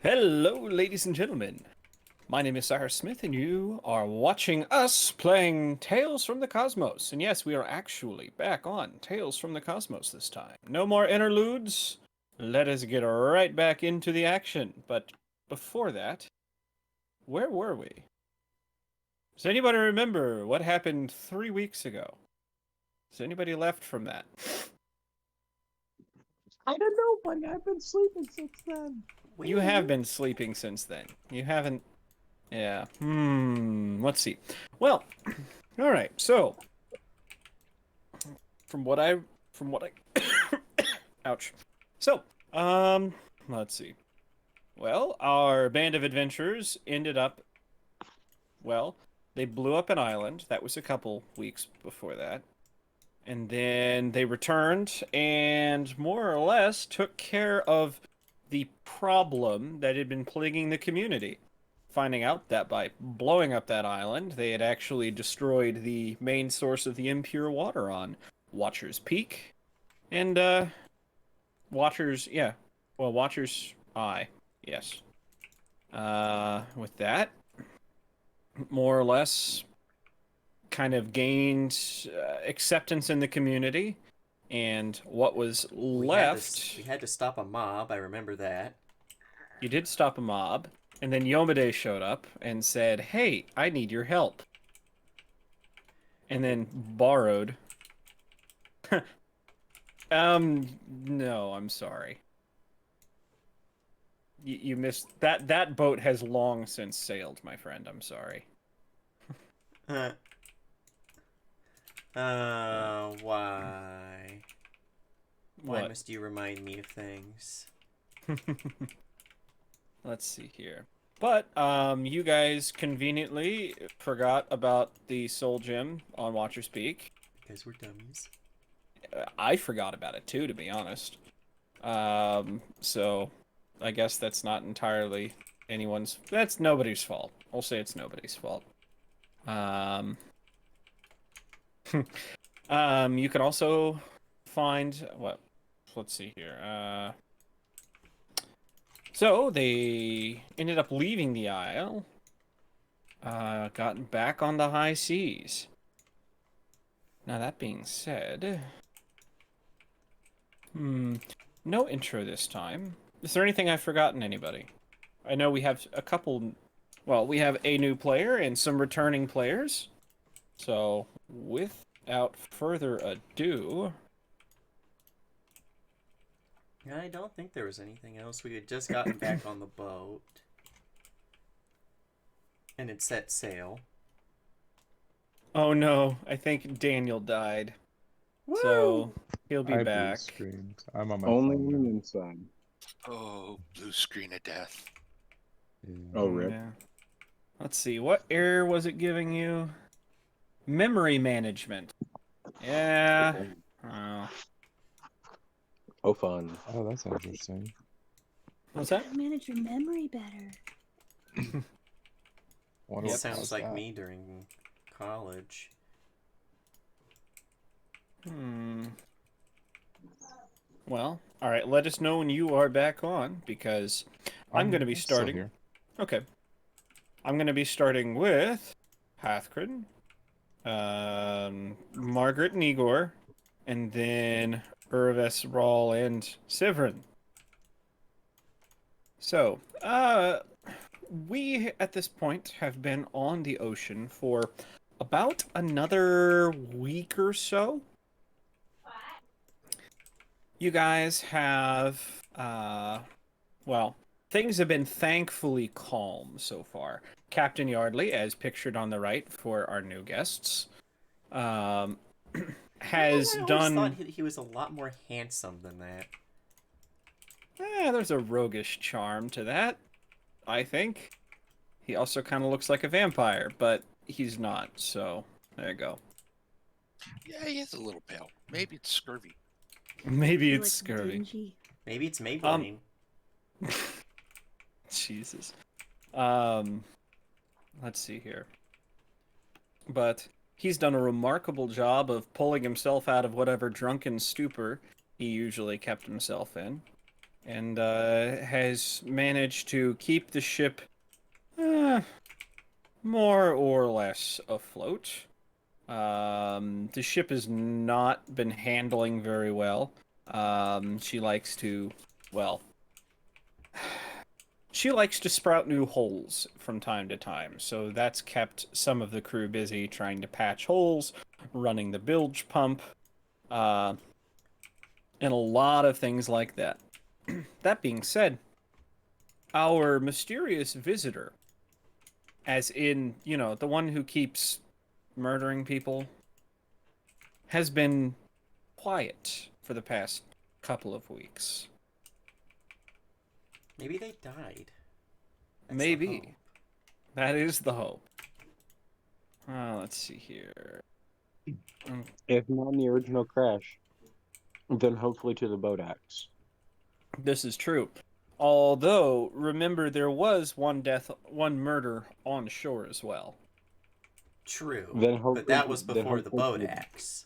Hello, ladies and gentlemen. My name is Cyrus Smith, and you are watching us playing Tales from the Cosmos. And yes, we are actually back on Tales from the Cosmos this time. No more interludes. Let us get right back into the action. But before that, where were we? Does anybody remember what happened 3 weeks ago? Is anybody left from that? I don't know, buddy. I've been sleeping since then. You have been sleeping since then. You haven't. Yeah. Let's see. Well, all right. So, from what I, ouch. So, let's see. Well, our band of adventurers ended up. Well, they blew up an island. That was a couple weeks before that. And then they returned and more or less took care of the problem that had been plaguing the community. Finding out that by blowing up that island, they had actually destroyed the main source of the impure water on Watcher's Peak. And, Watcher's, yeah. Well, Watcher's Eye, yes. With that, more or less, kind of gained acceptance in the community, and what was left. We had to stop a mob. I remember that. You did stop a mob, and then Yomade showed up and said, "Hey, I need your help," and then borrowed. No, I'm sorry. You missed that. That boat has long since sailed, my friend. I'm sorry. Why? Why What? must you remind me of things? Let's see here. But you guys conveniently forgot about the soul gem on Watcher's Peak. Because we're dummies. I forgot about it too, to be honest. So I guess that's not entirely anyone's. That's nobody's fault. I'll say it's nobody's fault. You can also find what? Let's see here. So they ended up leaving the isle. Gotten back on the high seas. Now that being said, no intro this time. Is there anything I've forgotten, anybody? I know we have a couple. Well, we have a new player and some returning players. So, without further ado, I don't think there was anything else. We had just gotten back on the boat. And it set sail. oh no, I think Daniel died. Woo! So, he'll be I back. screened. I'm on my Only phone now. human sign. Oh, blue screen of death. Yeah. Oh, rip. Yeah. Let's see, what error was it giving you? Memory management. Yeah. Oh. Oh, fun. Oh, that's interesting. What's that? Manage your memory better. Wonder It what sounds caused like that. me during college. Well, all right. Let us know when you are back on, because I'm going to be still starting. here. Okay. I'm going to be starting with Hathcrid, Margaret and Igor, and then Urves, Rawl, and Sivrin. So, we at this point have been on the ocean for about another week or so. You guys have, well, things have been thankfully calm so far. Captain Yardley, as pictured on the right for our new guests, has I always done. thought he was a lot more handsome than that. There's a roguish charm to that, I think. He also kind of looks like a vampire, but he's not, so there you go. Yeah, he is a little pale. Maybe it's scurvy. Maybe You're, it's scurvy. dingy. Maybe it's Maybelline. Jesus. Let's see here. But he's done a remarkable job of pulling himself out of whatever drunken stupor he usually kept himself in. and has managed to keep the ship more or less afloat. The ship has not been handling very well. She likes to, well, she likes to sprout new holes from time to time, so that's kept some of the crew busy trying to patch holes, running the bilge pump, and a lot of things like that. That being said, our mysterious visitor, as in, you know, the one who keeps murdering people, has been quiet for the past couple of weeks. Maybe they died. That's the Maybe. hope. That is the hope. Let's see here. If not in the original crash, then hopefully to the boat axe. This is true. Although, remember, there was one murder on shore as well. True. Then But that hopefully- was then before the hopefully boat to the- axe.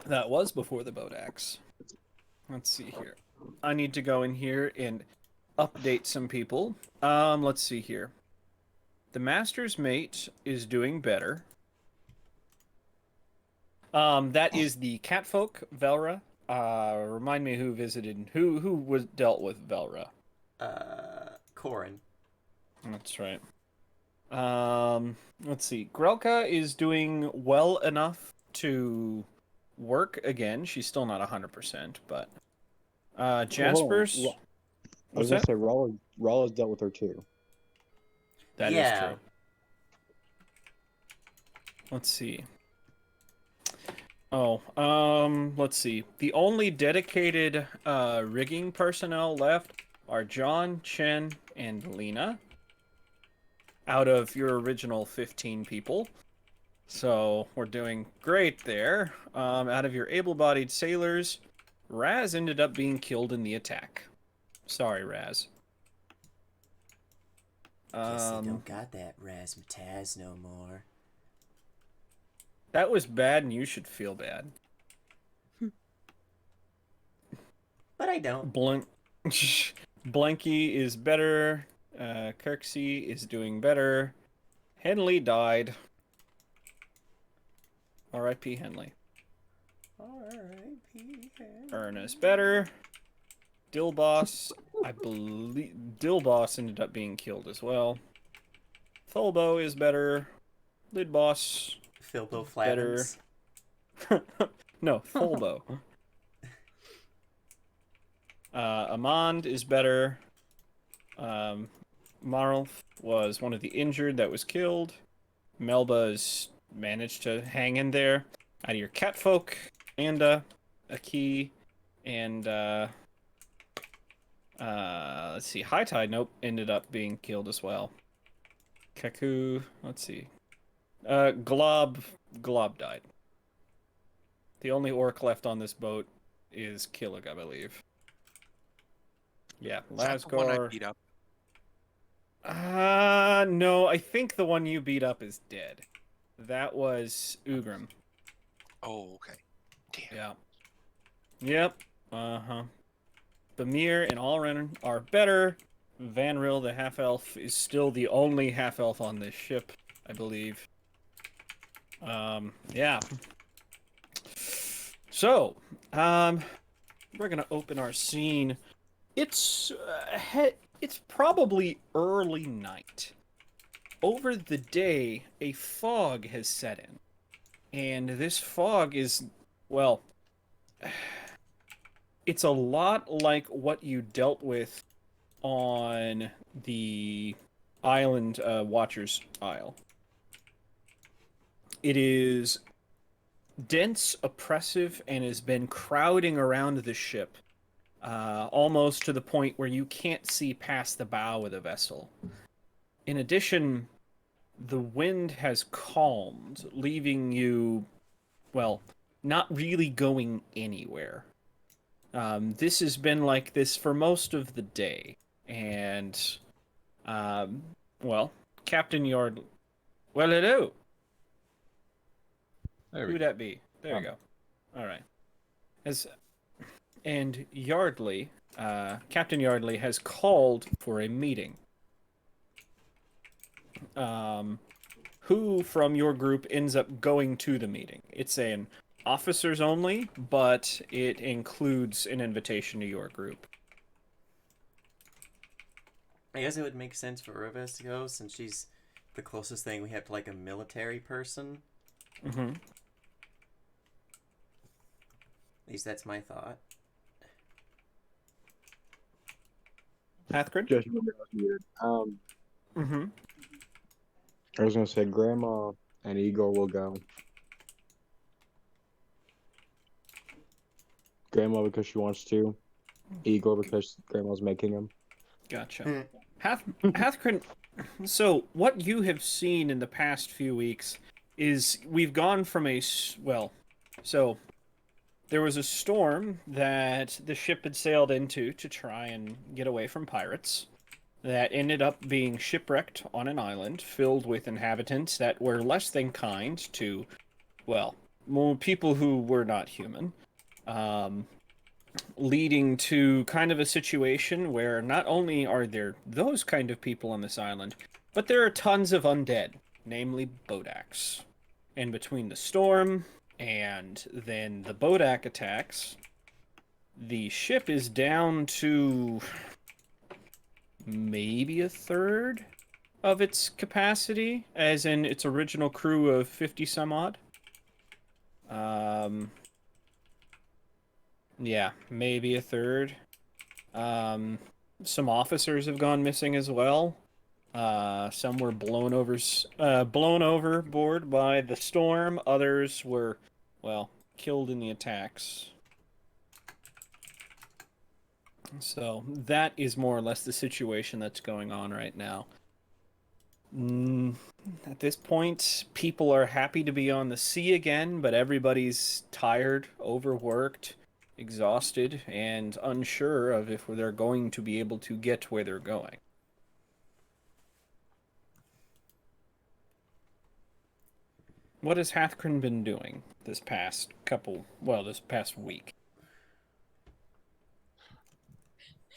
That was before the boat axe. Let's see here. I need to go in here and update some people. Let's see here. The master's mate is doing better. That is the catfolk, Velra. Remind me who visited, who was dealt with Velra. Corin. That's right. Let's see. Grelka is doing well enough to work again. She's still not 100%, but Jaspers. I was What's gonna that? say Rolla's dealt with her too. That is Yeah. true. Let's see. Oh, let's see. The only dedicated rigging personnel left are John, Chen, and Lena. Out of your original 15 people. So we're doing great there. Out of your able-bodied sailors, Raz ended up being killed in the attack. Sorry, Raz. Guess they don't got that razzmatazz no more. That was bad, and you should feel bad. But I don't. Blanky is better. Kirksey is doing better. Henley died. R.I.P. Henley. R.I.P. Ernest better. Dillboss, I believe Dillboss ended up being killed as well. Thulbo is better. Lidboss Philbo better. Flavins. No, Thulbo. Amand is better. Marl was one of the injured that was killed. Melba's managed to hang in there. Out of your catfolk, Anda, Aki, and let's see, High Tide, nope, ended up being killed as well. Kaku, let's see. Glob died. The only orc left on this boat is Killig, I believe. Yeah, Is that the one I Lasgar. beat up? No, I think the one you beat up is dead. That was Ugram. Oh, okay. Damn. Yeah. Yep. Uh-huh. Bamir and Alren are better. Vanril, the half-elf, is still the only half-elf on this ship, I believe. Yeah. So, we're gonna open our scene. It's probably early night. Over the day, a fog has set in. And this fog is, well, it's a lot like what you dealt with on the island Watcher's Isle. It is dense, oppressive, and has been crowding around the ship, almost to the point where you can't see past the bow of the vessel. In addition, the wind has calmed, leaving you, well, not really going anywhere. This has been like this for most of the day, and, well, Captain Yard... Well, hello! There we Who'd go. that be? There we go. All right. And Yardley, Captain Yardley, has called for a meeting. Who from your group ends up going to the meeting? It's an officers only, but it includes an invitation to your group. I guess it would make sense for Urvis to go, since she's the closest thing we have to, like, a military person. Mm-hmm. At least that's my thought. Hathgrid? Just remember I was muted. Mm-hmm. I was gonna say Grandma and Igor will go. Grandma because she wants to. Igor because Grandma's making him. Gotcha. Hathgrid, so what you have seen in the past few weeks is we've gone from so there was a storm that the ship had sailed into to try and get away from pirates that ended up being shipwrecked on an island filled with inhabitants that were less than kind to, well, more people who were not human. Leading to kind of a situation where not only are there those kind of people on this island, but there are tons of undead, namely Bodaks. And between the storm and then the Bodak attacks, the ship is down to maybe a third of its capacity, as in its original crew of 50 some odd. Yeah, maybe a third. Some officers have gone missing as well. Some were blown overboard by the storm. Others were, well, killed in the attacks. So that is more or less the situation that's going on right now. At this point, people are happy to be on the sea again, but everybody's tired, overworked, exhausted, and unsure of if they're going to be able to get where they're going. What has Hathgrin been doing this past week?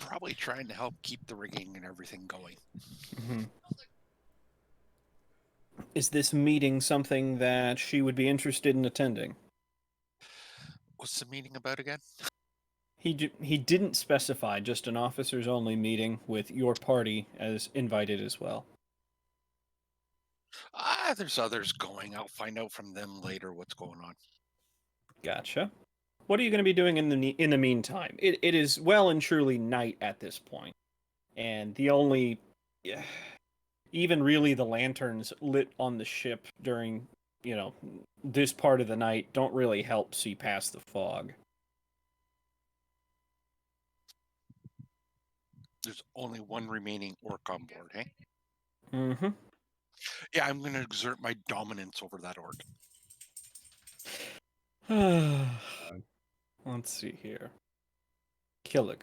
Probably trying to help keep the rigging and everything going. Mm-hmm. Is this meeting something that she would be interested in attending? What's the meeting about again? He didn't specify, just an officers only meeting with your party as invited as well. There's others going. I'll find out from them later what's going on. Gotcha. What are you going to be doing in the meantime? It is well and truly night at this point, and the only, even really the lanterns lit on the ship during, this part of the night don't really help see past the fog. There's only one remaining orc on board, hey? Mm-hmm. Yeah, I'm going to exert my dominance over that orc. Let's see here. Killig.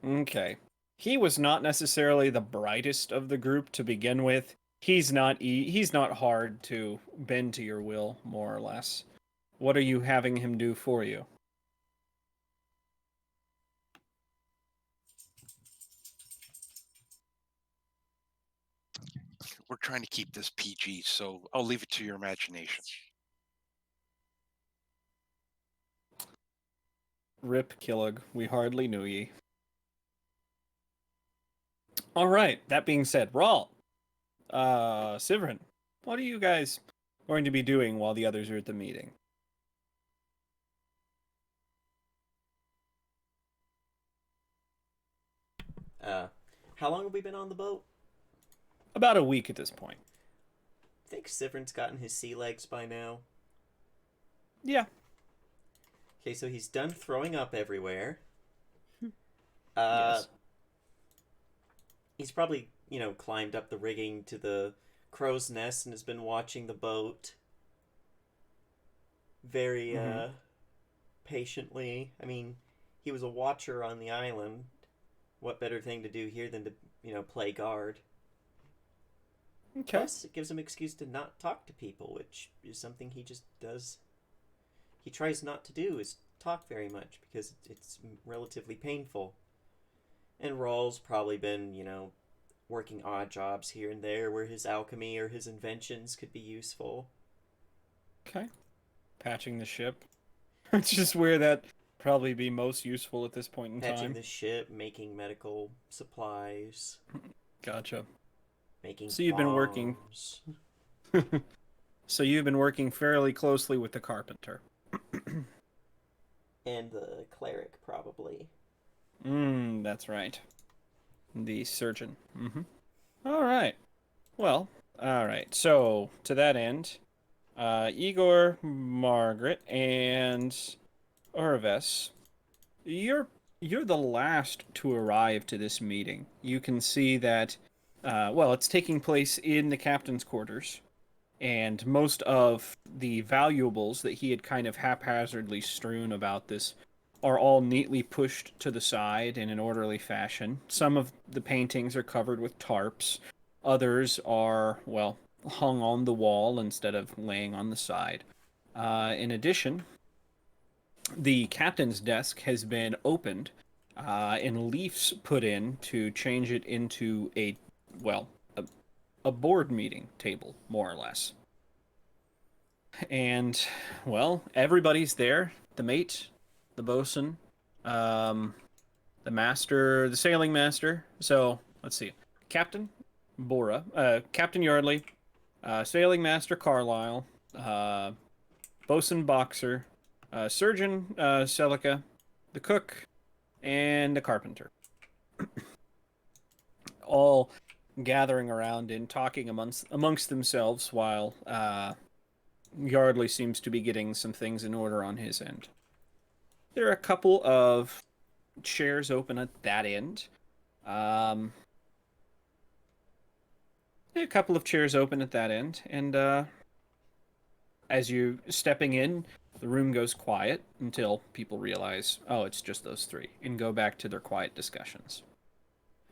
Okay. He was not necessarily the brightest of the group to begin with. He's not hard to bend to your will, more or less. What are you having him do for you? We're trying to keep this PG, so I'll leave it to your imagination. Rip Killig, we hardly knew ye. Alright, that being said, Rawl, Sivrin, what are you guys going to be doing while the others are at the meeting? How long have we been on the boat? About a week at this point. I think Sivrin's gotten his sea legs by now. Yeah. Okay, so he's done throwing up everywhere. Yes. He's probably, climbed up the rigging to the crow's nest and has been watching the boat very patiently. I mean, he was a watcher on the island. What better thing to do here than to, play guard? Okay. Plus, it gives him an excuse to not talk to people, which is something he just does. He tries not to do, is talk very much because it's relatively painful. And Rawls probably been, working odd jobs here and there where his alchemy or his inventions could be useful. Okay. Patching the ship. It's just where that probably be most useful at this point in Patching time. the ship, making medical supplies, Gotcha. making So you've been working. bombs. So you've been working fairly closely with the carpenter. And the cleric, probably. That's right. The surgeon. All right. Well, all right. So to that end, Igor, Margaret, and Urves, you're the last to arrive to this meeting. You can see that, well, it's taking place in the captain's quarters, and most of the valuables that he had kind of haphazardly strewn about this are all neatly pushed to the side in an orderly fashion. Some of the paintings are covered with tarps. Others are, well, hung on the wall instead of laying on the side. In addition, the captain's desk has been opened and leafs put in to change it into a board meeting table, more or less. And, well, everybody's there. The mate, the bosun, the master, the sailing master. So, let's see. Captain Bora, Captain Yardley, sailing master Carlisle, bosun Boxer, surgeon Celica, the cook, and the carpenter. All gathering around and talking amongst themselves while Yardley seems to be getting some things in order on his end. There are a couple of chairs open at that end. A couple of chairs open at that end, and as you stepping in, the room goes quiet until people realize, oh, it's just those three, and go back to their quiet discussions.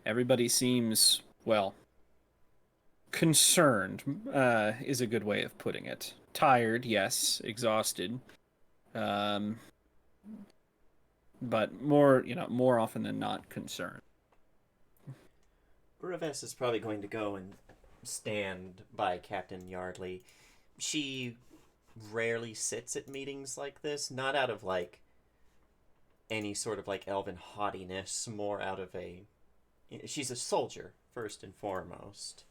Everybody seems, well, concerned is a good way of putting it. Tired, yes, exhausted, but more often than not concerned. Uraves is probably going to go and stand by Captain Yardley. She rarely sits at meetings like this, not out of any sort of elven haughtiness, more out of she's a soldier first and foremost.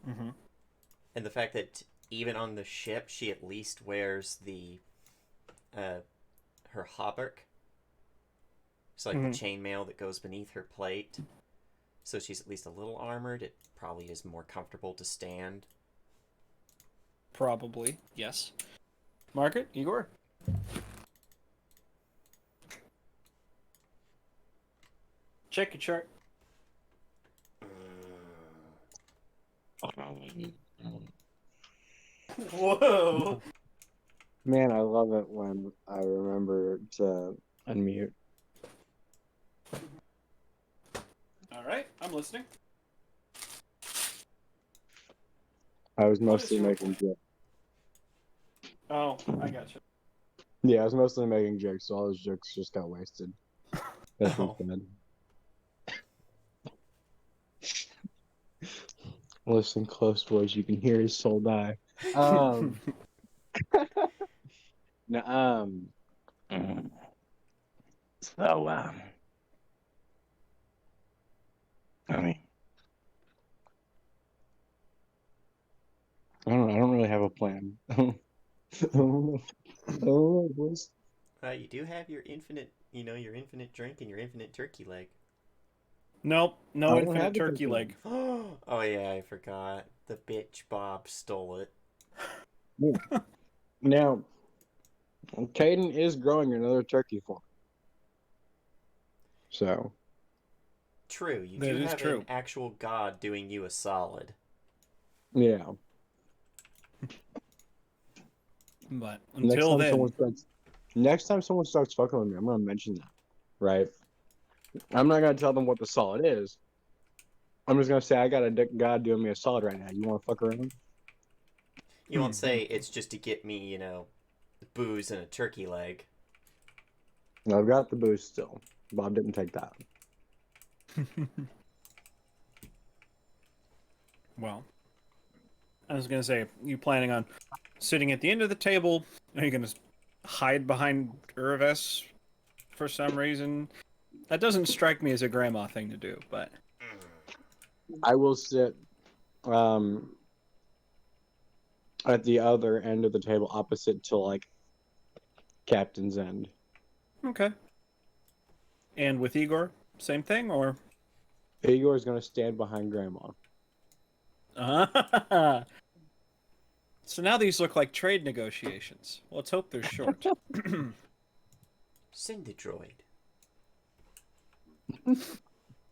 And the fact that even on the ship she at least wears her hauberk. It's the chainmail that goes beneath her plate. So she's at least a little armored. It probably is more comfortable to stand. Probably, yes. Margaret, Igor? Check your chart. Whoa! Man, I love it when I remember to unmute. All right, I'm listening. I was What is mostly your making jokes. Oh, I got you. Yeah, I was mostly making jokes, so all those jokes just got wasted. That's Oh. bad. Listen close, boys. You can hear his soul die. No, so, I mean, I don't really have a plan. I don't know, boys. You do have your infinite drink and your infinite turkey leg. Nope, no I don't infinite have the turkey turkey leg. Oh yeah, I forgot. The bitch Bob stole it. Now, Caden is growing another turkey farm. So, True, you That do is have true. an actual god doing you a solid. yeah. But until then, Next time someone starts fucking with me, I'm gonna mention that. Right? I'm not gonna tell them what the solid is. I'm just gonna say I got a god doing me a solid right now. You wanna fuck around? You won't say it's just to get me, booze and a turkey leg. I've got the boost still. Bob didn't take that. Well, I was gonna say, you planning on sitting at the end of the table? Are you gonna hide behind Urves for some reason? That doesn't strike me as a grandma thing to do, but I will sit at the other end of the table opposite to like captain's end. okay. And with Igor, same thing, or? Igor is going to stand behind grandma. So now these look like trade negotiations. Well, let's hope they're short. Send the droid.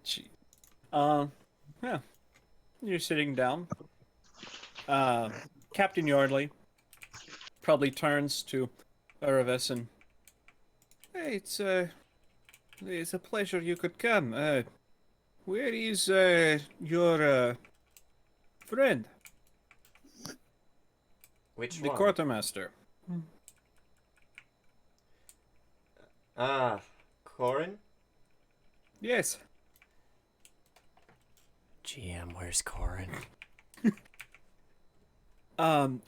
Gee. Yeah. You're sitting down. Captain Yardley probably turns to Aravis and, hey, it's a pleasure you could come. Where is your friend, Which the one? quartermaster? Ah, Corin? Yes. GM, where's Corin?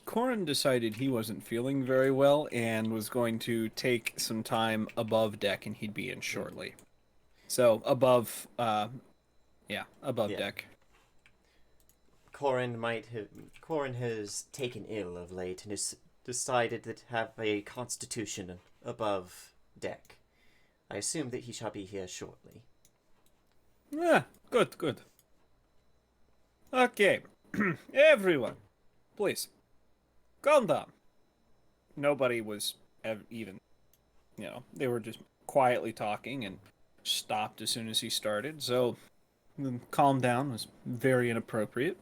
Corin decided he wasn't feeling very well and was going to take some time above deck, and he'd be in shortly. So above, above Yeah. deck. Corin has taken ill of late and has decided to have a constitution above deck. I assume that he shall be here shortly. Yeah, good, good. Okay, everyone, please, calm down. Nobody was even, they were just quietly talking and stopped as soon as he started, so calm down was very inappropriate.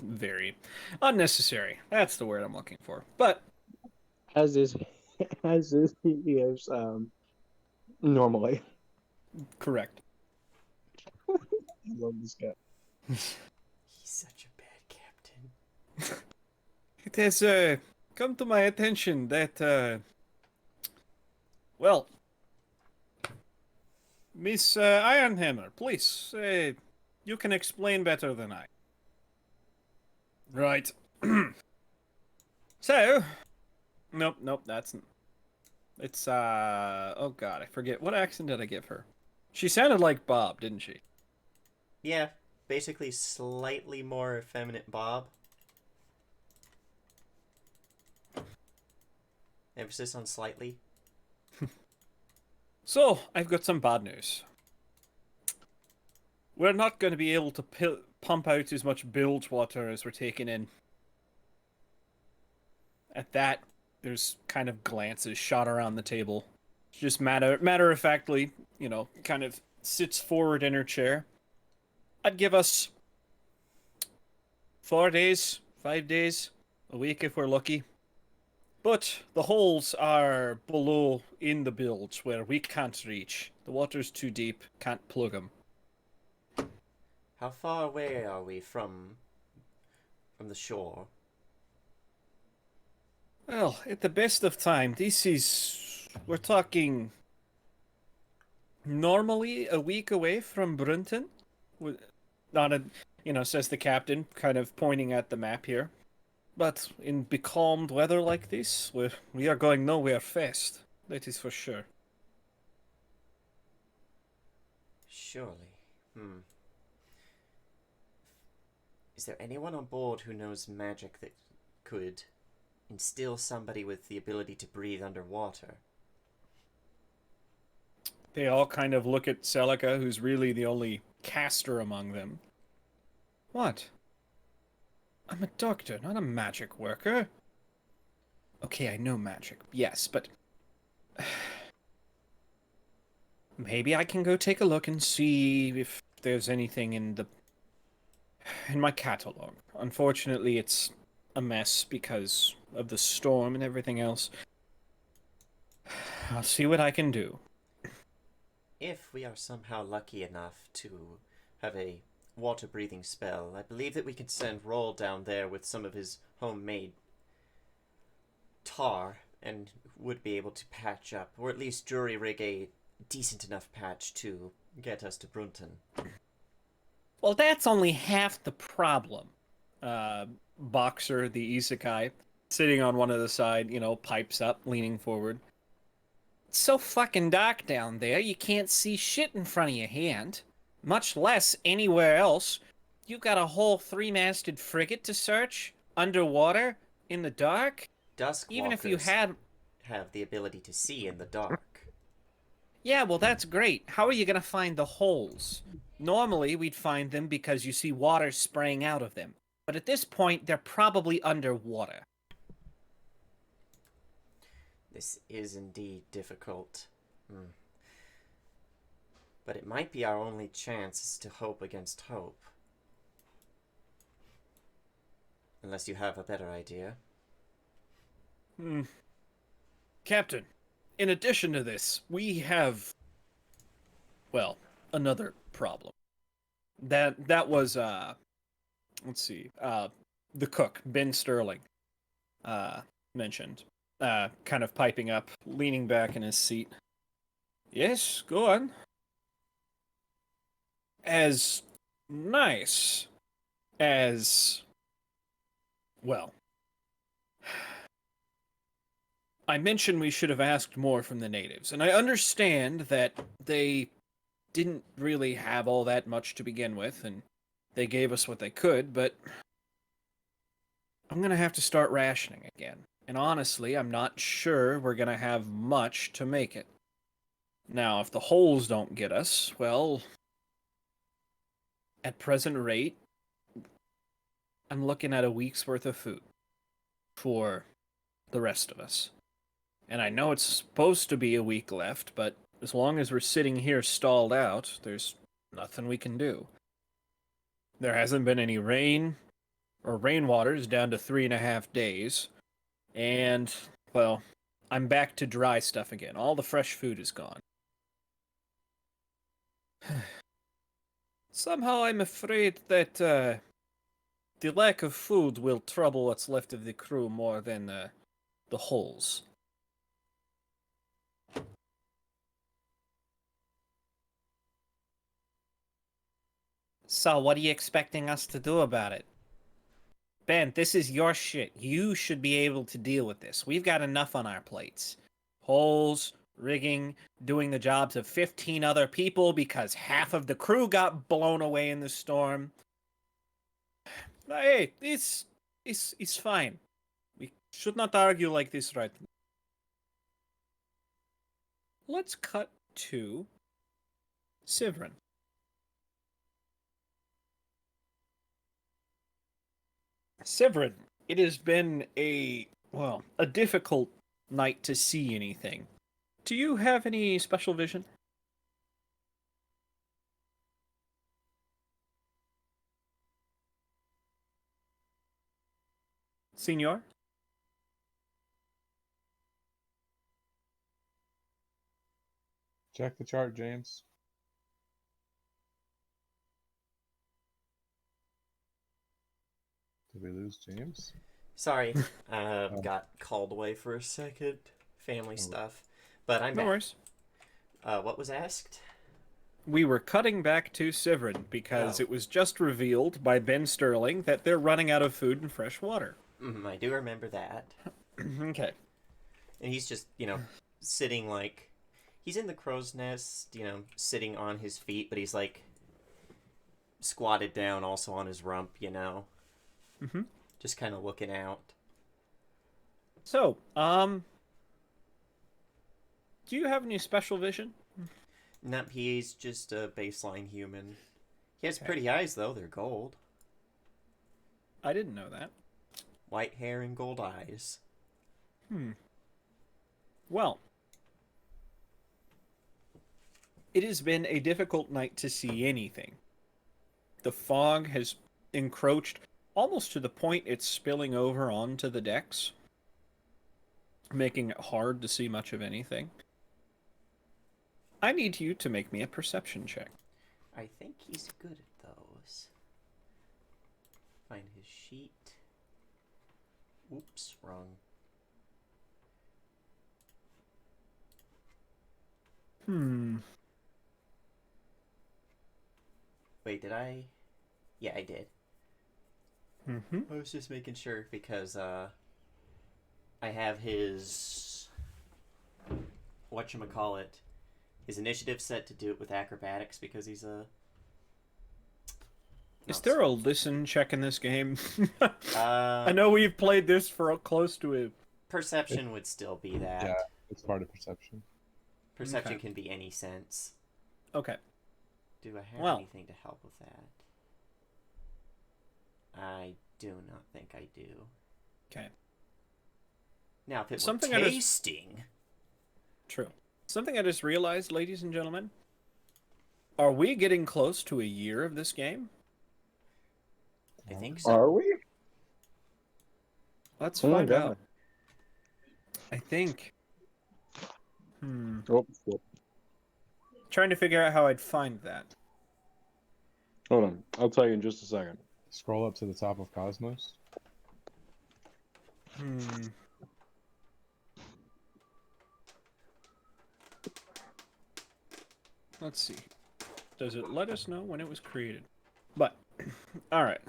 Very unnecessary. That's the word I'm looking for. But As is he is normally. correct. I love this guy. He's such a bad captain. It has come to my attention that, well, Miss Ironhammer, please, you can explain better than I. Right. So, nope, it's, oh god, I forget. What accent did I give her? She sounded like Bob, didn't she? Yeah, basically slightly more effeminate Bob. Emphasis on slightly. So, I've got some bad news. We're not going to be able to pump out as much bilge water as we're taking in. At that, there's kind of glances shot around the table. Just matter of factly, kind of sits forward in her chair. I'd give us 4 days, 5 days, a week if we're lucky. But the holes are below in the bilge where we can't reach. The water's too deep, can't plug them. How far away are we from the shore? Well, at the best of time, we're talking normally a week away from Brunton. Not says the captain, kind of pointing at the map here. But in becalmed weather like this, we are going nowhere fast. That is for sure. Surely. Is there anyone on board who knows magic that could instill somebody with the ability to breathe underwater? They all kind of look at Celica, who's really the only caster among them. What? I'm a doctor, not a magic worker. Okay, I know magic, yes, but maybe I can go take a look and see if there's anything in my catalog. Unfortunately, it's a mess because of the storm and everything else. I'll see what I can do. If we are somehow lucky enough to have a water-breathing spell, I believe that we can send Roll down there with some of his homemade tar and would be able to patch up, or at least jury rig a decent enough patch to get us to Brunton. Well, that's only half the problem. Boxer, the isekai, sitting on one of the side, pipes up, leaning forward. It's so fucking dark down there, you can't see shit in front of your hand. Much less anywhere else. You've got a whole three-masted frigate to search, underwater, in the dark. Even if you Duskwalkers have the ability to see in the dark. Yeah, well, that's great. How are you going to find the holes? Normally, we'd find them because you see water spraying out of them. But at this point, they're probably underwater. This is indeed difficult. But it might be our only chance to hope against hope. Unless you have a better idea. Captain, in addition to this, we have, well, another problem. That was, let's see, the cook, Ben Sterling, mentioned, kind of piping up, leaning back in his seat. Yes, go on. As nice as, well, I mentioned we should have asked more from the natives, and I understand that they didn't really have all that much to begin with, and they gave us what they could, but I'm going to have to start rationing again. And honestly, I'm not sure we're going to have much to make it. Now, if the holes don't get us, well, at present rate, I'm looking at a week's worth of food for the rest of us. And I know it's supposed to be a week left, but as long as we're sitting here stalled out, there's nothing we can do. There hasn't been any rain, or rainwater is down to 3.5 days. And, well, I'm back to dry stuff again. All the fresh food is gone. Somehow I'm afraid that the lack of food will trouble what's left of the crew more than the holes. So what are you expecting us to do about it? Ben, this is your shit. You should be able to deal with this. We've got enough on our plates. Holes, rigging, doing the jobs of 15 other people because half of the crew got blown away in the storm. Hey, it's fine. We should not argue like this right now. Let's cut to Sivrin. Severin, it has been a difficult night to see anything. Do you have any special vision? Senor? Check the chart, James. Did we lose James? Sorry, got called away for a second. Family stuff. But I'm No back. worries. What was asked? We were cutting back to Severin because Oh. it was just revealed by Ben Sterling that they're running out of food and fresh water. I do remember that. Okay. And he's just, sitting like... He's in the crow's nest, sitting on his feet, but he's like squatted down also on his rump, Mm-hmm. Just kind of looking out. So, do you have any special vision? Nope, he's just a baseline human. He has pretty eyes, though. They're gold. I didn't know that. White hair and gold eyes. Well, it has been a difficult night to see anything. The fog has encroached almost to the point it's spilling over onto the decks, making it hard to see much of anything. I need you to make me a perception check. I think he's good at those. Find his sheet. Oops, wrong. Hmm. Wait, did I? Yeah, I did. Mm-hmm. I was just making sure because I have his whatchamacallit, his initiative set to do it with acrobatics because he's a. Is there a listen check in this game? I Uh, know we've played this for close to a. perception would still be that. Yeah, it's part of perception. Perception Okay. can be any sense. Okay. Do I have Well. anything to help with that? I do not think I do. Okay. Now, if it Something were I just- tasting, True. Something I just realized, ladies and gentlemen. Are we getting close to a year of this game? I think so. Are we? Let's Oh my find god. out. I think. Hmm. Oh, shit. Trying to figure out how I'd find that. Hold on. I'll tell you in just a second. Scroll up to the top of Cosmos. Hmm. Let's see. Does it let us know when it was created? But, all right.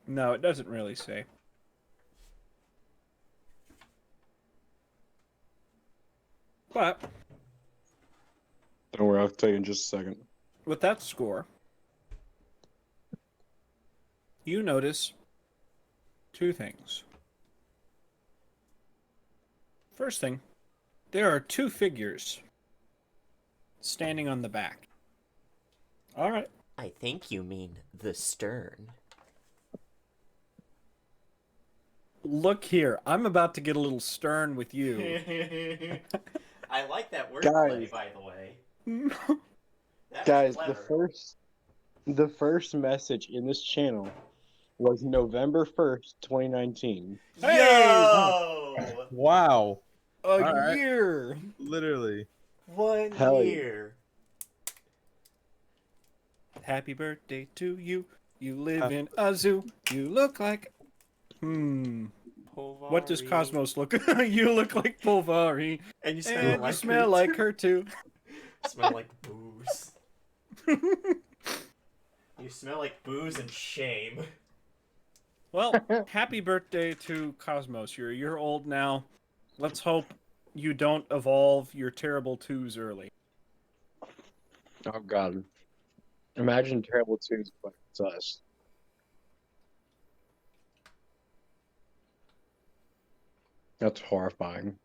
No, it doesn't really say. But Don't worry, I'll tell you in just a second. with that score, you notice two things. First thing, there are two figures standing on the back. All right. I think you mean the stern. Look here. I'm about to get a little stern with you. I like that Guys. wordplay, by the way. That was Guys, clever. the first message in this channel was November 1st, 2019. Yo! Wow. A Alright. year. Literally. 1 Hell yeah. year. Happy birthday to you. You live in a zoo. You look like. What does Polvari. Cosmos look? You look like Polvari, And you smell and like you smell her like too. her too. Smell like booze. You smell like booze and shame. Well, happy birthday to Cosmos. You're a year old now. Let's hope you don't evolve your terrible twos early. Oh god. Imagine Terrible Twos, but it's us. That's horrifying.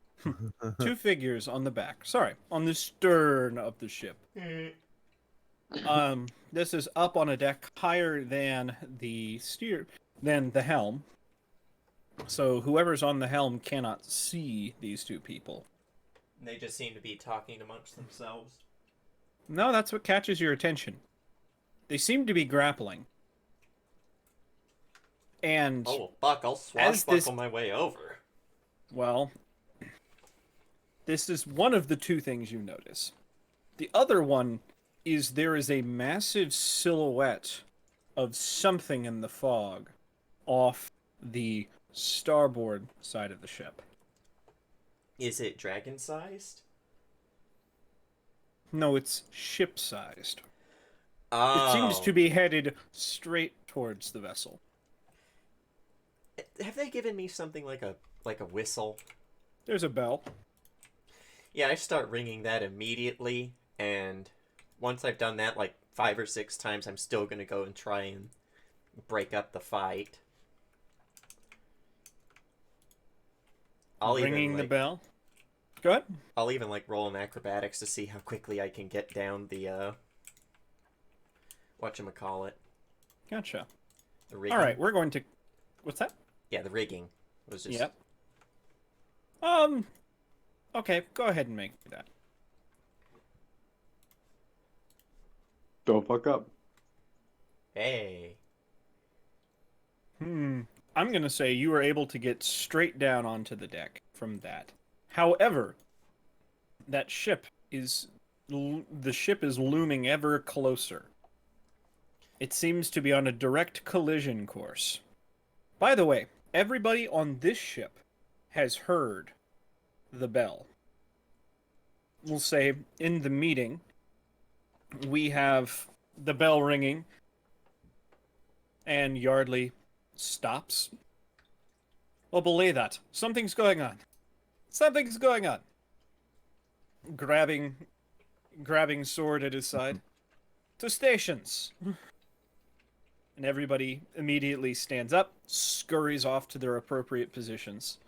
Two figures on the back. Sorry, on the stern of the ship. This is up on a deck higher than the helm. So whoever's on the helm cannot see these two people. They just seem to be talking amongst themselves. No, that's what catches your attention. They seem to be grappling. And, Oh, fuck, I'll As swashbuckle this- my way over. well, this is one of the two things you notice. The other one is there is a massive silhouette of something in the fog off the starboard side of the ship. Is it dragon-sized? No, it's ship-sized. Oh. It seems to be headed straight towards the vessel. Have they given me something like a whistle? There's a bell. Yeah, I start ringing that immediately, and once I've done that like 5 or 6 times, I'm still gonna go and try and break up the fight. Ringing the bell. Go ahead. I'll even like roll an acrobatics to see how quickly I can get down the whatchamacallit. Gotcha. The rigging. All right, we're going to. What's that? Yeah, the rigging was just. Yep. Okay, go ahead and make that. Don't fuck up. Hey. I'm gonna say you were able to get straight down onto the deck from that. However, that ship is the ship is looming ever closer. It seems to be on a direct collision course. By the way, everybody on this ship has heard the bell. We'll say in the meeting, we have the bell ringing, and Yardley stops. Well, belay that. Something's going on. Something's going on. Grabbing sword at his side. To stations. And everybody immediately stands up, scurries off to their appropriate positions.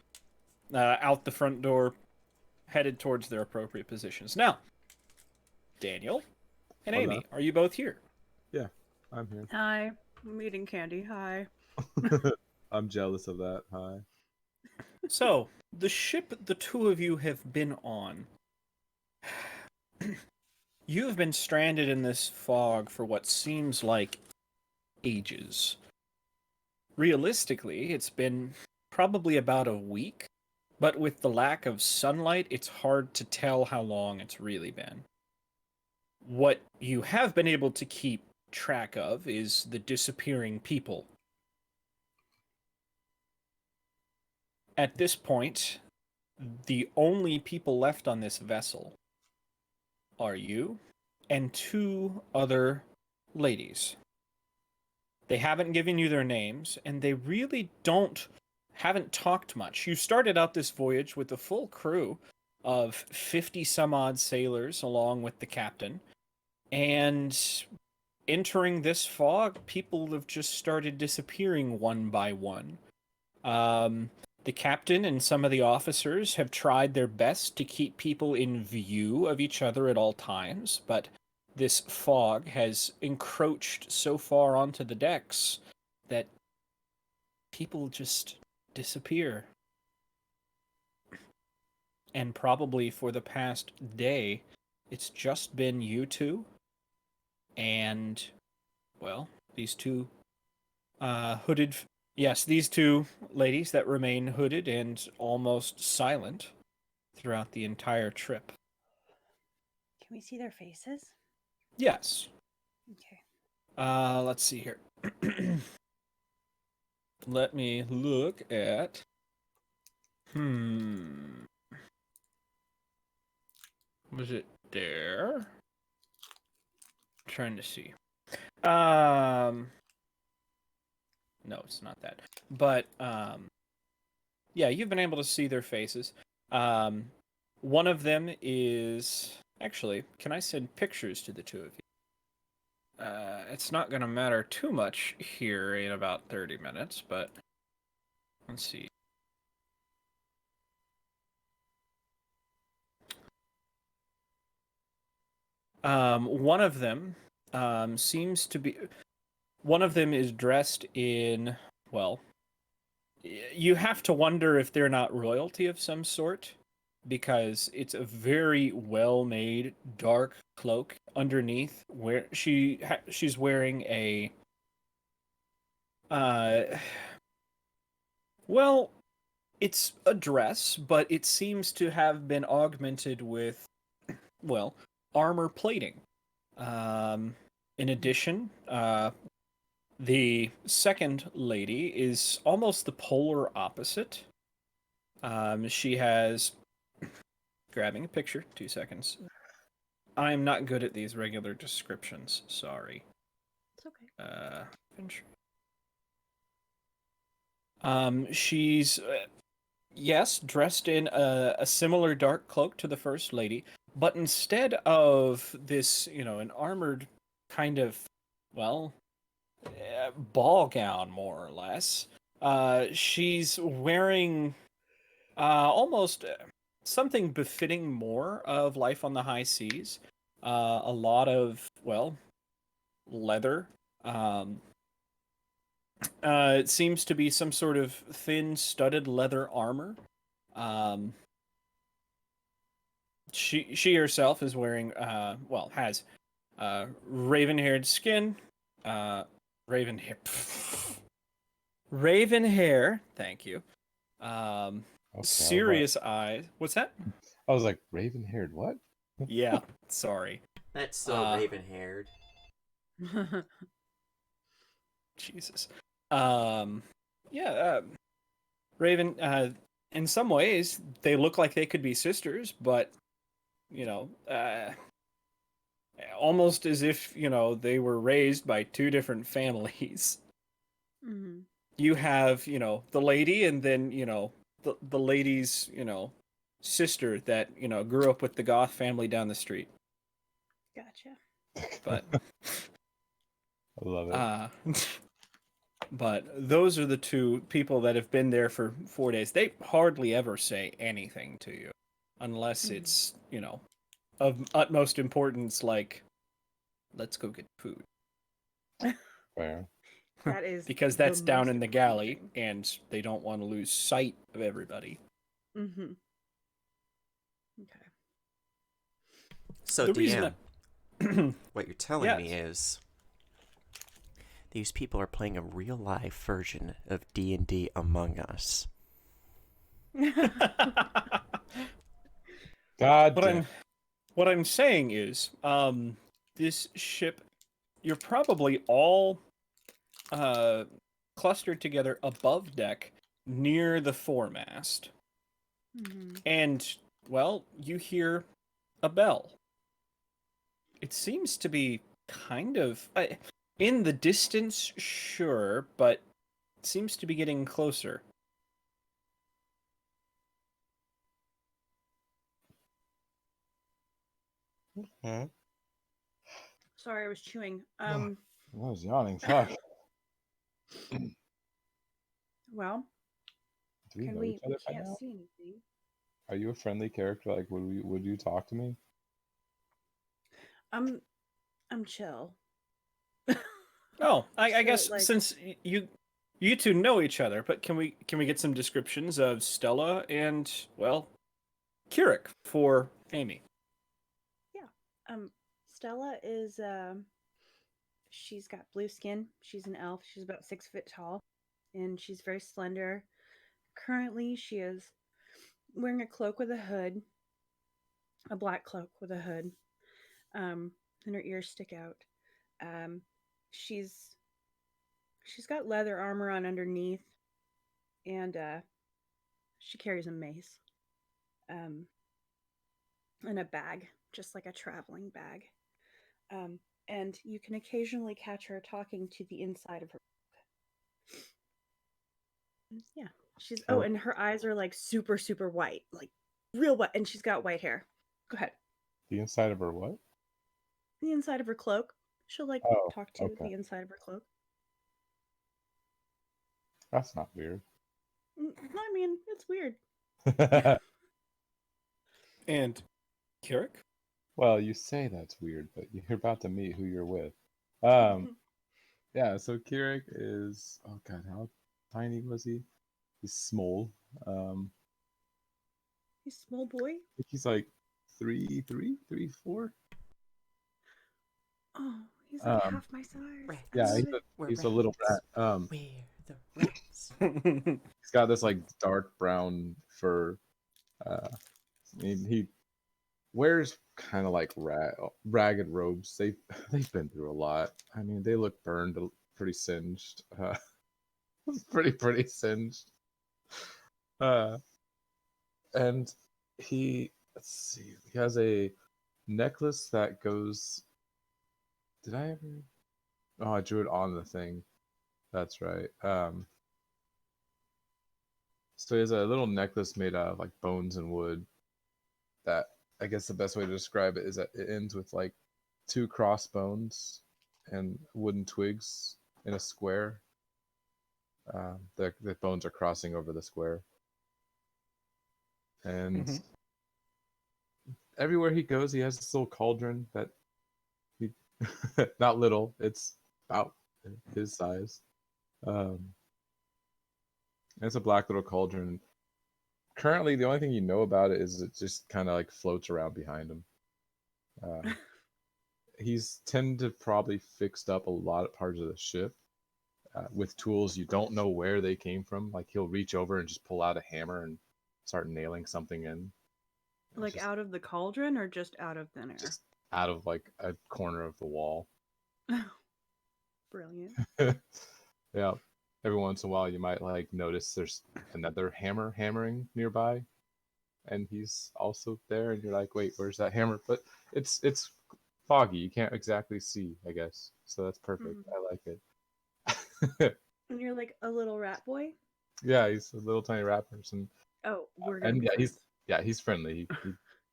Out the front door, headed towards their appropriate positions. Now, Daniel and Hola. Amy, are you both here? I'm here. Hi. I'm eating candy. Hi. I'm jealous of that. Hi. So, the ship the two of you have been on. You have been stranded in this fog for what seems like ages. Realistically, it's been probably about a week, but with the lack of sunlight, it's hard to tell how long it's really been. What you have been able to keep track of is the disappearing people. At this point, the only people left on this vessel are you and two other ladies. They haven't given you their names, and they really haven't talked much. You started out this voyage with a full crew of 50 some odd sailors along with the captain, and entering this fog, people have just started disappearing one by one. The captain and some of the officers have tried their best to keep people in view of each other at all times, but this fog has encroached so far onto the decks that people just disappear. And probably for the past day, it's just been you two and, well, these two hooded... Yes, these two ladies that remain hooded and almost silent throughout the entire trip. Can we see their faces? Yes. Okay. Let's see here. Let me look at... Was it there? Trying to see. No, it's not that. But, yeah, you've been able to see their faces. One of them is... Actually, can I send pictures to the two of you? It's not going to matter too much here in about 30 minutes, but... Let's see. One of them seems to be... One of them is dressed in, well, you have to wonder if they're not royalty of some sort, because it's a very well-made dark cloak underneath where she's wearing a well, it's a dress, but it seems to have been augmented with, well, armor plating. In addition, the second lady is almost the polar opposite. She has... Grabbing a picture, 2 seconds. I'm not good at these regular descriptions, sorry. It's okay. She's, yes, dressed in a similar dark cloak to the first lady, but instead of this, an armored kind of, well... ball gown, more or less. She's wearing almost something befitting more of life on the high seas. A lot of, well, leather. It seems to be some sort of thin, studded leather armor. She herself is wearing, well, has raven-haired skin, raven hair, thank you. Okay, Serious eyes. What's that? I was like, raven-haired what? Yeah, sorry. That's so raven-haired. Jesus. Yeah, Raven, in some ways, they look like they could be sisters, but almost as if they were raised by two different families. Mm-hmm. You have the lady, and then the lady's sister that grew up with the goth family down the street. Gotcha. But I love it. but those are the two people that have been there for 4 days. They hardly ever say anything to you unless it's of utmost importance, like let's go get food. Fair. That is Because the that's down most in the important galley, thing. and they don't want to lose sight of everybody. Mm-hmm. Okay. So, The DM, reason what you're telling me Yes. is these people are playing a real life version of D&D Among Us. God what damn. I'm saying is, this ship, you're probably all clustered together above deck near the foremast, Mm-hmm. and well, you hear a bell. It seems to be kind of in the distance, sure, but it seems to be getting closer. Huh? Sorry, I was chewing. I was yawning. Fuck. Well, Do we can know we? each We other by can't now? see anything. Are you a friendly character? Like, would you talk to me? I'm chill. Oh, I So, guess like, since you two know each other, but can we get some descriptions of Stella and well, Kirik for Amy? Stella is she's got blue skin. She's an elf. She's about 6 foot tall, and she's very slender. Currently, she is wearing a cloak with a hood, a black cloak with a hood, and her ears stick out. Um, she's got leather armor on underneath, and she carries a mace, um, and a bag, just like a traveling bag. And you can occasionally catch her talking to the inside of her. Yeah, she's Sure. and her eyes are like super super white, like real white, and she's got white hair. Go ahead. The inside of her what? The inside of her cloak. She'll like Oh, talk to okay. the inside of her cloak. That's not weird. I mean, it's weird. And Kirik? Well, you say that's weird, but you're about to meet who you're with. Yeah, so Kirik is, oh god, how tiny was he? He's small. He's a small boy. I think he's like 3, 4. Oh, he's like Um, half my size. Rats. I yeah, love he's it. a, We're he's a little rat. rats. We're the rats. He's got this like dark brown fur. He wears kind of like ragged robes. They've been through a lot. I mean, they look burned, pretty singed. Pretty singed. And let's see, he has a necklace that goes. Did I ever? Oh, I drew it on the thing. That's right. So he has a little necklace made out of like bones and wood. That, I guess the best way to describe it is that it ends with like 2 crossbones and wooden twigs in a square. The bones are crossing over the square. And Mhm. everywhere he goes, he has this little cauldron that he, not little, it's about his size. It's a black little cauldron. Currently, the only thing you know about it is it just kind of like floats around behind him. He's tend to probably fixed up a lot of parts of the ship with tools you don't know where they came from. Like he'll reach over and just pull out a hammer and start nailing something in. Like Just, out of the cauldron or just out of thin air? just out of like a corner of the wall. Brilliant. Yeah. every once in a while you might like notice there's another hammer hammering nearby, and he's also there, and you're like, wait, where's that hammer? But it's foggy, you can't exactly see, I guess. So that's perfect. Mhm. I like it. And you're like a little rat boy. Yeah, he's a little tiny rat person. Oh, we're gonna And be yeah, friends. he's friendly.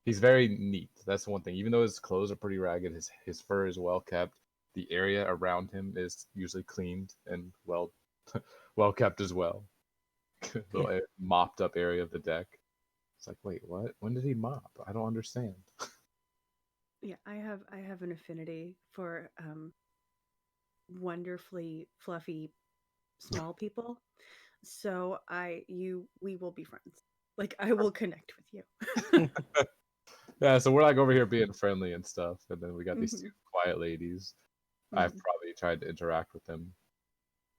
He's very neat. That's the one thing. Even though his clothes are pretty ragged, his fur is well kept. The area around him is usually cleaned and well kept as well. Little mopped up area of the deck. It's like, wait, what? When did he mop? I don't understand. Yeah, I have an affinity for wonderfully fluffy small people. So we will be friends. Like I will connect with you. Yeah, so we're like over here being friendly and stuff, and then we got these two Mhm. quiet ladies. I've Mhm. probably tried to interact with them.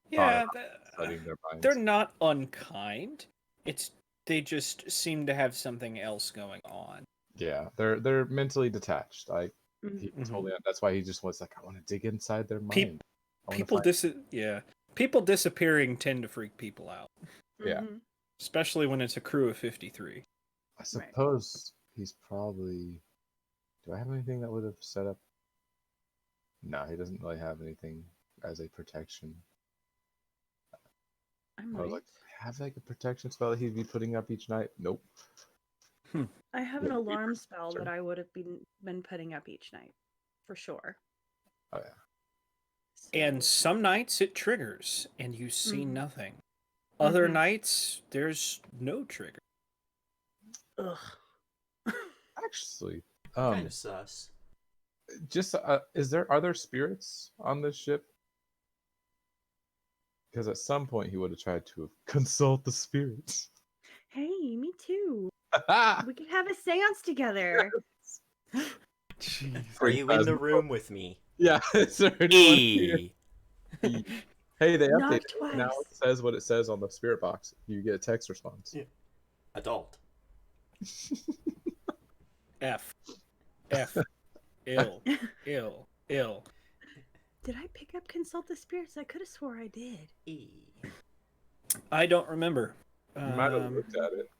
Thought Yeah, about studying their they're minds. not unkind. It's they just seem to have something else going on. Yeah, they're mentally detached. Like he Mhm. totally. That's why he just was like, I want to dig inside their Pe- mind. I want to people find. yeah, people disappearing tend to freak people out, Yeah, Mhm. especially when it's a crew of 53. I Right. suppose he's probably. Do I have anything that would have set up? No, he doesn't really have anything as a protection. I I was might. like, have like a protection spell that he'd be putting up each night? Nope. I have an Would it be alarm spell sure? that I would have been putting up each night, for sure. Oh yeah. And So, some nights it triggers and you see Mhm. nothing. Other Mhm. nights there's no trigger. Ugh. Actually, Kind of sus. just are there spirits on this ship? Because at some point he would have tried to consult the spirits. Hey, me too. Jeez. We could have a séance together. Jeez. Are you in the room with me? Yeah, is there anyone here? E. Hey, they Knock updated it. Now it twice. says what it says on the spirit box. You get a text response. Yeah. Adult. F. F. Ill. Ill. Ill. Did I pick up consult the spirits? I could have swore I did. E. I don't remember. You might have looked at it.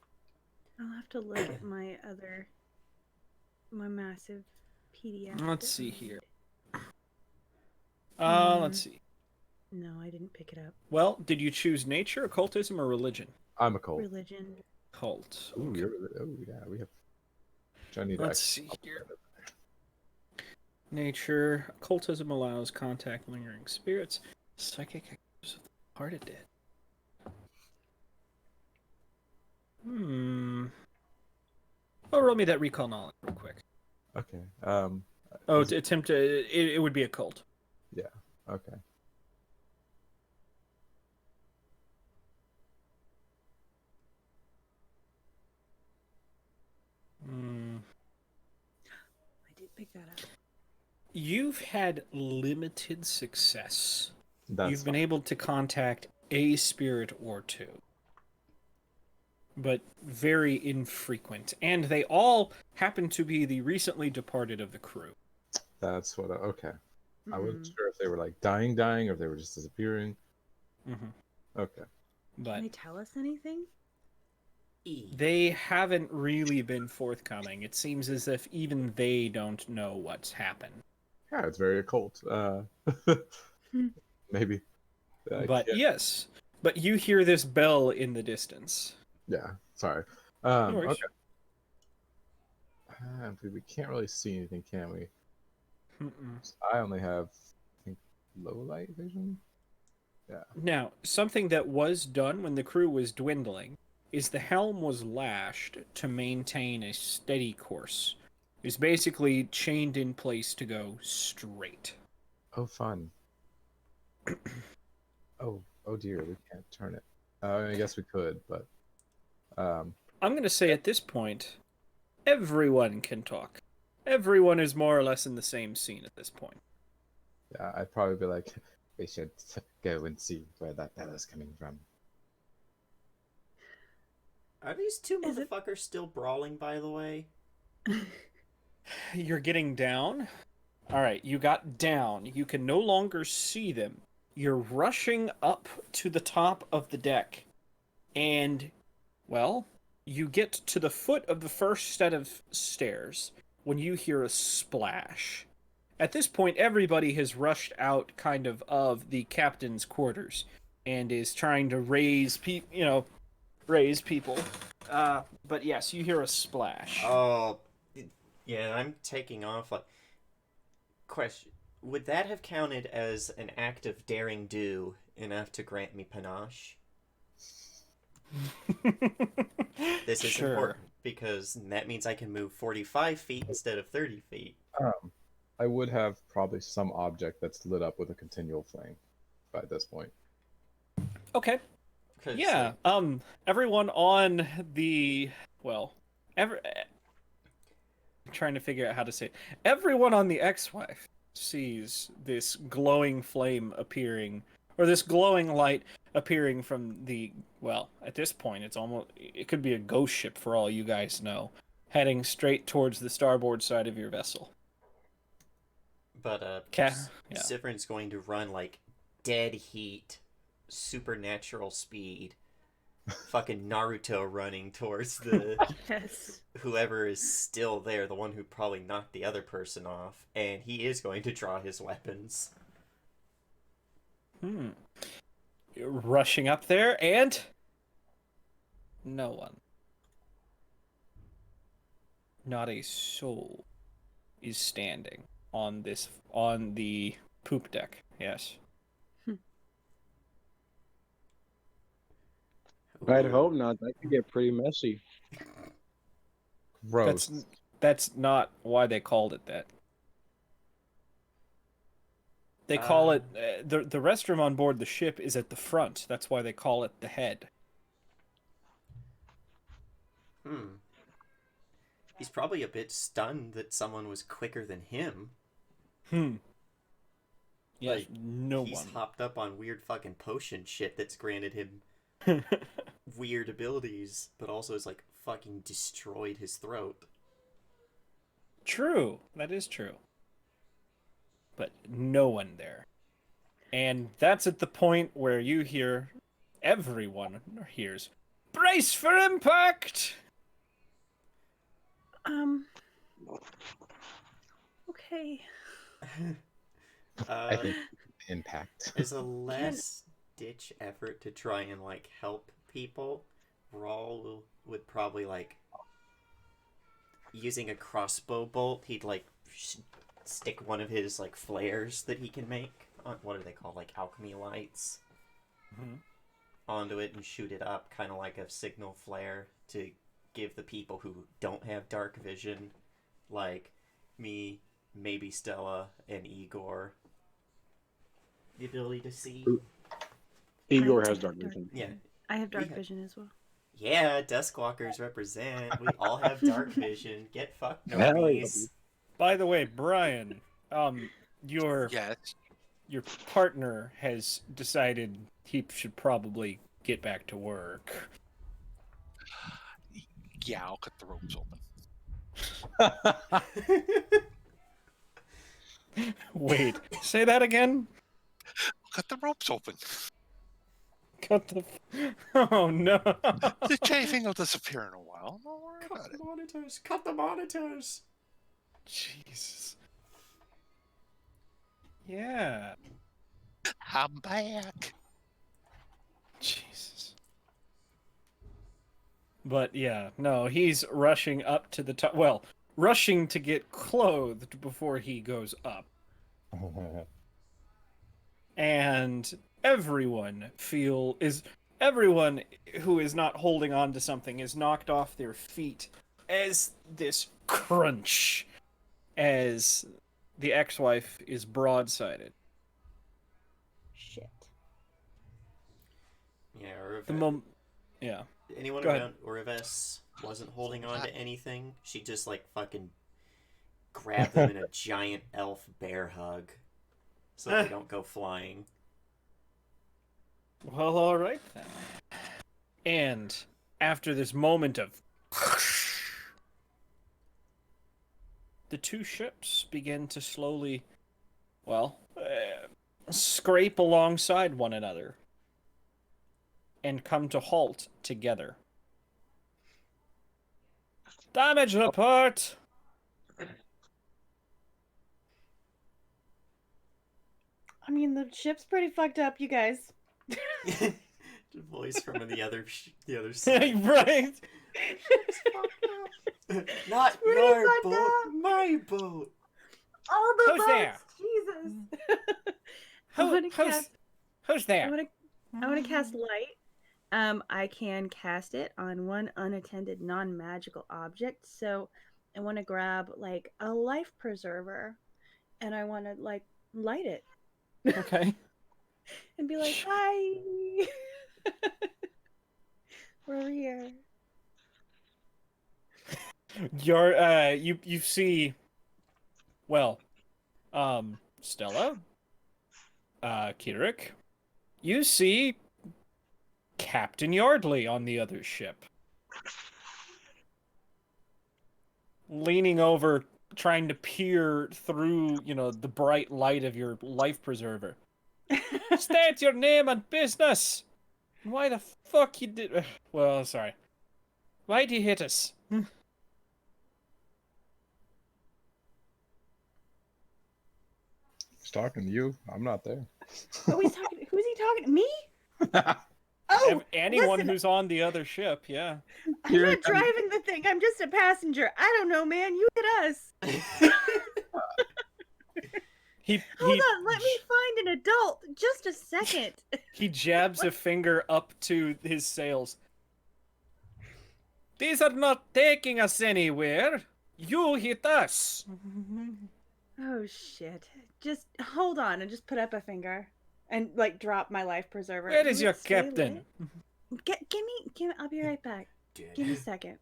I'll have to look at my massive PDF. Let's that see I here. made. Let's see. No, I didn't pick it up. Well, did you choose nature, occultism, or religion? I'm a cult. Religion. Cult. Ooh, Okay. yeah, we have. I need Let's see here. Nature. Occultism allows contact with lingering spirits. Psychic activities of the departed dead. Oh, roll me that recall knowledge real quick. Okay. Oh, is to attempt to. It would be a cult. Yeah. Okay. I did pick that up. You've had limited success. That's You've been fine. able to contact a spirit or two, but very infrequent. And they all happen to be the recently departed of the crew. That's what. Okay. I wasn't Mhm. sure if they were like dying, or if they were just disappearing. Okay. Can But they tell us anything? E. they haven't really been forthcoming. It seems as if even they don't know what's happened. Yeah, it's very occult. Maybe. But yes, but you hear this bell in the distance. Yeah. Sorry. No worries. Okay. We can't really see anything, can we? I only have, I think, low light vision. Yeah. Now, something that was done when the crew was dwindling is the helm was lashed to maintain a steady course. It's basically chained in place to go straight. Oh, fun. Oh dear, we can't turn it. I guess we could, but I'm going to say at this point, everyone can talk. Everyone is more or less in the same scene at this point. yeah, I'd probably be like, we should go and see where that bell is coming from. Are these two Is it- motherfuckers still brawling, by the way? You're getting down. All right, you got down. You can no longer see them. you're rushing up to the top of the deck, and, well, you get to the foot of the first set of stairs when you hear a splash. At this point, everybody has rushed out of the captain's quarters and is trying to raise people. But yes, you hear a splash. Oh, yeah, I'm taking off. Like, question: would that have counted as an act of daring do enough to grant me panache? This is Sure. important because that means I can move 45 feet instead of 30 feet. I would have probably some object that's lit up with a continual flame by this point. Okay. 'Cause, Yeah. like, Everyone on the I'm trying to figure out how to say it. Everyone on the ex-wife sees this glowing flame appearing, or this glowing light appearing from at this point it could be a ghost ship for all you guys know, heading straight towards the starboard side of your vessel. but Yeah. Sivrin's going to run like dead heat, supernatural speed, fucking Naruto running towards the Yes. whoever is still there, the one who probably knocked the other person off, and he is going to draw his weapons. You're rushing up there, and no one. Not a soul is standing on the poop deck. Yes. I'd Ooh. hope not. That could get pretty messy. Gross. That's not why they called it that. They call it the restroom on board the ship is at the front. That's why they call it the head. He's probably a bit stunned that someone was quicker than him. Yes, Like, no he's one. hopped up on weird fucking potion shit that's granted him weird abilities, but also has like fucking destroyed his throat. True, that is true. But no one there. And that's at the point where you hear, everyone hears, brace for impact! Okay. I think impact. As a last ditch effort to try and like help people, Rawl would probably like using a crossbow bolt. He'd like stick one of his like flares that he can make. What are they called? Like alchemy lights. Onto it and shoot it up, kind of like a signal flare to give the people who don't have dark vision, like me, maybe Stella, and Igor, the ability to see. Igor I has have dark vision. Yeah. I have dark have- vision as well. Yeah, Duskwalkers represent. We all have dark vision. Get fucked, Hell yeah. normies. By the way, Brian, your Yes. partner has decided he should probably get back to work. Yeah, I'll cut the ropes open. Wait, say that again? Cut the ropes open. Cut the... Oh, no. The chafing will disappear in a while. Don't worry Cut about the it. monitors! Cut the monitors! Jesus. Yeah. I'm back. Jesus. But yeah, no, he's rushing up to the top. Well, rushing to get clothed before he goes up. And everyone who is not holding on to something is knocked off their feet as this crunch as the ex-wife is broadsided. Shit. Yeah, or if Yeah. anyone Go ahead. around Orives wasn't holding on to anything, she just like fucking grab them in a giant elf bear hug so they don't go flying. Well, all right then. And after this moment of the two ships begin to slowly, scrape alongside one another and come to halt together. Damage report! I mean, the ship's pretty fucked up, you guys. The voice from the other side. Right? Not pretty your fucked boat, up. my boat. All the Who's there? boats! Jesus! I wanna cast- Who's I there? want to cast light. I can cast it on one unattended non-magical object. So I want to grab like a life preserver, and I want to like light it Okay. and be like, "Hi, we're over here." You see, well, Stella, Kirik, you see Captain Yardley on the other ship. Leaning over, trying to peer through, the bright light of your life preserver. State your name and business! Why the fuck you did... Well, sorry. Why'd you hit us? He's talking to you. I'm not there. Oh, he's talking. Who's he talking to? Me? Oh, Anyone listen, who's on the other ship, yeah. I'm Here not driving the thing. I'm just a passenger. I don't know, man. You hit us. Hold on. Let me find an adult. Just a second. He jabs a finger up to his sails. These are not taking us anywhere. You hit us. Oh shit. Just hold on and just put up a finger and like drop my life preserver. Where is Will your it stay captain? lit? Give me, I'll be right back. Dead. Give me a second.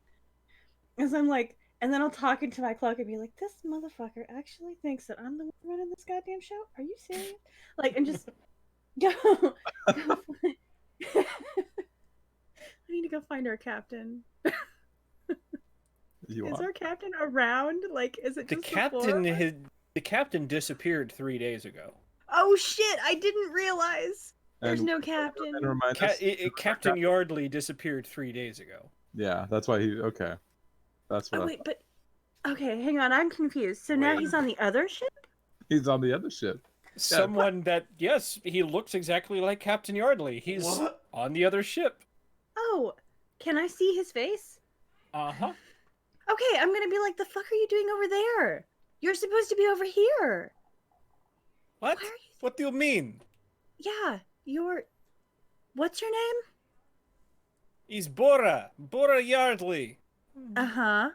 As I'm like, and then I'll talk into my cloak and be like, this motherfucker actually thinks that I'm the one running this goddamn show? Are you serious? Like, and just go. I need to go find our captain. You Is are? our captain around? Like, is it The just the captain disappeared 3 days ago. Oh shit! I didn't realize. There's And- no captain. And remind us, Captain Yardley disappeared 3 days ago. yeah, that's why he. Okay, that's what Oh I wait, thought. but okay, hang on. I'm confused. So now Wait. he's on the other ship. He's on the other ship. Someone that, yes, he looks exactly like Captain Yardley. He's What? on the other ship. Oh, can I see his face? Uh-huh. Okay, I'm gonna be like, the fuck are you doing over there? You're supposed to be over here. What? Why are you? What do you mean? Yeah, you're. What's your name? He's Bora Yardley. Uh huh.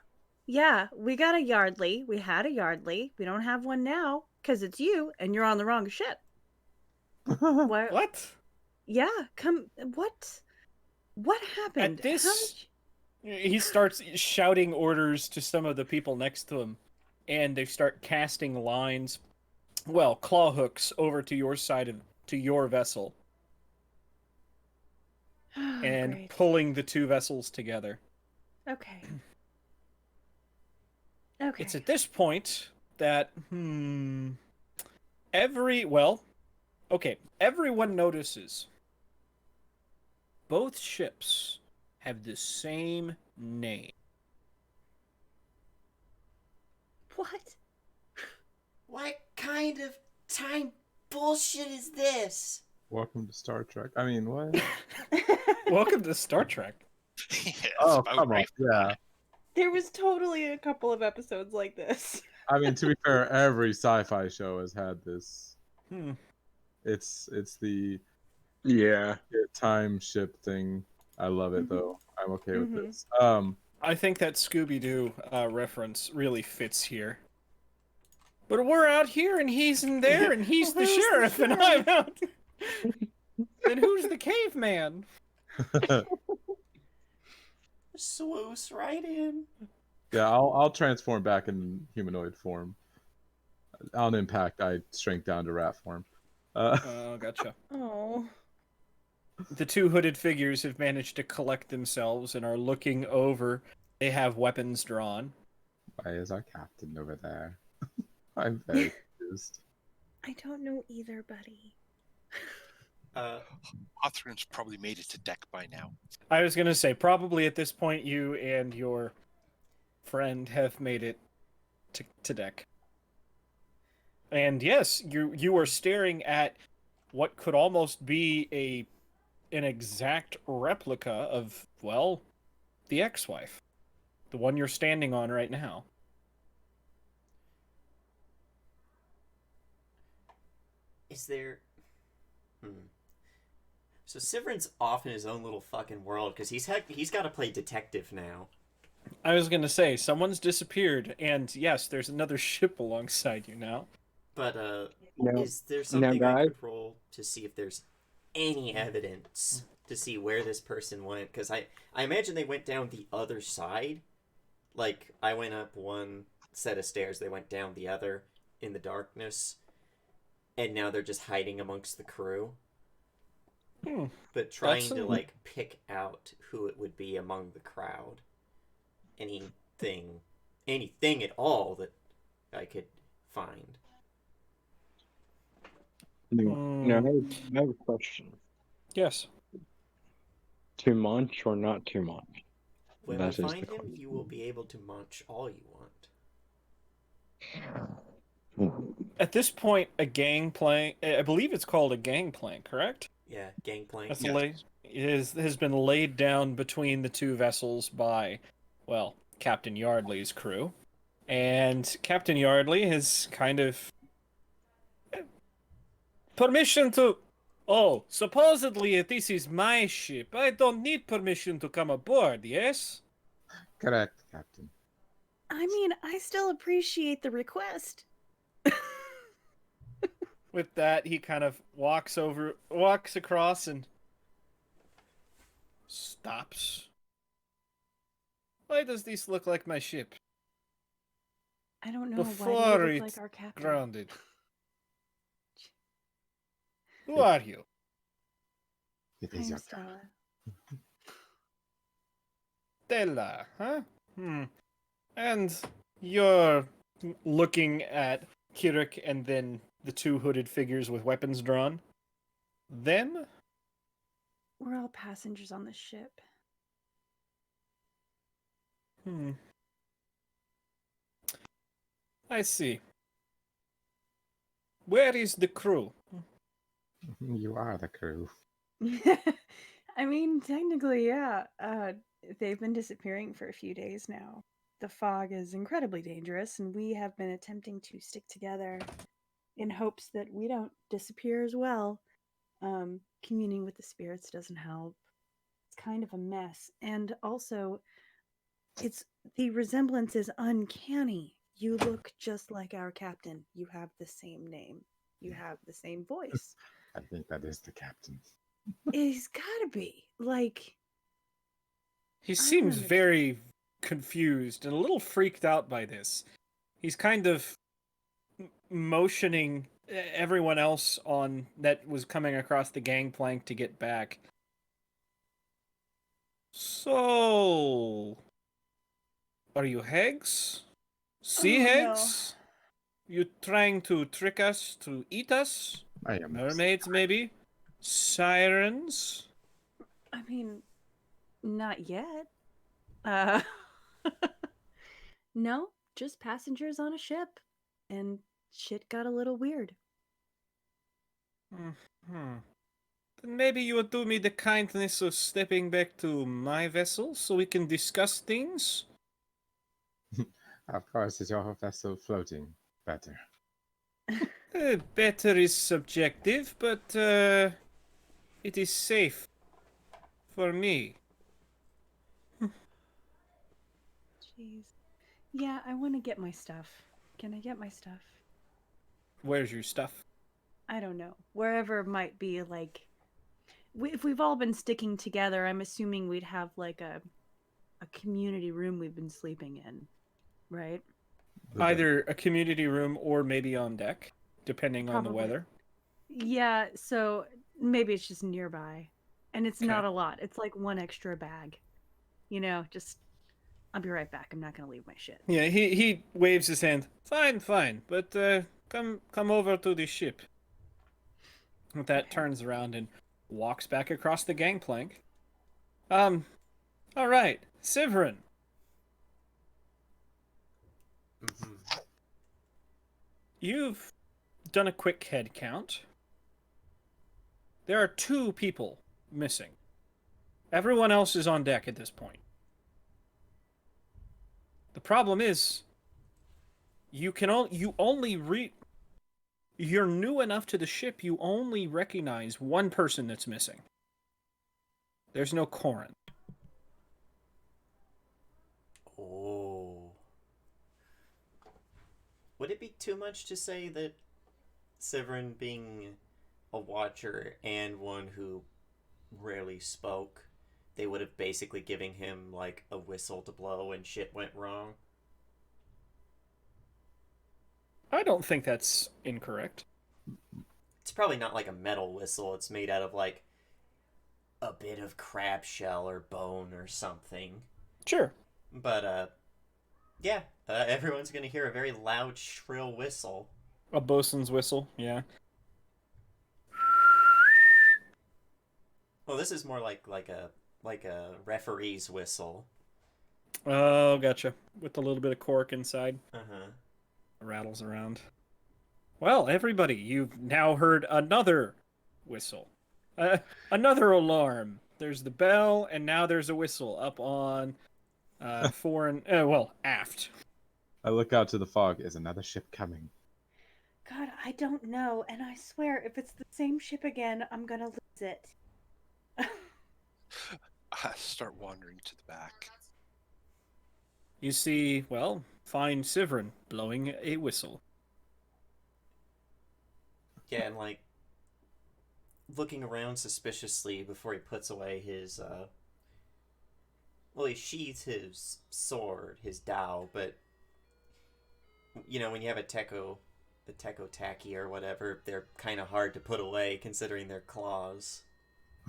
Yeah, we got a Yardley. We had a Yardley. We don't have one now because it's you and you're on the wrong ship. What? What? Yeah, come. What? What happened? At this, How did you- he starts shouting orders to some of the people next to him, and they start casting lines, well, claw hooks over to your side to your vessel, Oh, and great. pulling the two vessels together. Okay. Okay. It's at this point that everyone notices both ships have the same name. What? What kind of time bullshit is this? Welcome to Star Trek. I mean, what? Welcome to Star Trek. Yeah, it's Oh, about come on. right. Yeah. There was totally a couple of episodes like this. I mean, to be fair, every sci-fi show has had this. Hmm. It's the Yeah. time ship thing. I love it Mhm. though. I'm okay with Mhm. this. I think that Scooby-Doo reference really fits here. But we're out here and he's in there and he's the Who's the sheriff and I'm out. Then who's the caveman? Swoosh right in. Yeah, I'll transform back in humanoid form. On impact, I shrink down to rat form. Oh, gotcha. Oh. The two hooded figures have managed to collect themselves and are looking over. They have weapons drawn. Why is our captain over there? I'm very confused. I don't know either, buddy. Hawthorne's probably made it to deck by now. I was gonna say, probably at this point, you and your friend have made it to deck. And yes, you are staring at what could almost be an exact replica of, well, the ex-wife, the one you're standing on right now. Is there? So Siverin's off in his own little fucking world because he's got to play detective now. I was gonna say, someone's disappeared, and yes, there's another ship alongside you now. But Now, is there now, something I guys, could roll to see if there's any evidence to see where this person went? Because I imagine they went down the other side. Like I went up one set of stairs, they went down the other in the darkness, and now they're just hiding amongst the crew. But trying to like pick out who it would be among the crowd. Anything at all that I could find. now I have a question. Yes. Too much or not too much? When That we is find the him, you will be able to munch all you want. At this point, a gangplank, I believe it's called a gangplank, correct? Yeah, gangplank. That's Yes. has been laid down between the two vessels by, well, Captain Yardley's crew. And Captain Yardley has kind of permission to. Oh, supposedly this is my ship. I don't need permission to come aboard, yes? Correct, Captain. I mean, I still appreciate the request. With that, he kind of walks across and stops. Why does this look like my ship? I don't know why Before do you look it's like our captain. grounded. Who are you? It I'm is your Stella. Stella, huh? And you're looking at Kirik and then the two hooded figures with weapons drawn. Them? We're all passengers on the ship. I see. Where is the crew? You are the crew. I mean, technically, yeah. They've been disappearing for a few days now. The fog is incredibly dangerous, and we have been attempting to stick together in hopes that we don't disappear as well. Communing with the spirits doesn't help. It's kind of a mess. And also, the resemblance is uncanny. You look just like our captain. You have the same name. You have the same voice. I think that is the captain. It's gotta be. Like, He I seems don't very confused and a little freaked out by this. He's kind of motioning everyone else on that was coming across the gangplank to get back. So, are you hags? Sea Oh, no. hags? You trying to trick us to eat us? I am. Mermaids, maybe? Sirens? I mean, not yet. Uh, no, just passengers on a ship. And shit got a little weird. Then maybe you would do me the kindness of stepping back to my vessel so we can discuss things? Of course, is your vessel floating better? Better is subjective, but it is safe for me. Jeez. Yeah, I want to get my stuff. Can I get my stuff? Where's your stuff? I don't know. Wherever might be, like... if we've all been sticking together, I'm assuming we'd have, like, a community room we've been sleeping in. Right? Either a community room or maybe on deck, depending on the Probably. weather. Yeah, so maybe it's just nearby. And it's Okay. not a lot. It's like one extra bag. You know, just... I'll be right back. I'm not going to leave my shit. Yeah, he waves his hand. Fine, but come over to the ship. With that, Okay. turns around and walks back across the gangplank. All right, Sivrin. Mm-hmm. You've done a quick head count. There are 2 people missing. Everyone else is on deck at this point. The problem is, you only you're new enough to the ship. You only recognize one person that's missing. There's no Corin. Oh. Would it be too much to say that Severin, being a watcher and one who rarely spoke, they would have basically given him like a whistle to blow when shit went wrong? I don't think that's incorrect. It's probably not like a metal whistle. It's made out of like a bit of crab shell or bone or something. Sure. But yeah, everyone's gonna hear a very loud, shrill whistle. A bosun's whistle, yeah. Well, this is more like a referee's whistle. Oh, gotcha. With a little bit of cork inside. Uh huh. Rattles around. Well, everybody, you've now heard another whistle. Another alarm. There's the bell, and now there's a whistle up on aft. I look out to the fog. Is another ship coming? God, I don't know, and I swear, if it's the same ship again, I'm gonna lose it. I start wandering to the back. You see, well, find Sivrin blowing a whistle. Yeah, and like looking around suspiciously before he puts away his well, he sheathes his sword, his dao, but you know, when you have a Teko Taki or whatever, they're kind of hard to put away considering their claws.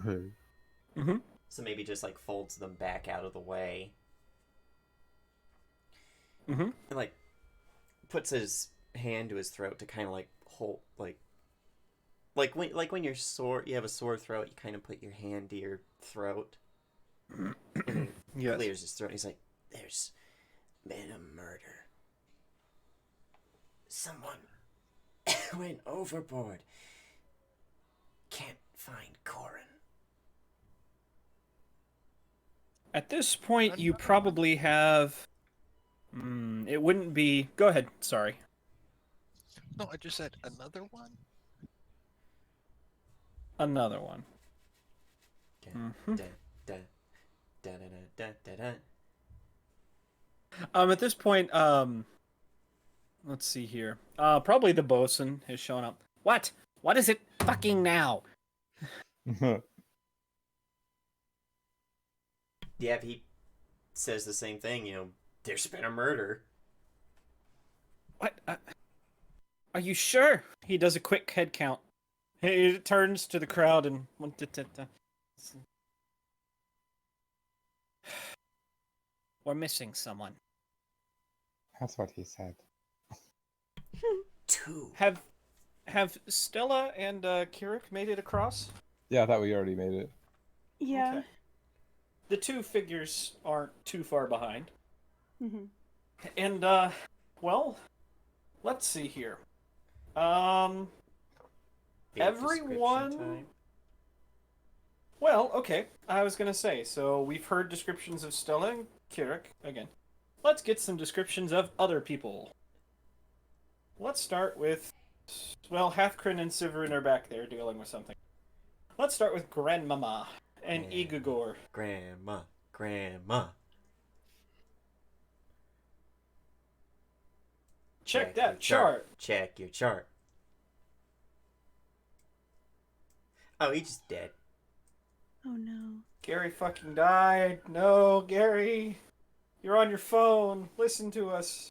Mm-hmm. So maybe just like folds them back out of the way. Mm-hmm. And like puts his hand to his throat to kind of like hold when your sword, you have a sore throat, you kind of put your hand to your throat. And he Yes. clears his throat. He's like, "There's been a murder. Someone went overboard. Can't find Corin." At this point, you probably have. It wouldn't be. Go ahead. Sorry. No, I just said another one. Another one. Mhm. Da, da, da, da, da, da, da. At this point, let's see here. Probably the bosun has shown up. What? What is it fucking now? Yeah, he says the same thing. You know, there's been a murder. What? Are you sure? He does a quick head count. He turns to the crowd and we're missing someone. That's what he said. 2. Have Stella and Kirik made it across? Yeah, I thought we already made it. Yeah. Okay. The 2 figures aren't too far behind. Mm-hmm. And well, let's see here. Everyone. Well, okay. I was gonna say. So we've heard descriptions of Stella and Kirik again. Let's get some descriptions of other people. Let's start with. Well, Halfkrin and Siverin are back there dealing with something. Let's start with Grandmama and Yeah. Igagor. Grandma. Check your that chart. Check your chart. Oh, he just dead. Oh no. Gary fucking died. No, Gary. You're on your phone. Listen to us.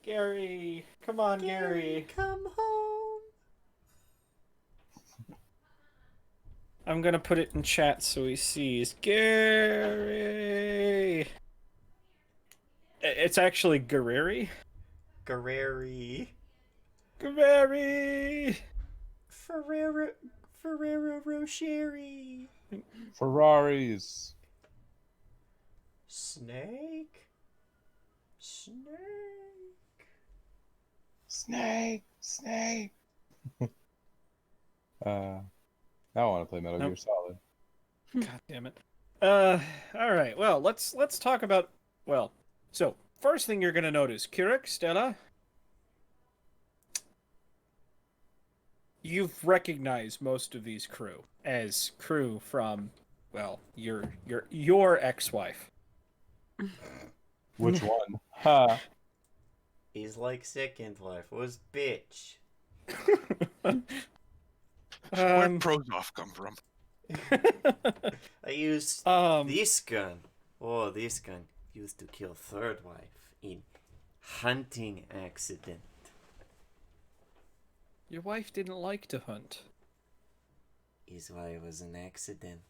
Gary. Come on, Gary. Come home. I'm gonna put it in chat so he sees. Gary. It's actually Gareri. Gareri. Very. Ferrero Rocher. Ferraris. Snake. Snake. Now I want to play Metal Nope. Gear Solid. God damn it. All right. Well, let's talk about. Well, so first thing you're gonna notice, Keurig, Stella, you've recognized most of these crew as crew from, well, your ex-wife. Which one? Ha! He's like second wife was bitch. Where'd Prozov come from? I used um, this gun. Oh, this gun used to kill third wife in hunting accident. your wife didn't like to hunt. Is why it was an accident.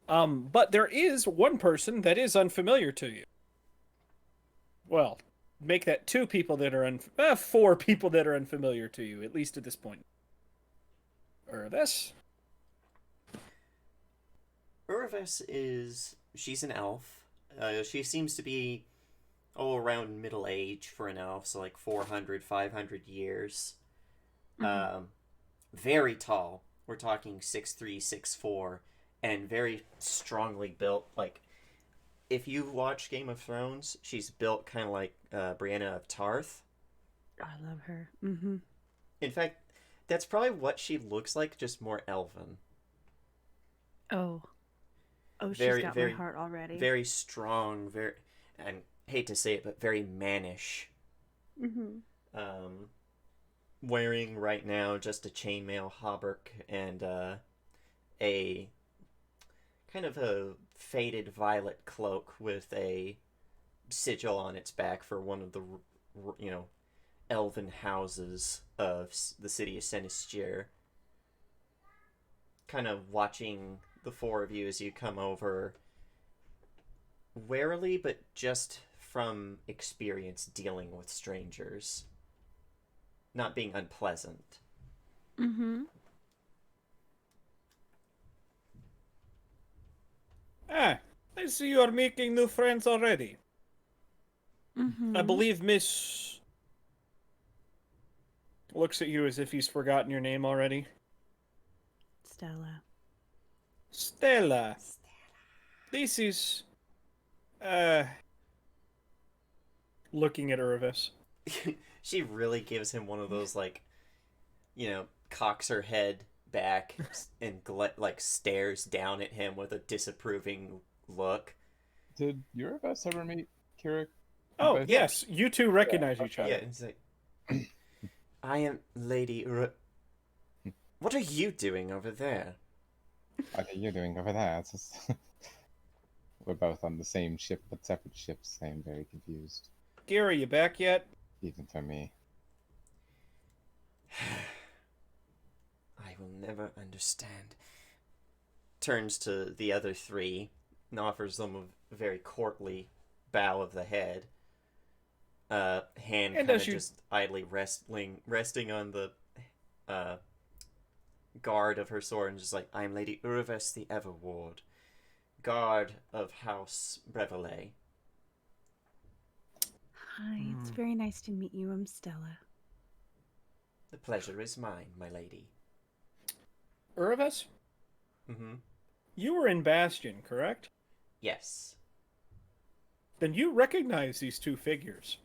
But there is one person that is unfamiliar to you. Well, make that two people that are four people that are unfamiliar to you, at least at this point. Urvis? She's an elf. She seems to be around middle age for an elf, so like 400, 500 years. Very tall. We're talking 6'3", 6'4", and very strongly built. Like, if you watch Game of Thrones, she's built kind of like Brienne of Tarth. I love her. Mm-hmm. In fact, that's probably what she looks like, just more elven. Oh, Very, she's got very- my heart already. Very strong, and hate to say it, but very mannish. Mm-hmm. Wearing right now just a chainmail hauberk and a kind of a faded violet cloak with a sigil on its back for one of the elven houses of the city of Sinister. Kind of watching the four of you as you come over, warily, but just from experience dealing with strangers. Not being unpleasant. Mm-hmm. I see you are making new friends already. Mm-hmm. I believe Miss looks at you as if he's forgotten your name already. Stella. Stella. This is looking at Urvis. She really gives him one of those, like, cocks her head back and stares down at him with a disapproving look. Did Eurobus ever meet Keurig? Oh, Both? yes, you two recognize each other. Yeah, it's like, I am Lady What are you doing over there? What are you doing over there? It's just... We're both on the same ship, but separate ships. I am very confused. Gary, you back yet? Even for me. I will never understand. Turns to the other three and offers them a very courtly bow of the head. Hand And kind of as you- just idly resting on the guard of her sword, and just like, I am Lady Urvis the Everward, guard of House Brevelet. Hi, it's very nice to meet you. I'm Stella. The pleasure is mine, my lady. Urvis, Mm-hmm. you were in Bastion, correct? Yes. Then you recognize these two figures.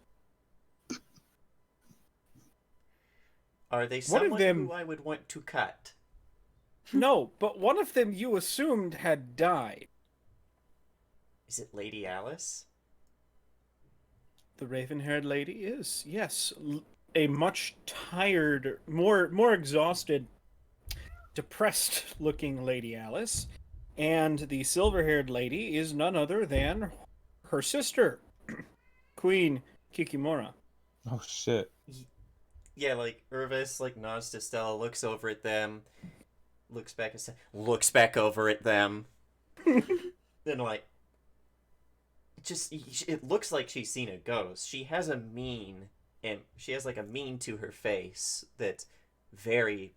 Are they One of someone them- who I would want to cut? No, but one of them you assumed had died. Is it Lady Alice? The raven-haired lady is, yes, a much tired, more exhausted, depressed-looking Lady Alice, and the silver-haired lady is none other than her sister, Queen Kikimora. Oh shit. Yeah, like Urvis nods to Stella, looks over at them, looks back over at them. Then it looks like she's seen a ghost. She has a mien and she has like a mean to her face that's very,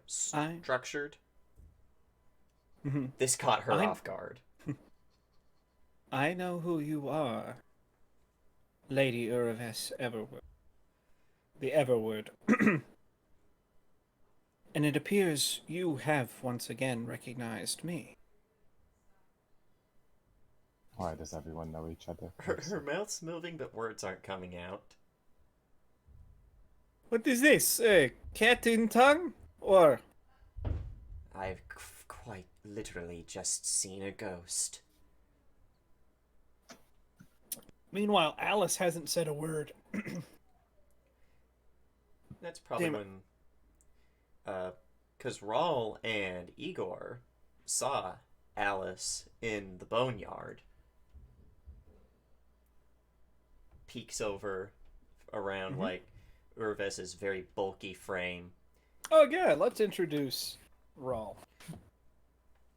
structured. Mhm. This caught her I'm- off guard. I know who you are, Lady Uraves Everward. The Everward. And it appears you have once again recognized me. Why does everyone know each other? Her mouth's moving, but words aren't coming out. What is this? Cat in tongue? Or I've quite literally just seen a ghost. meanwhile, Alice hasn't said a word. That's probably Damn it. when, because Rawl and Igor saw Alice in the boneyard. Peeks over around Mhm. like Urves's very bulky frame. Oh yeah, let's introduce Rawl.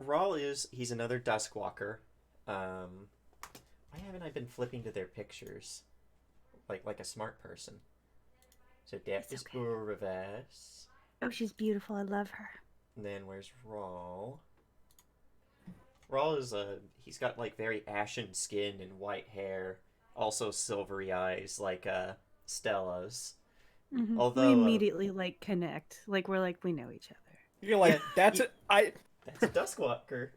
Rawl he's another Duskwalker. Why haven't I been flipping to their pictures like a smart person? So that It's is okay. Urves. Oh, she's beautiful. I love her. And then where's Rawl? Rawl is he's got like very ashen skin and white hair, also silvery eyes like Stella's. Mhm. Although we immediately like connect. Like we're like we know each other. You're like, Yeah, that's you- it. I that's a Duskwalker.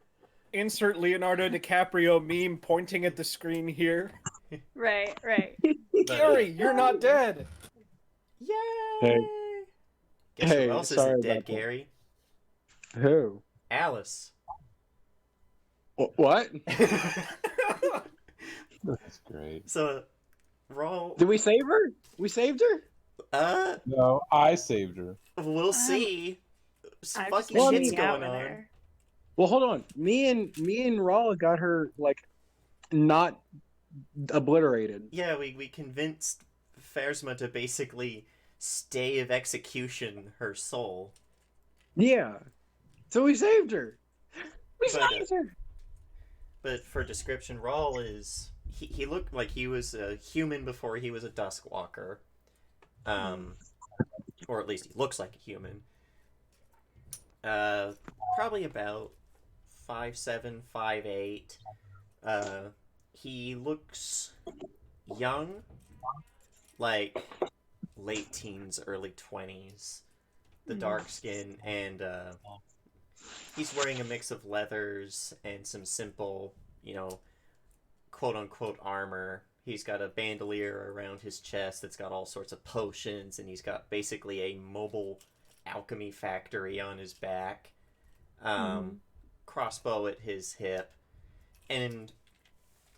insert Leonardo DiCaprio meme pointing at the screen here. Right, right. Gary, you're not dead. Yay! Hey. Guess Hey, who else sorry isn't dead, about that. Gary? Who? Alice. What? That's great. So, Rawl. Did we save her? We saved her? No, I saved her. We'll see. I've Fucking just been shit's hanging out going with on. her. Well, hold on. Me and Raw got her like not obliterated. Yeah, we convinced Pharisma to basically stay of execution her soul. Yeah. So we saved her. We But, saved her. But for description, Rawl is he looked like he was a human before he was a Duskwalker. Or at least he looks like a human. Probably about 5'7", 5'8". He looks young, like late teens, early 20s. The dark skin, and he's wearing a mix of leathers and some simple, quote-unquote armor. He's got a bandolier around his chest that's got all sorts of potions, and he's got basically a mobile alchemy factory on his back. Crossbow at his hip, and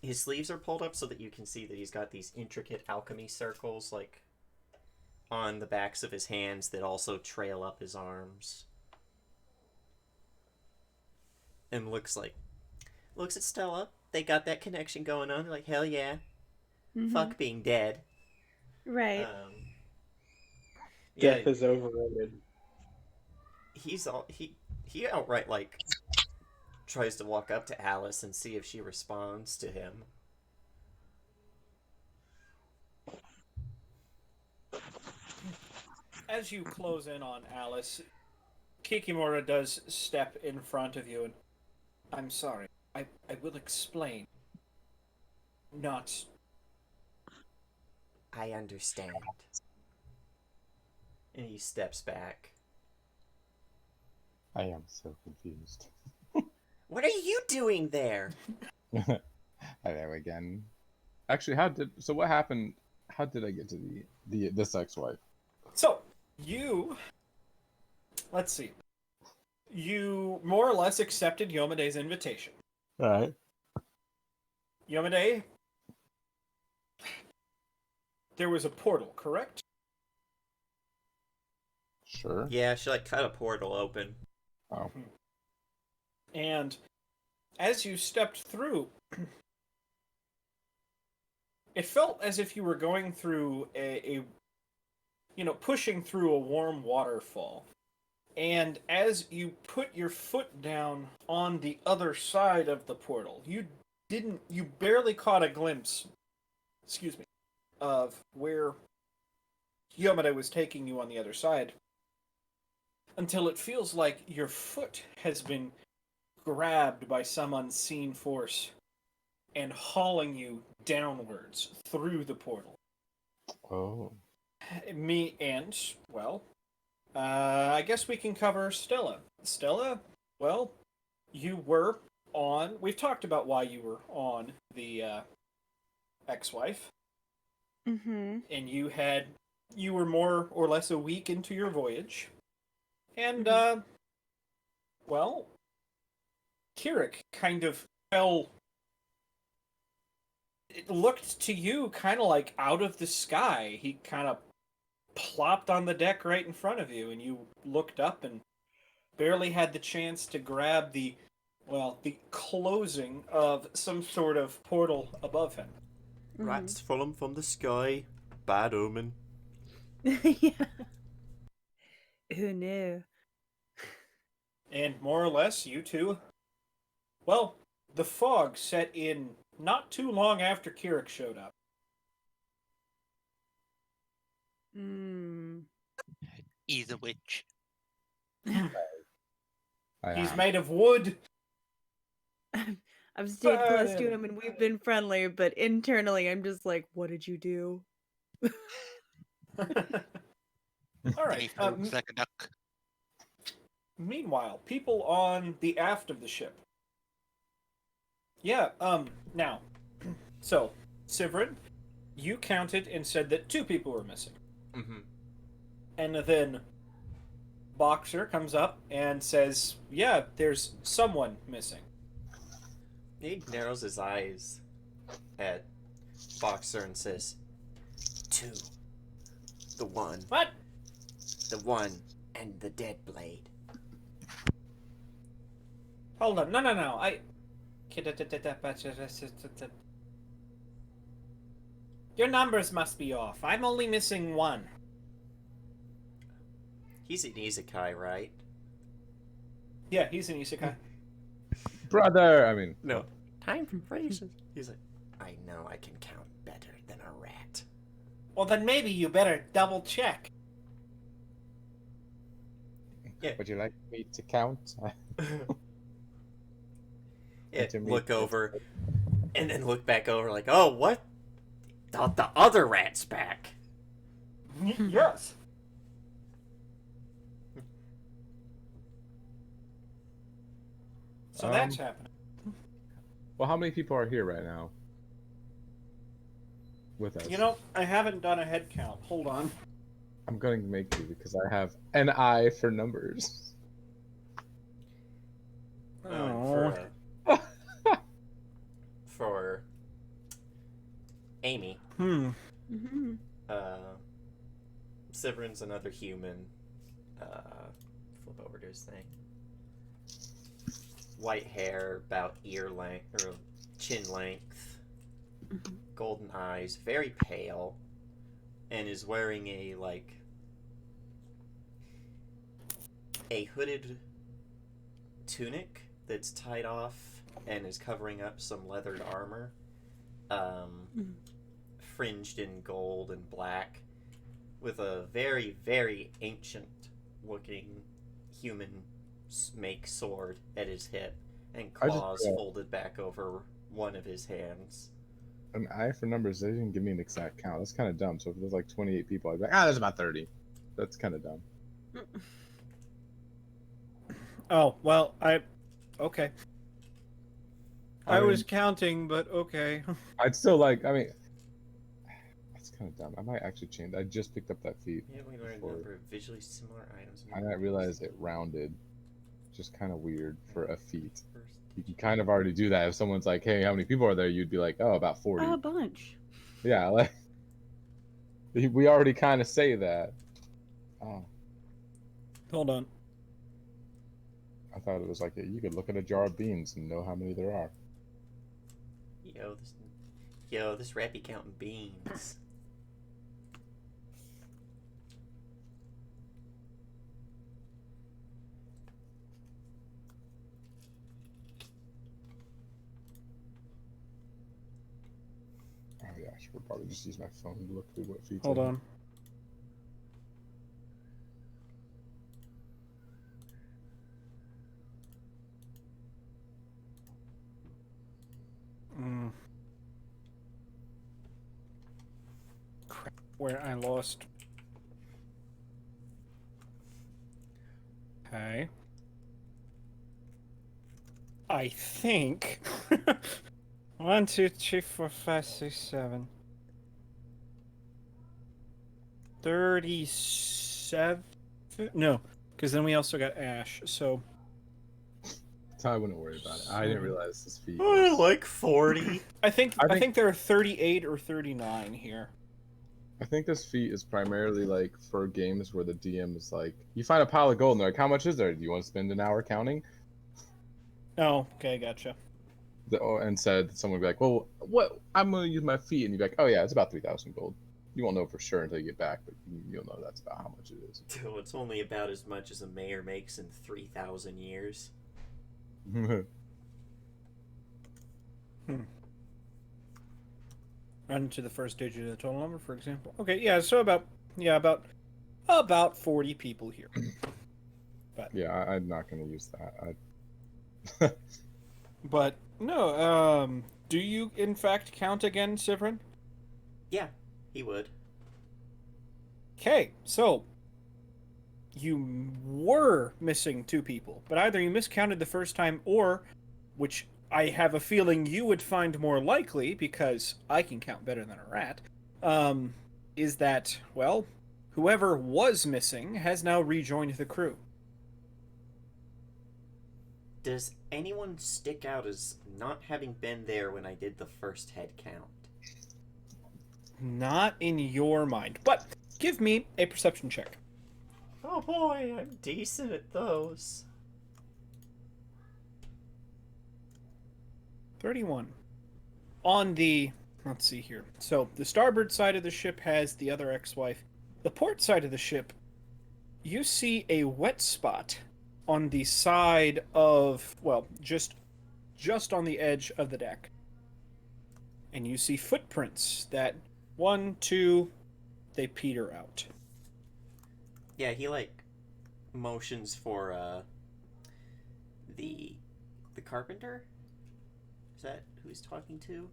his sleeves are pulled up so that you can see that he's got these intricate alchemy circles, like, on the backs of his hands that also trail up his arms. And looks at Stella. They got that connection going on. They're like, hell yeah. Mhm. Fuck being dead. Right. Yeah, Death is overrated. he outright like tries to walk up to Alice and see if she responds to him. As you close in on Alice, Kikimora does step in front of you and I'm sorry. I will explain. Not I understand. And he steps back. I am so confused. What are you doing there? Hello again. Actually, what happened? How did I get to this ex-wife? so let's see. You more or less accepted Yomade's invitation. All right. Yomade, there was a portal, correct? Sure. Yeah, she like cut a portal open. Oh. And as you stepped through, it felt as if you were going through pushing through a warm waterfall. And as you put your foot down on the other side of the portal, you barely caught a glimpse, of where Yamada was taking you on the other side until it feels like your foot has been grabbed by some unseen force and hauling you downwards through the portal. Oh. I guess we can cover Stella. Stella, well, you were on. We've talked about why you were on the ex-wife, Mm-hmm. and you were more or less a week into your voyage, and Kirik kind of fell. It looked to you kind of like out of the sky. He kind of plopped on the deck right in front of you, and you looked up and barely had the chance to grab the closing of some sort of portal above him. Rats falling from the sky. Bad omen. Yeah. Who knew? And more or less, you two. Well, the fog set in not too long after Kirik showed up. Mm. He's a witch. He's made of wood. I've stayed close to Burn. him and we've been friendly, but internally I'm just like, what did you do? All He right. floats like a duck. Meanwhile, people on the aft of the ship. Yeah, now, so, Sivrin, you counted and said that 2 people were missing. Mm-hmm. And then Boxer comes up and says, yeah, there's someone missing. He narrows his eyes at Boxer and says, 2. The one. What? The one and the dead blade. Hold on, no, Your numbers must be off. I'm only missing 1. He's an isekai, right? Yeah, he's an isekai. Brother! I mean, No. Time from phrases. He's like, I know I can count better than a rat. Well, then maybe you better double check. Yeah. would you like me to count? Yeah, To me, look over, and then look back over like, oh, what? Thought the other rat's back. Yes. So that's happening. Well, how many people are here right now? With us. You know, I haven't done a head count. Hold on. I'm going to make you because I have an eye for numbers. For Amy, Mm-hmm. Siverin's another human. Flip over to his thing. White hair, about ear length or chin length. Golden eyes, very pale, and is wearing a hooded tunic that's tied off and is covering up some leathered armor, fringed in gold and black, with a very, very ancient looking human make sword at his hip and claws folded back over one of his hands. An eye for numbers, they didn't give me an exact count. That's kind of dumb. So if there's like 28 people, I'd be like, there's about 30. That's kind of dumb. Oh, well, okay. I mean, was counting, but okay. I'd still like, I mean, that's kind of dumb. I might actually change. I just picked up that feat. Yeah, we learned a number of visually similar items. I didn't realize it rounded. Just kind of weird for a feat. You can kind of already do that. If someone's like, hey, how many people are there? You'd be like, oh, about 40. A bunch. Yeah, like, we already kind of say that. Oh, Hold on. I thought it was like, you could look at a jar of beans and know how many there are. This rappy counting beans. Oh, yeah. I should probably just use my phone to look through what feeds. Hold I have. on. Mm. Crap, where I lost. Okay. I think 1, 2, 3, 4, 5, 6, 7. 37. No, because then we also got Ash. So So I wouldn't worry about it. I didn't realize this feed Oh, was. like 40. I think I I think- think there are 38 or 39 here. I think this feat is primarily like for games where the DM is like, you find a pile of gold and they're like, how much is there? Do you want to spend an hour counting? Oh, okay, gotcha. And said someone would be like, well, what? I'm gonna use my feet, and you'd be like, oh yeah, it's about 3,000 gold. You won't know for sure until you get back, but you'll know that's about how much it is. So it's only about as much as a mayor makes in 3,000 years. Run to the first digit of the total number, for example. Okay, yeah, so about 40 people here. Yeah, I'm not gonna use that. But no, do you in fact count again, Sivrin? Yeah, he would. Okay, so you were missing 2 people, but either you miscounted the first time or, which I have a feeling you would find more likely because I can count better than a rat, is that, well, whoever was missing has now rejoined the crew. Does anyone stick out as not having been there when I did the first head count? Not in your mind, but give me a perception check. Oh boy, I'm decent at those. 31. On the, let's see here. So the starboard side of the ship has the other ex-wife. The port side of the ship, you see a wet spot on the side of, well, just on the edge of the deck. And you see footprints that 1, 2, they peter out. Yeah, he like motions for the carpenter. Is that who he's talking to?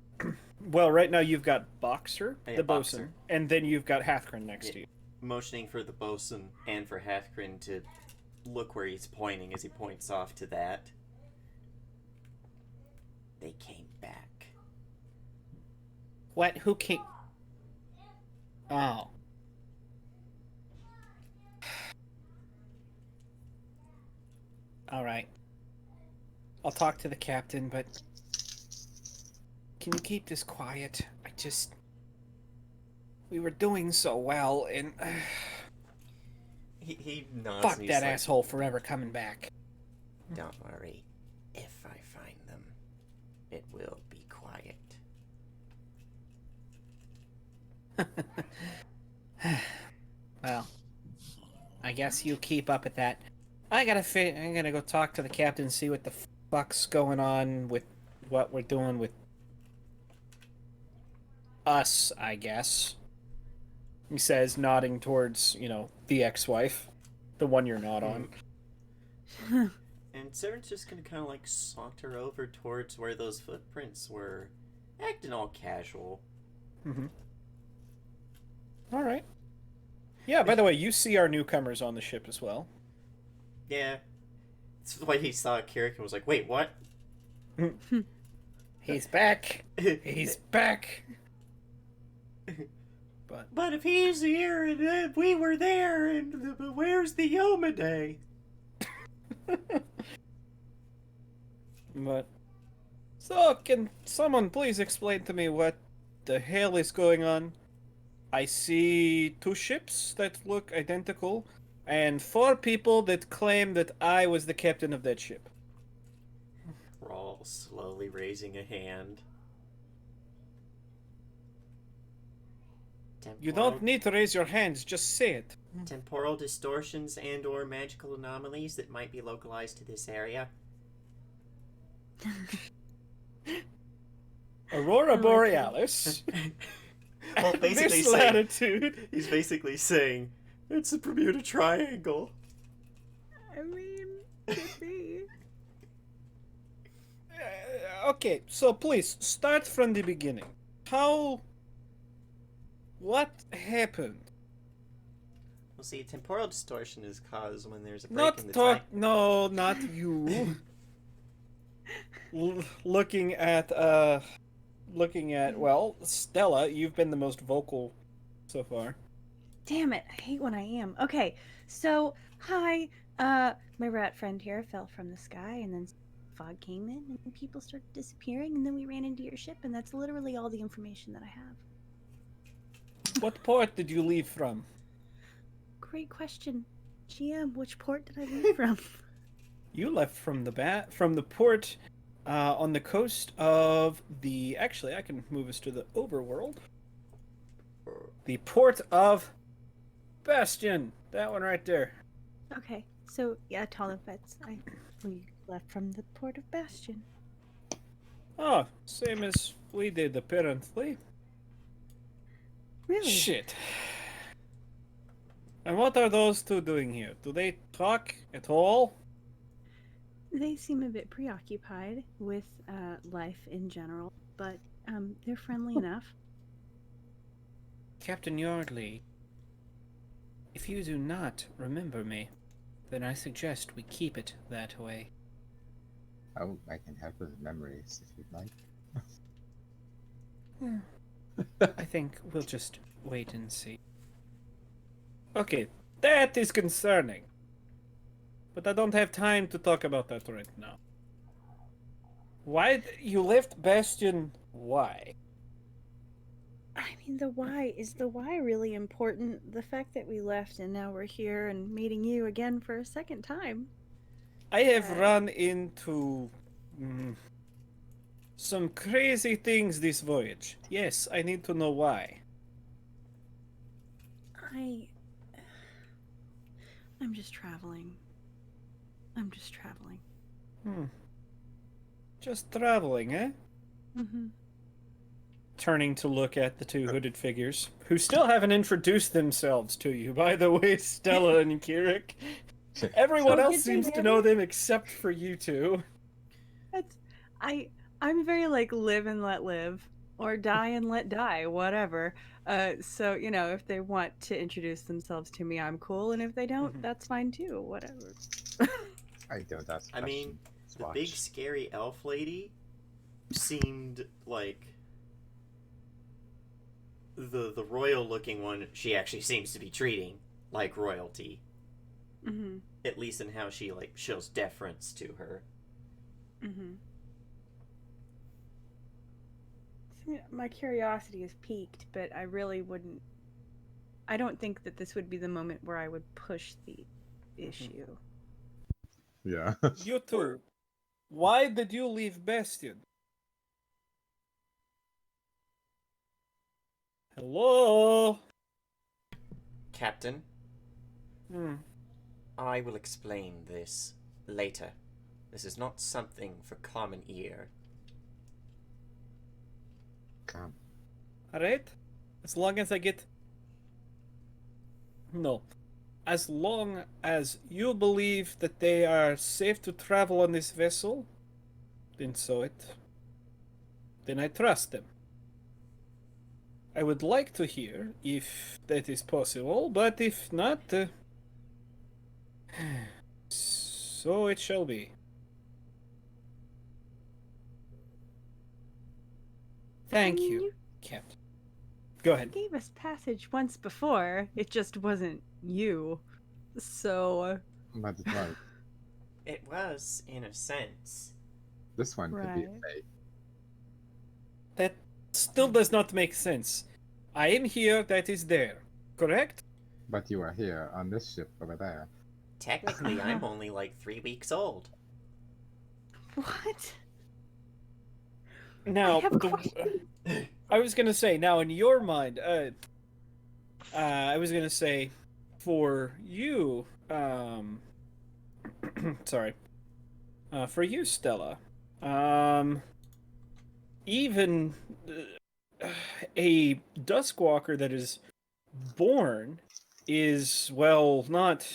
Well, right now you've got Boxer, Yeah, the Boxer. bosun, and then you've got Hathgren next Yeah. to you. Motioning for the bosun and for Hathgren to look where he's pointing as he points off to that. They came back. What? Who came? Oh. All right. I'll talk to the captain, but can you keep this quiet? We were doing so well, and He nods. fuck and he's that like, asshole forever coming back. Don't worry. If I find them, it will be quiet. Well, I guess you keep up at that. I'm gonna go talk to the captain and see what the fuck's going on with what we're doing with us, I guess. He says, nodding towards, the ex-wife. The one you're not on. And Saren's just gonna kind of like saunter over towards where those footprints were, acting all casual. Mm-hmm. Alright. Yeah, by the way, you see our newcomers on the ship as well. Yeah. That's why he saw Kirik and was like, wait, what? He's back. He's back. But if he's here and we were there, and where's the Yomade? But so, can someone please explain to me what the hell is going on? I see 2 ships that look identical, and 4 people that claim that I was the captain of that ship. Rawl slowly raising a hand. You don't need to raise your hands, just say it. Temporal distortions and or magical anomalies that might be localized to this area. Aurora like it. Borealis. Well, at basically this saying, latitude. he's basically saying it's a Bermuda Triangle. I mean, could be. Okay, so please start from the beginning. What happened? Well, see, temporal distortion is caused when there's a break Not in the talk. time. No, not you. Looking at well, Stella, you've been the most vocal so far. Damn it, I hate when I am. Okay, so, hi, my rat friend here fell from the sky, and then fog came in, and people started disappearing, and then we ran into your ship, and that's literally all the information that I have. What port did you leave from? Great question. GM, which port did I leave from? You left from the port on the coast of the. Actually, I can move us to the overworld. The port of Bastion. That one right there. Okay, so, yeah, Tolofets, we left from the port of Bastion. Oh, same as we did apparently. Really? Shit. And what are those two doing here? Do they talk at all? They seem a bit preoccupied with life in general, but they're friendly enough. Captain Yardley, if you do not remember me, then I suggest we keep it that way. Oh, I can help with memories if you'd like. I think we'll just wait and see. Okay, that is concerning. But I don't have time to talk about that right now. You left Bastion? Why? I mean, is the why really important? The fact that we left and now we're here and meeting you again for a second time. I have run into some crazy things this voyage. Yes, I need to know why. I'm just traveling. Just traveling, eh? Mm-hmm. Turning to look at the two hooded figures, who still haven't introduced themselves to you, by the way, Stella and Kirik. Everyone else seems to know them except for you two. I'm very like live and let live, or die and let die, whatever. So if they want to introduce themselves to me, I'm cool, and if they don't, that's fine too. Whatever. I don't ask I mean, questions. the Watch. big scary elf lady seemed like the royal looking one. She actually seems to be treating like royalty, Mm-hmm. at least in how she like shows deference to her. Mm-hmm. My curiosity is piqued, but I really wouldn't. I don't think that this would be the moment where I would push the issue. Yeah. You two, why did you leave Bastion? Hello? Captain, I will explain this later. This is not something for common ear. Come. Alright? As long as I get... No. As long as you believe that they are safe to travel on this vessel, then I trust them. I would like to hear if that is possible, but if not, so it shall be. Thank you, Captain. Go ahead. You gave us passage once before. It just wasn't you. So. But it was. It was, in a sense. This one could be a Right. fake. That still does not make sense. I am here, that is there. Correct? But you are here on this ship over there. Technically, I'm only like 3 weeks old. What? Now, I have questions. I was gonna say, now in your mind, I was gonna say, for you, sorry, for you, Stella, even a Duskwalker that is born is, well, not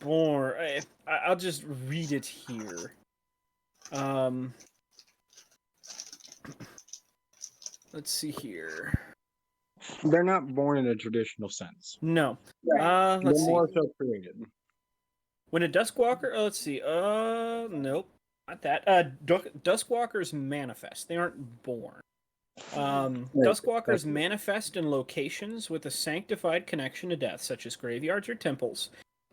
born. I'll just read it here. Let's see here. They're not born in a traditional sense. No. Right. They're Let's see. more so created. When a Duskwalker, let's see. Nope, not that. Duskwalkers manifest. They aren't born. Duskwalkers manifest in locations with a sanctified connection to death, such as graveyards or temples,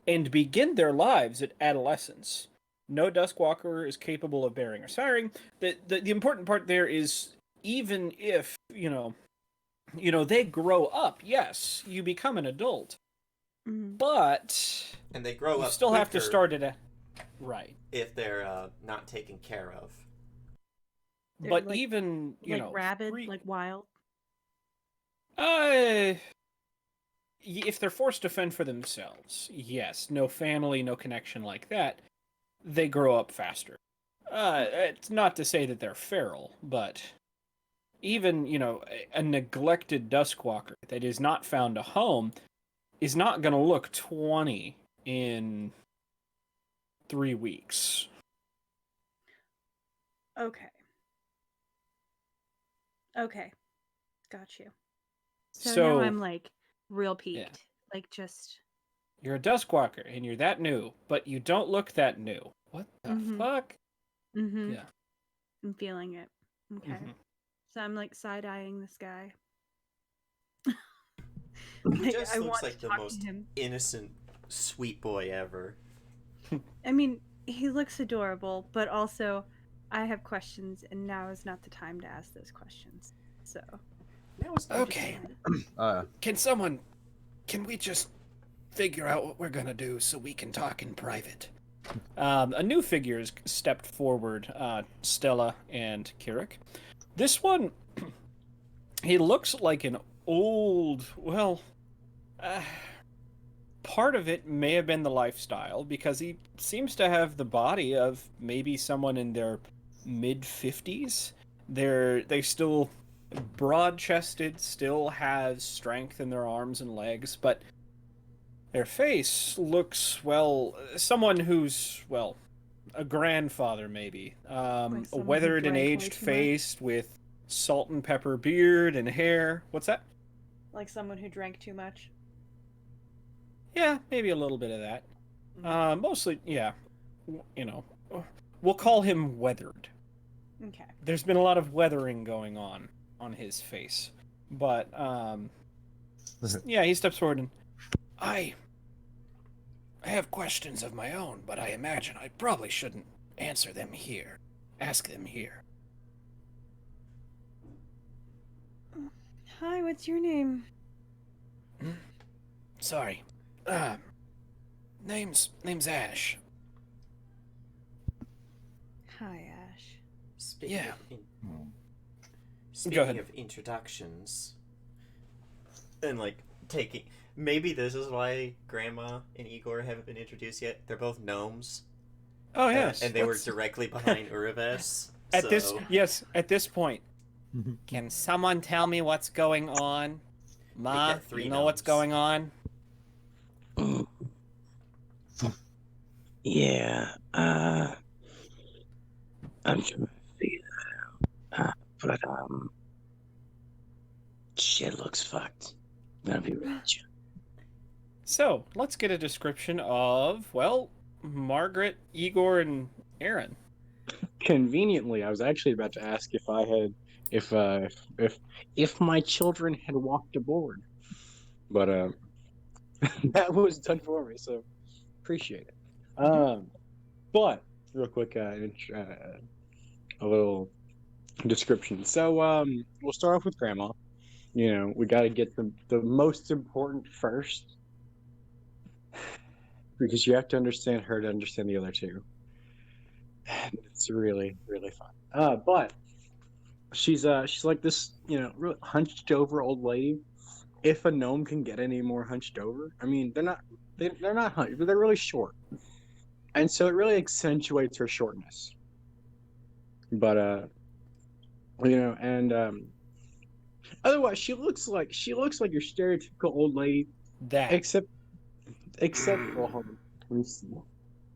and begin their lives at adolescence. No Duskwalker is capable of bearing or siring. The important part there is, even if they grow up, yes, you become an adult, Mhm. but And they grow you up still have to quicker start at a right. if they're not taken care of. They're But like- even Like rabid, like wild. if they're forced to fend for themselves, yes, no family, no connection like that, they grow up faster. It's not to say that they're feral, but even, a neglected Duskwalker that is not found a home is not going to look 20 in 3 weeks. Okay. Okay. Got you. So now I'm like real peaked. Like just You're a Duskwalker, and you're that new, but you don't look that new. What the Mhm. fuck? mm-hmm. Yeah. I'm feeling it. Okay. Mhm. So I'm like side-eyeing this guy. He just I looks want like to the talk to most him. innocent, sweet boy ever. I mean, he looks adorable, but also I have questions, and now is not the time to ask those questions. So Now it's time Okay. to Can we just figure out what we're gonna do so we can talk in private? A new figure has stepped forward, Stella and Kirik. This one, he looks like an old, part of it may have been the lifestyle, because he seems to have the body of maybe someone in their mid-50s. They still broad-chested, still has strength in their arms and legs, but their face looks, someone who's, a grandfather maybe. A Like someone who weathered and drank way aged too much? face with salt and pepper beard and hair. What's that? like someone who drank too much. Yeah, maybe a little bit of that. Mostly, yeah. We'll call him weathered. Okay. There's been a lot of weathering going on his face. But, yeah, he steps forward and, I have questions of my own, but I imagine I probably shouldn't answer them here. Ask them here. Hi, what's your name? Sorry. Name's Ash. Hi, Ash. Speaking Yeah. of Go ahead. Speaking of introductions, and taking, maybe this is why Grandma and Igor haven't been introduced yet. They're both gnomes. Oh, yes. And they were directly behind Uraves. At this point. Mhm. Can someone tell me what's going on? Ma, got 3 you know what's gnomes. going on? Yeah, I'm trying to figure that out. But shit looks fucked. Gonna be real with you. So, let's get a description of, Margaret, Igor, and Aaron. Conveniently, I was actually about to ask if I had, if my children had walked aboard, but that was done for me, so appreciate it. But real quick, a little description. So, we'll start off with Grandma. We got to get the most important first, because you have to understand her to understand the other two. And it's really, really fun. But she's like this, really hunched over old lady. If a gnome can get any more hunched over, I mean, they're not hunched, but they're really short, and so it really accentuates her shortness. But and Otherwise, she looks like your stereotypical old lady, That. except well, hold on. Let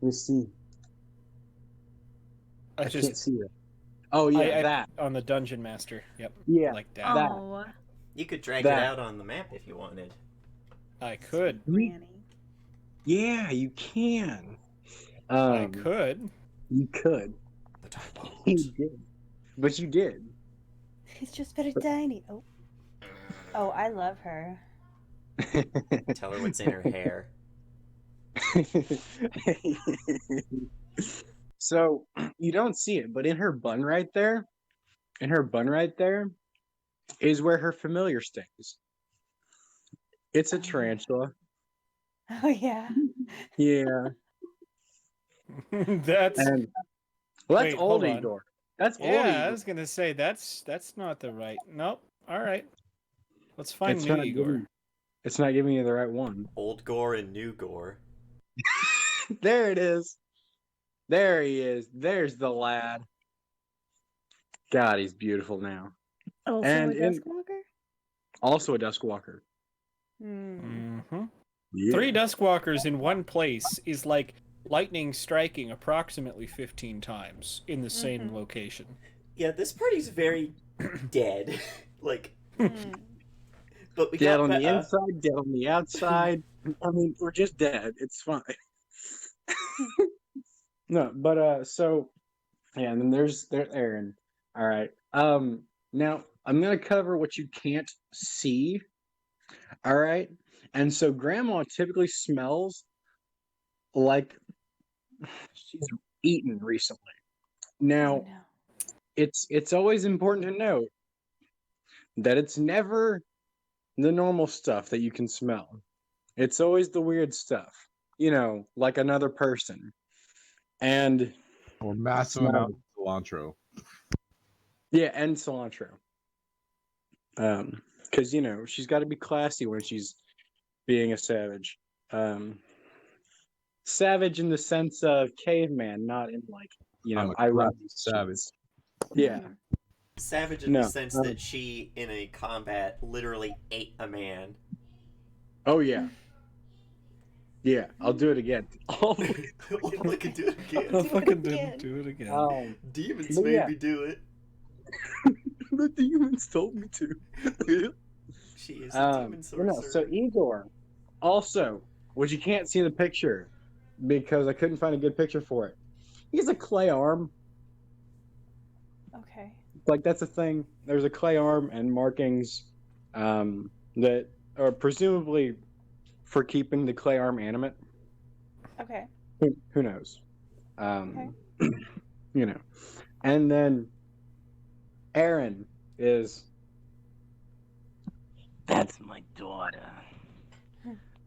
me see. I I just can't see her. Oh yeah, I that. on the Dungeon Master. Yep. Yeah, Like that. Oh, You could drag it That. out on the map if you wanted. I could. Granny. Yeah, you can. I could. You could. The typo. You did. But you did. It's just very tiny. Oh, oh, I love her. Tell her what's in her hair. So you don't see it, but in her bun right there, is where her familiar stays. It's a Oh, yeah. tarantula. Oh yeah. Yeah. That's And well, that's Wait, old hold on. Igor. That's old yeah. I Igor. was gonna say that's not the right. Nope. All right. Let's find It's new not Igor. It's not giving you the right one. Old gore and new gore. There it is. There he is. There's the lad. God, he's beautiful now. Also And a Duskwalker. Also a Duskwalker. Hmm. Mm-hmm. Yeah. 3 Duskwalkers in one place is like lightning striking approximately 15 times in the same location. Yeah, this party's very dead. Like, Hmm. but we Dead got on the better. inside, dead on the outside. I mean, we're just dead. It's fine. No, but so yeah, and then there's Aaron. All right. Now I'm gonna cover what you can't see. All right. And so grandma typically smells like she's eaten recently. Now, Oh, no. it's always important to note that it's never the normal stuff that you can smell. It's always the weird stuff. You know, like another person. And Or massive Smell. amount of cilantro. yeah, and cilantro. Because you know, she's got to be classy when she's being a savage. Savage in the sense of caveman, not in like, you I'm know, a I run classy these savage. streets. Yeah. Mhm. Savage in No, the sense that she, in a combat, literally ate a man. Oh yeah. Yeah, I'll do it again. Look at do it I again. fucking again. didn't do it again. Demons But made yeah. me do it. The demons told me to. She is a demon You know, sorcerer. so Igor, also, which you can't see the picture because I couldn't find a good picture for it. He has a clay arm. Okay. Like that's a thing. There's a clay arm and markings that are presumably for keeping the clay arm animate. Okay. Who knows? You know. And then Aaron is That's my daughter.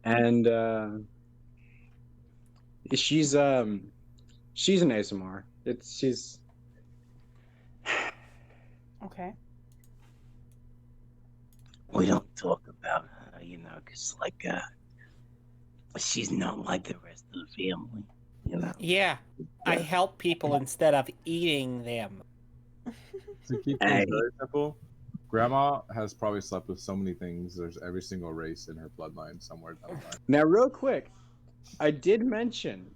and she's an ASMR. She's Okay. We don't talk about her, you know, because, like, she's not like the rest of the family, you know. Yeah, I help people instead of eating them. To keep Hey. things very simple, Grandma has probably slept with so many things. There's every single race in her bloodline somewhere down the line. now real quick. I did mention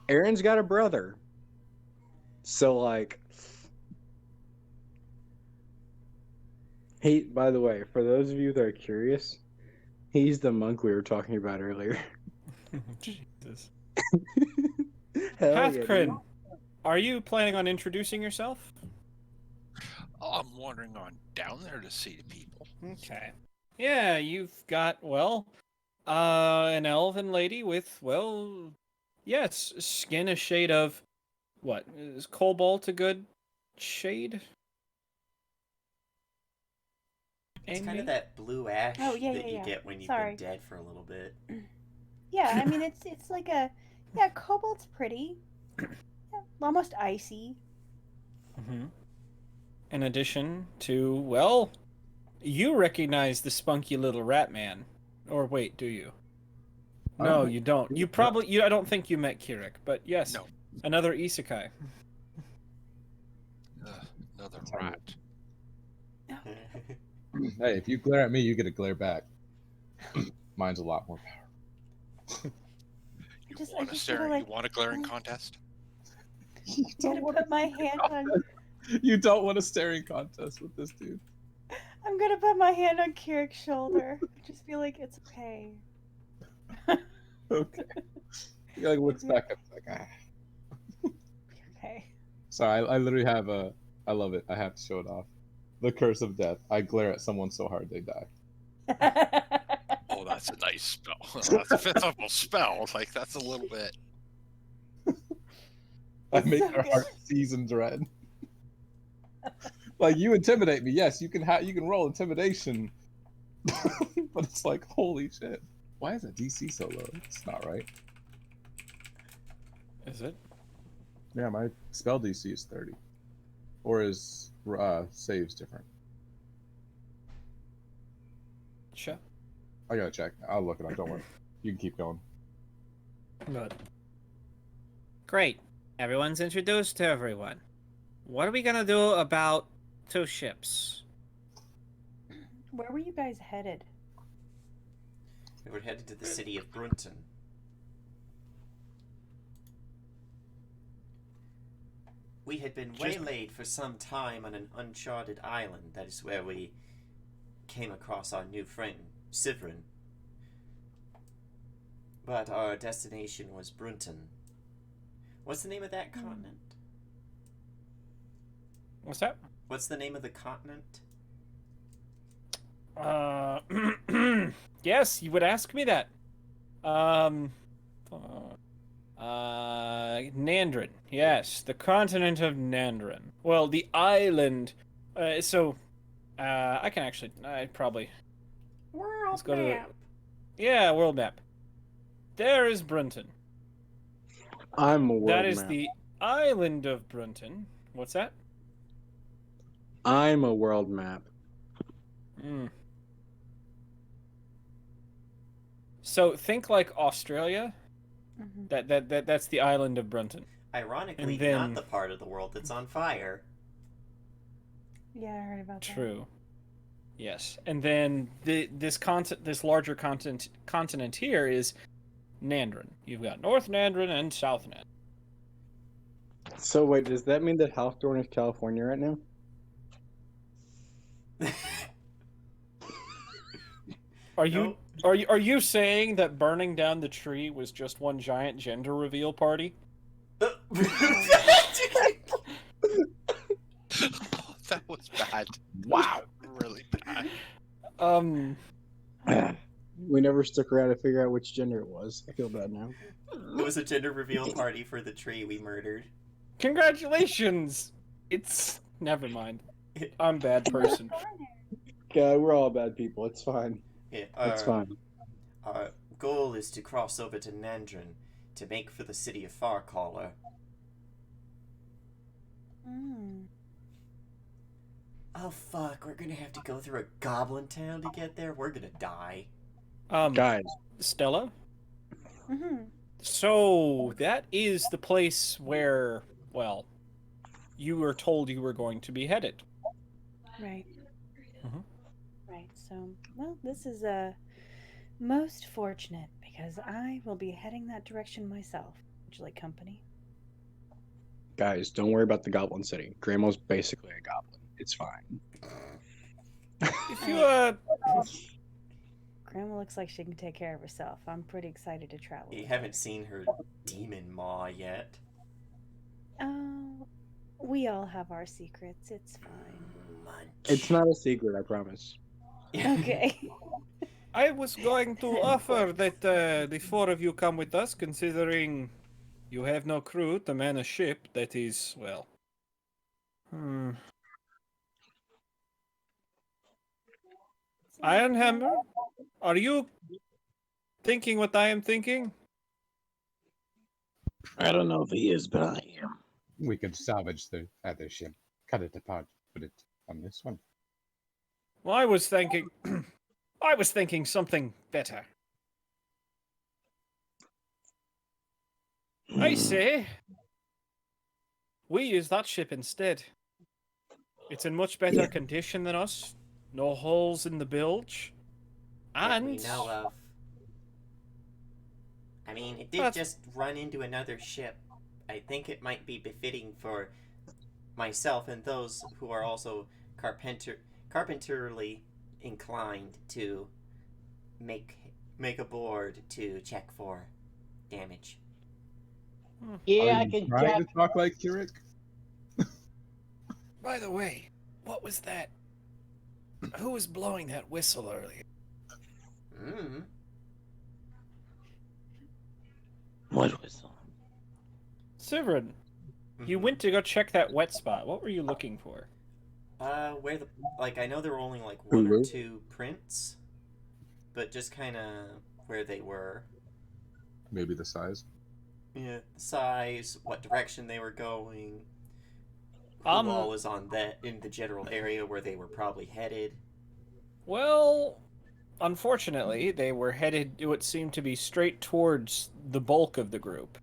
Aaron's got a brother. So like he, by the way, for those of you that are curious, he's the monk we were talking about earlier. Jesus. Hell yeah, Hathcrin, dude. are you planning on introducing yourself? Oh, I'm wandering on down there to see the people. Okay. Yeah, you've got, well, an elven lady with, well, yes, skin a shade of, what, is cobalt a good shade? It's kind Amy? of that blue ash Oh, yeah, that yeah, you yeah. get when you've Sorry. been dead for a little bit. Yeah, I mean it's like a cobalt's pretty. Yeah, almost icy. Mm-hmm. In addition to, well, you recognize the spunky little rat man. Or wait, do you? I don't No, think- you don't. You probably, I don't think you met Kirik, but yes, No. another isekai. Another rat. Hey, if you glare at me, you get a glare back. Mine's a lot more powerful. You I want a just gotta, stare? like, You want a glaring contest? You I'm don't gonna want put my hand on. You don't want a staring contest with this dude. I'm gonna put my hand on Kierik's shoulder. Just feel like it's okay. Okay. He like looks It'd be back up like, ah. okay. Sorry, I literally have a. I love it. I have to show it off. The curse of death. I glare at someone so hard they die. Oh, that's a nice spell. That's a fifth level spell. Like that's a little bit. I It's make so their good. heart seize in dread. Like you intimidate me. Yes, you can you can roll intimidation, but it's like holy shit. Why is that DC so low? It's not right. Is it? Yeah, my spell DC is 30, or is saves different? Sure. I gotta check. I'll look it up. Don't worry. You can keep going. Good. Great. Everyone's introduced to everyone. What are we gonna do about 2 ships? Where were you guys headed? We were headed to the city of Brunton. We had been waylaid for some time on an uncharted island. That is where we came across our new friend, Sivrin. But our destination was Brunton. What's the name of that continent? What's that? What's the name of the continent? Yes, you would ask me that. Nandrin. Yes, the continent of Nandrin. Well, the island. I can actually. I probably. World Let's go to the. map. Yeah, world map. There is Brunton. I'm a world That is map. the island of Brunton. What's that? I'm a world map. Hmm. So think like Australia. Mhm. That's the island of Brunton. Ironically, And then- not the part of the world that's on fire. Yeah, I heard about that. True. Yes, and then this larger continent here is Nandrin. You've got North Nandrin and South Nandrin. So wait, does that mean that Hawthorne is California right now? Are you Nope. are you saying that burning down the tree was just one giant gender reveal party? Oh, that was bad. Wow. Really bad. We never stuck around to figure out which gender it was. I feel bad now. It was a gender reveal party for the tree we murdered. Congratulations. It's never mind. I'm a bad person. God, we're all bad people. It's fine. Yeah, It's fine. Our goal is to cross over to Nandrin to make for the city of Farcaller. Mm. Oh fuck, we're gonna have to go through a goblin town to get there? We're gonna die. Guys, Stella. Mhm. So that is the place where, well, you were told you were going to be headed. Right. Mhm. Right. So, well, this is most fortunate because I will be heading that direction myself. Would you like company? guys, don't worry about the Goblin City. Grandma's basically a goblin. It's fine. If you Grandma looks like she can take care of herself. I'm pretty excited to travel. You with haven't seen her demon maw yet. her. Oh, we all have our secrets. It's fine. Munch. It's not a secret, I promise. Okay. I was going to offer that the 4 of you come with us, considering you have no crew to man a ship that is, well. Ironhammer, are you thinking what I am thinking? I don't know if he is, but I am. We could salvage the other ship, cut it apart, put it on this one. Well, I was thinking, I was thinking something better. I say, we use that ship instead. It's in much better Yeah. condition than us. No holes in the bilge. That we And know of. I mean, it did That's- just run into another ship. I think it might be befitting for myself and those who are also carpenterly inclined to make a board to check for damage. Are Yeah, I you can trying check. to talk like Kirik? by the way, what was that? Who was blowing that whistle earlier? Mm. What whistle? Severin, you Mhm. went to go check that wet spot. What were you looking for? Where the I know there were only like Who one or was? two prints, but just kind of where they were. Maybe the size. Yeah, the size, what direction they were going, who Um, all is on that in the general area where they were probably headed. Well, unfortunately, they were headed, it would seem to be straight towards the bulk of the group.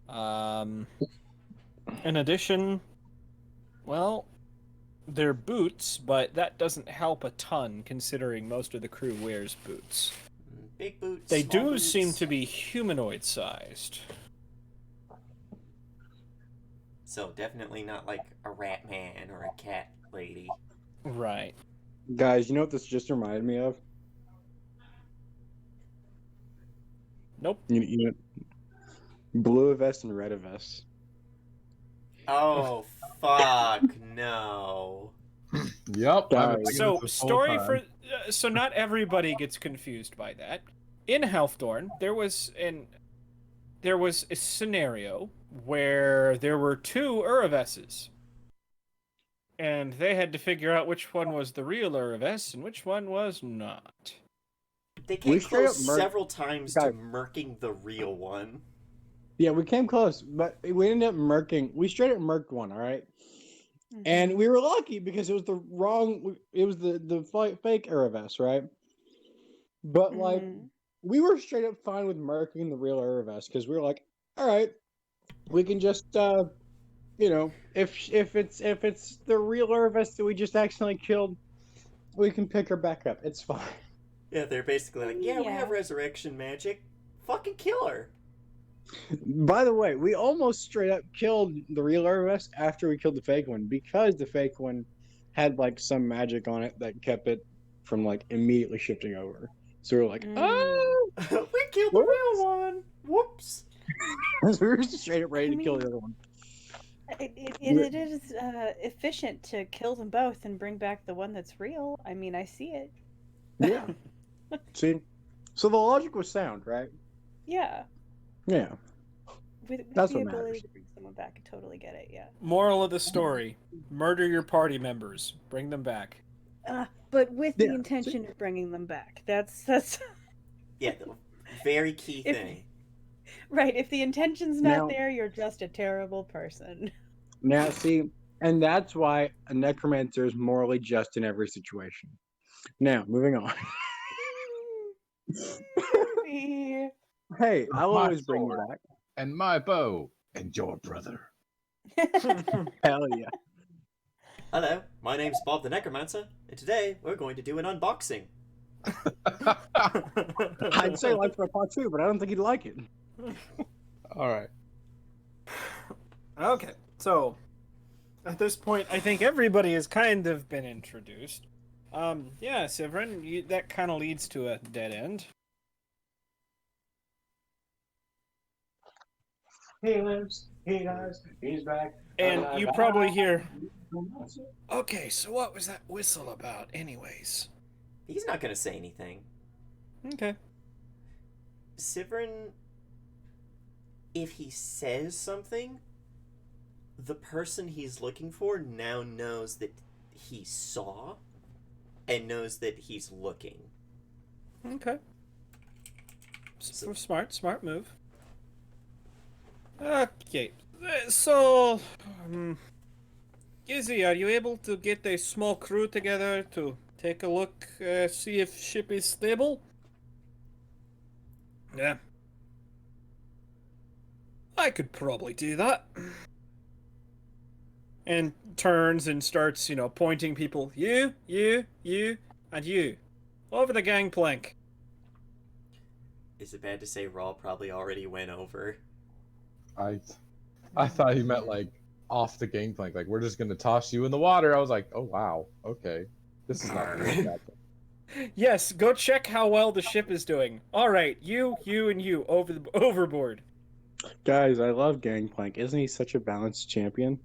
In addition, well, they're boots, but that doesn't help a ton considering most of the crew wears boots. Big boots. They small do boots. seem to be humanoid sized. So definitely not like a rat man or a cat lady. Right. Guys, you know what this just reminded me of? Nope. You know, blue vest and red vest. Oh fuck no. Yep. I've been thinking So, this whole story time. for. So, not everybody gets confused by that. In Healththorn, there was a scenario where there were two Uraveses. And they had to figure out which one was the real Uraves and which one was not. They We came straight close up several times to Guys. murking the real one. Yeah, we came close, but we ended up murking. We straight up murked one, all right? And we were lucky because it was the wrong. It was the fake Araves, right? But like, we were straight up fine with murking the real Araves because we were like, all right, we can just, you know, if it's the real Araves that we just accidentally killed, we can pick her back up. It's fine. Yeah, they're basically like, yeah, we Yeah. have resurrection magic. Fucking kill her. By the way, we almost straight up killed the real Araves after we killed the fake one because the fake one had like some magic on it that kept it from like immediately shifting over. So we were like, oh, We killed the real one. Whoops. we were just straight up ready to kill the other one. It is efficient to kill them both and bring back the one that's real. I mean, I see it. Yeah. See, so the logic was sound, right? Yeah. Yeah. With That's the what ability matters. to bring someone back, I totally get it. Yeah. Moral of the story: murder your party members, bring them back. But with Yeah, the intention of bringing them back. That's Yeah, the very key If- thing. right. If the intention's not Now- there, you're just a terrible person. Now, see, and that's why a necromancer is morally just in every situation. Now, moving on. Hey, I'll My always bring you sword. back. And my bow and your brother. Hell yeah. Hello, my name's Bob the Necromancer, and today we're going to do an unboxing. I'd say like for part two, but I don't think he'd like it. All right. Okay, so at this point, I think everybody has kind of been introduced. Yeah, Severin, that kind of leads to a dead end. He lives, he dies, he's back. And you probably hear, okay, so what was that whistle about, anyways? He's not going to say anything. Okay. Sivrin, if he says something, the person he's looking for now knows that he saw and knows that he's looking. Okay. Smart move. Okay. So, Izzy, are you able to get a small crew together to take a look, see if ship is stable? Yeah. I could probably do that. and turns and starts, pointing people. You, and you. Over the gangplank. Is it bad to say Raw probably already went over? I thought he meant like off the gangplank, like we're just gonna toss you in the water. I was like, oh wow, okay, this is not good, Captain. Yes, go check how well the ship is doing. All right, you, and you overboard. Guys, I love Gangplank. Isn't he such a balanced champion?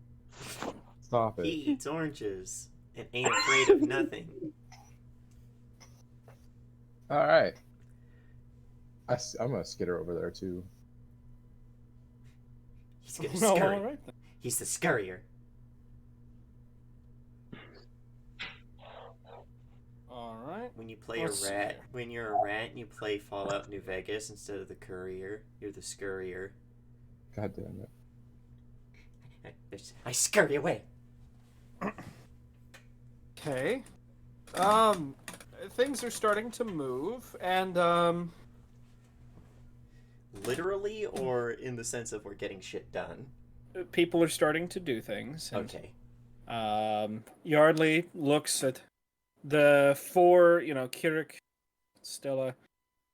Stop He it. eats oranges and ain't afraid of nothing. All right, I'm gonna skitter over there too. He's gonna Well, scurry. all right then. He's the scurrier. All right. When you play Let's see a rat, here. when you're a rat and you play Fallout New Vegas instead of the courier, you're the scurrier. God damn it. I scurry away. Okay. Things are starting to move, and Literally, or in the sense of we're getting shit done. people are starting to do things. And, Okay. Yardley looks at the four, Kirik, Stella,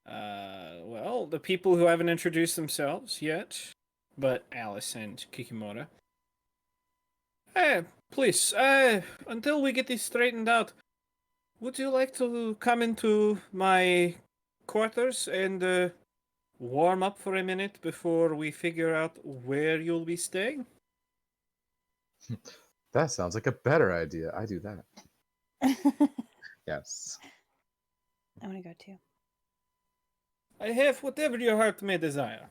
the people who haven't introduced themselves yet, but Alice and Kikimora. Please, until we get this straightened out, would you like to come into my quarters and warm up for a minute before we figure out where you'll be staying? That sounds like a better idea. I do that. Yes. I want to go too. I have whatever your heart may desire.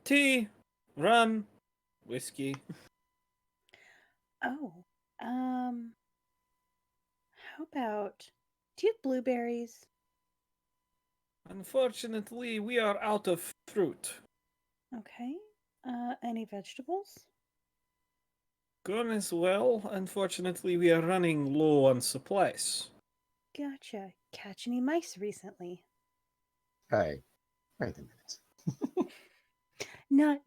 Tea, rum, whiskey. Oh, how about, do you have blueberries? Unfortunately, we are out of fruit. Okay. Any vegetables? Gone as well. Unfortunately, we are running low on supplies. Gotcha. Catch any mice recently? Hey, wait a minute. Not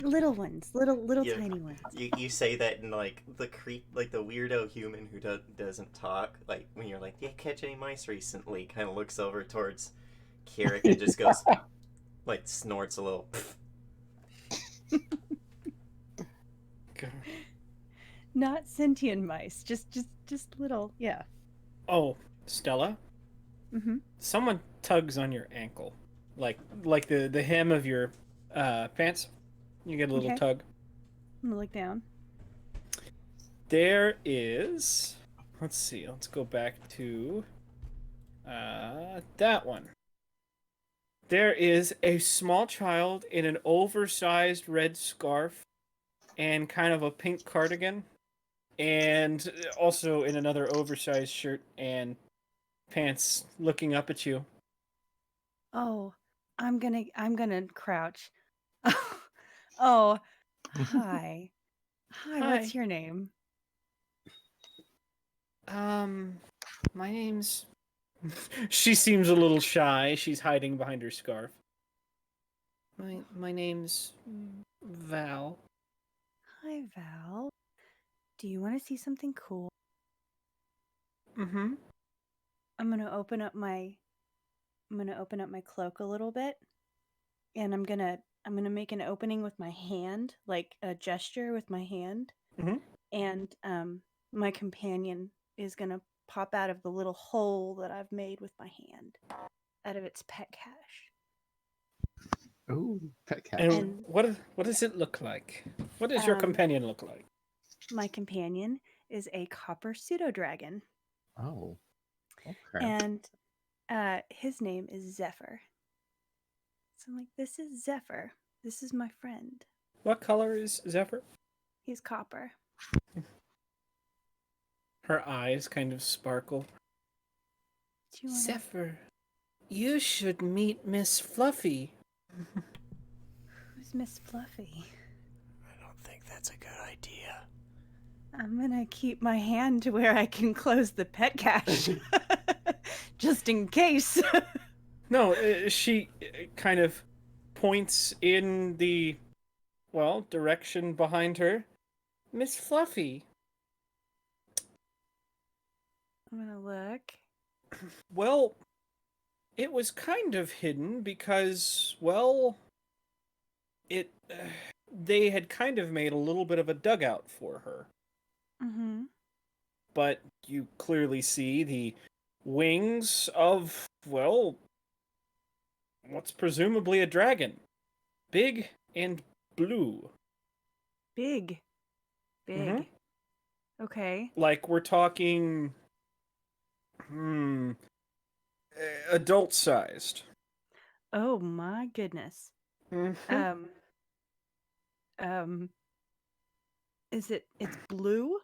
little ones, little Yeah. tiny ones. You say that in like the weirdo human who doesn't talk. Like when you're like, yeah, catch any mice recently? Kind of looks over towards Kirik and just goes, like snorts a little. Not sentient mice, just little, yeah. Oh, Stella, Mm-hmm. someone tugs on your ankle, like the hem of your pants. You get a little Okay. tug. I'm gonna look down. There is. Let's see. Let's go back to that one. There is a small child in an oversized red scarf and kind of a pink cardigan, and also in another oversized shirt and pants, looking up at you. Oh, I'm gonna crouch. Oh, hi. Hi, what's Hi. your name? My name's. She seems a little shy. She's hiding behind her scarf. My name's Val. Hi, Val. Do you want to see something cool? Mm-hmm. I'm gonna open up my cloak a little bit, and I'm gonna make an opening with my hand, like a gesture with my hand, Mhm. and my companion is gonna pop out of the little hole that I've made with my hand, out of its pet cache. Ooh, pet cat. And And- what does it look like? What does your Um, companion look like? My companion is a copper pseudo dragon, Oh. Okay. and his name is Zephyr. So I'm like, this is Zephyr. This is my friend. What color is Zephyr? He's copper. Her eyes kind of sparkle. Do you wanna... Zephyr, you should meet Miss Fluffy. Who's Miss Fluffy? I don't think that's a good idea. I'm gonna keep my hand to where I can close the pet cache, just in case. No, she kind of points in the, direction behind her. Miss Fluffy, I'm gonna look. Well, it was kind of hidden because, well, it they had kind of made a little bit of a dugout for her. Mm-hmm. But you clearly see the wings of, well, what's presumably a dragon. Big and blue. Big. Big. Mhm. Okay. Like we're talking adult sized. Oh my goodness. Mm-hmm. Um. Um. It's blue?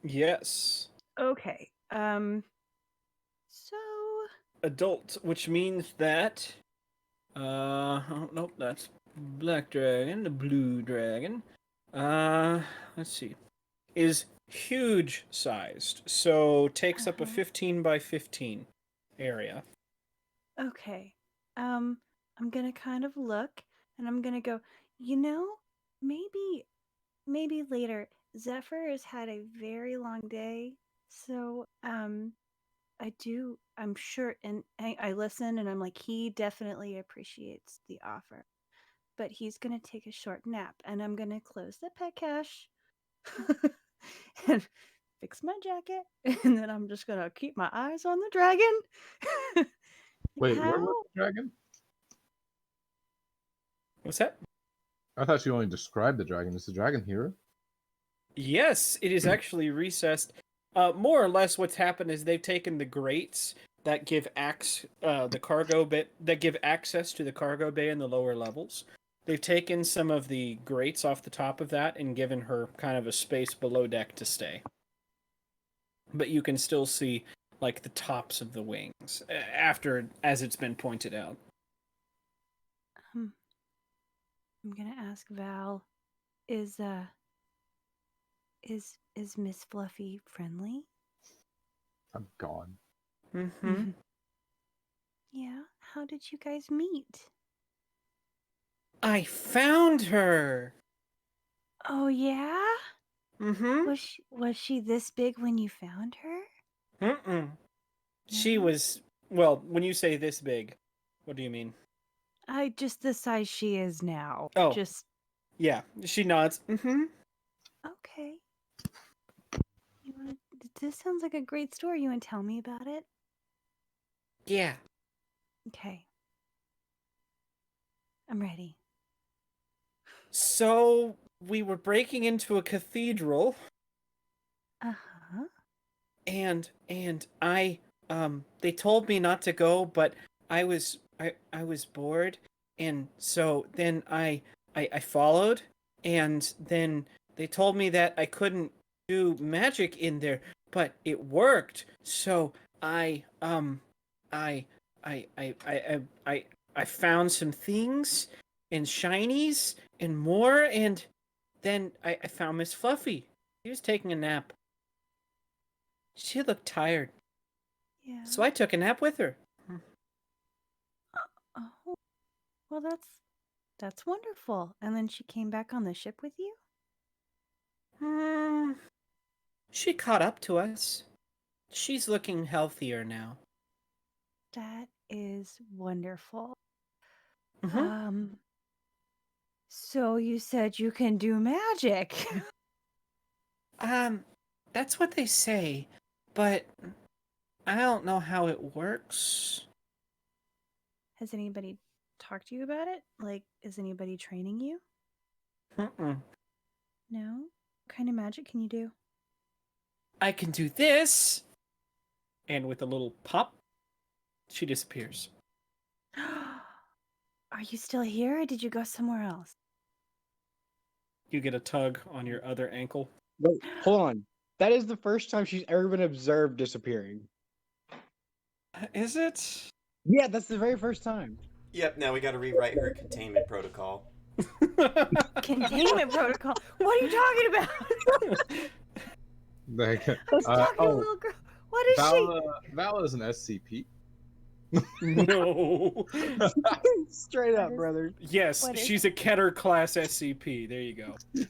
Yes. Okay. So. Adult, which means that oh, nope, that's black dragon, the blue dragon. Let's see. Is huge sized. So takes up a Uh-huh. 15 by 15 area. Okay. I'm gonna kind of look, and I'm gonna go. You know, maybe later. Zephyr has had a very long day, so I'm sure, and I listen, and I'm like, he definitely appreciates the offer, but he's gonna take a short nap, and I'm gonna close the pet cache, and fix my jacket, and then I'm just gonna keep my eyes on the dragon. Wait, where How? was the dragon? What's that? I thought you only described the dragon. Is the dragon here? Yes, it is actually recessed. More or less, what's happened is they've taken the grates that give the cargo bit that give access to the cargo bay in the lower levels. They've taken some of the grates off the top of that and given her kind of a space below deck to stay. But you can still see like the tops of the wings as it's been pointed out. I'm gonna ask Val, is is Miss Fluffy friendly? I'm gone. Mm-hmm. Yeah. How did you guys meet? I found her. Oh yeah. Mm-hmm. Was she this big when you found her? Mm-mm. She No? was, well, when you say this big, what do you mean? I just the size she is now. Oh, Just yeah. She nods. Mm-hmm. okay. You want This sounds like a great story. You want to tell me about it? Yeah. Okay. I'm ready. So we were breaking into a cathedral, Uh-huh. and I they told me not to go, but I was bored, and so then I followed, and then they told me that I couldn't do magic in there, but it worked. So I I I I I I found some things and shinies and more, and then I found Miss Fluffy. She was taking a nap. She looked tired, Yeah. so I took a nap with her. Oh. Well, that's wonderful. And then she came back on the ship with you? Hmm. She caught up to us. She's looking healthier now. That is wonderful. Mm-hmm. So you said you can do magic. That's what they say, but I don't know how it works. Has anybody talked to you about it? Like, is anybody training you? Mm-mm. No? What kind of magic can you do? I can do this, and with a little pop, she disappears. Are you still here or did you go somewhere else? You get a tug on your other ankle. Wait, hold on. That is the first time she's ever been observed disappearing. Is it? Yeah, that's the very first time. Yep, now we gotta rewrite her containment protocol. Containment protocol. What are you talking about? Like, Let's talk to a little girl. What is Val is an SCP. No. Straight up, What is- brother. Yes, What is she's a Keter class SCP. There you go. I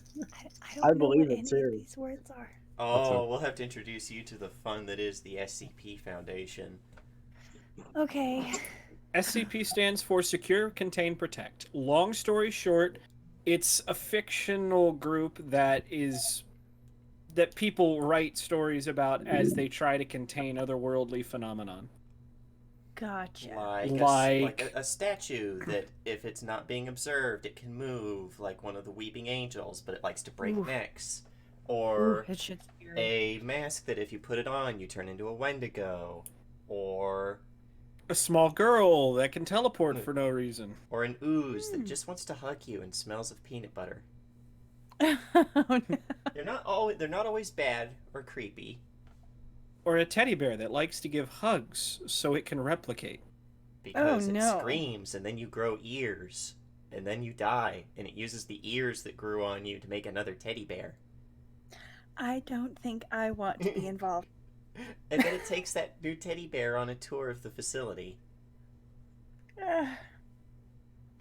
don't I know believe what it, any too. of these words are. Oh, we'll have to introduce you to the fun that is the SCP Foundation. Okay. SCP stands for Secure, Contain, Protect. Long story short, it's a fictional group that people write stories about as they try to contain otherworldly phenomenon. Gotcha. Like a statue that, if it's not being observed, it can move, like one of the weeping angels, but it likes to break Oof. necks. Ooh, Or that shit's scary. a mask that, if you put it on, you turn into a Wendigo. Or A small girl that can teleport for no reason. or an ooze that just wants to hug you and smells of peanut butter. Oh, no. They're not always bad or creepy. Or a teddy bear that likes to give hugs so it can replicate. Because Oh, it no. screams, and then you grow ears, and then you die, and it uses the ears that grew on you to make another teddy bear. I don't think I want to be involved. And then it takes that new teddy bear on a tour of the facility.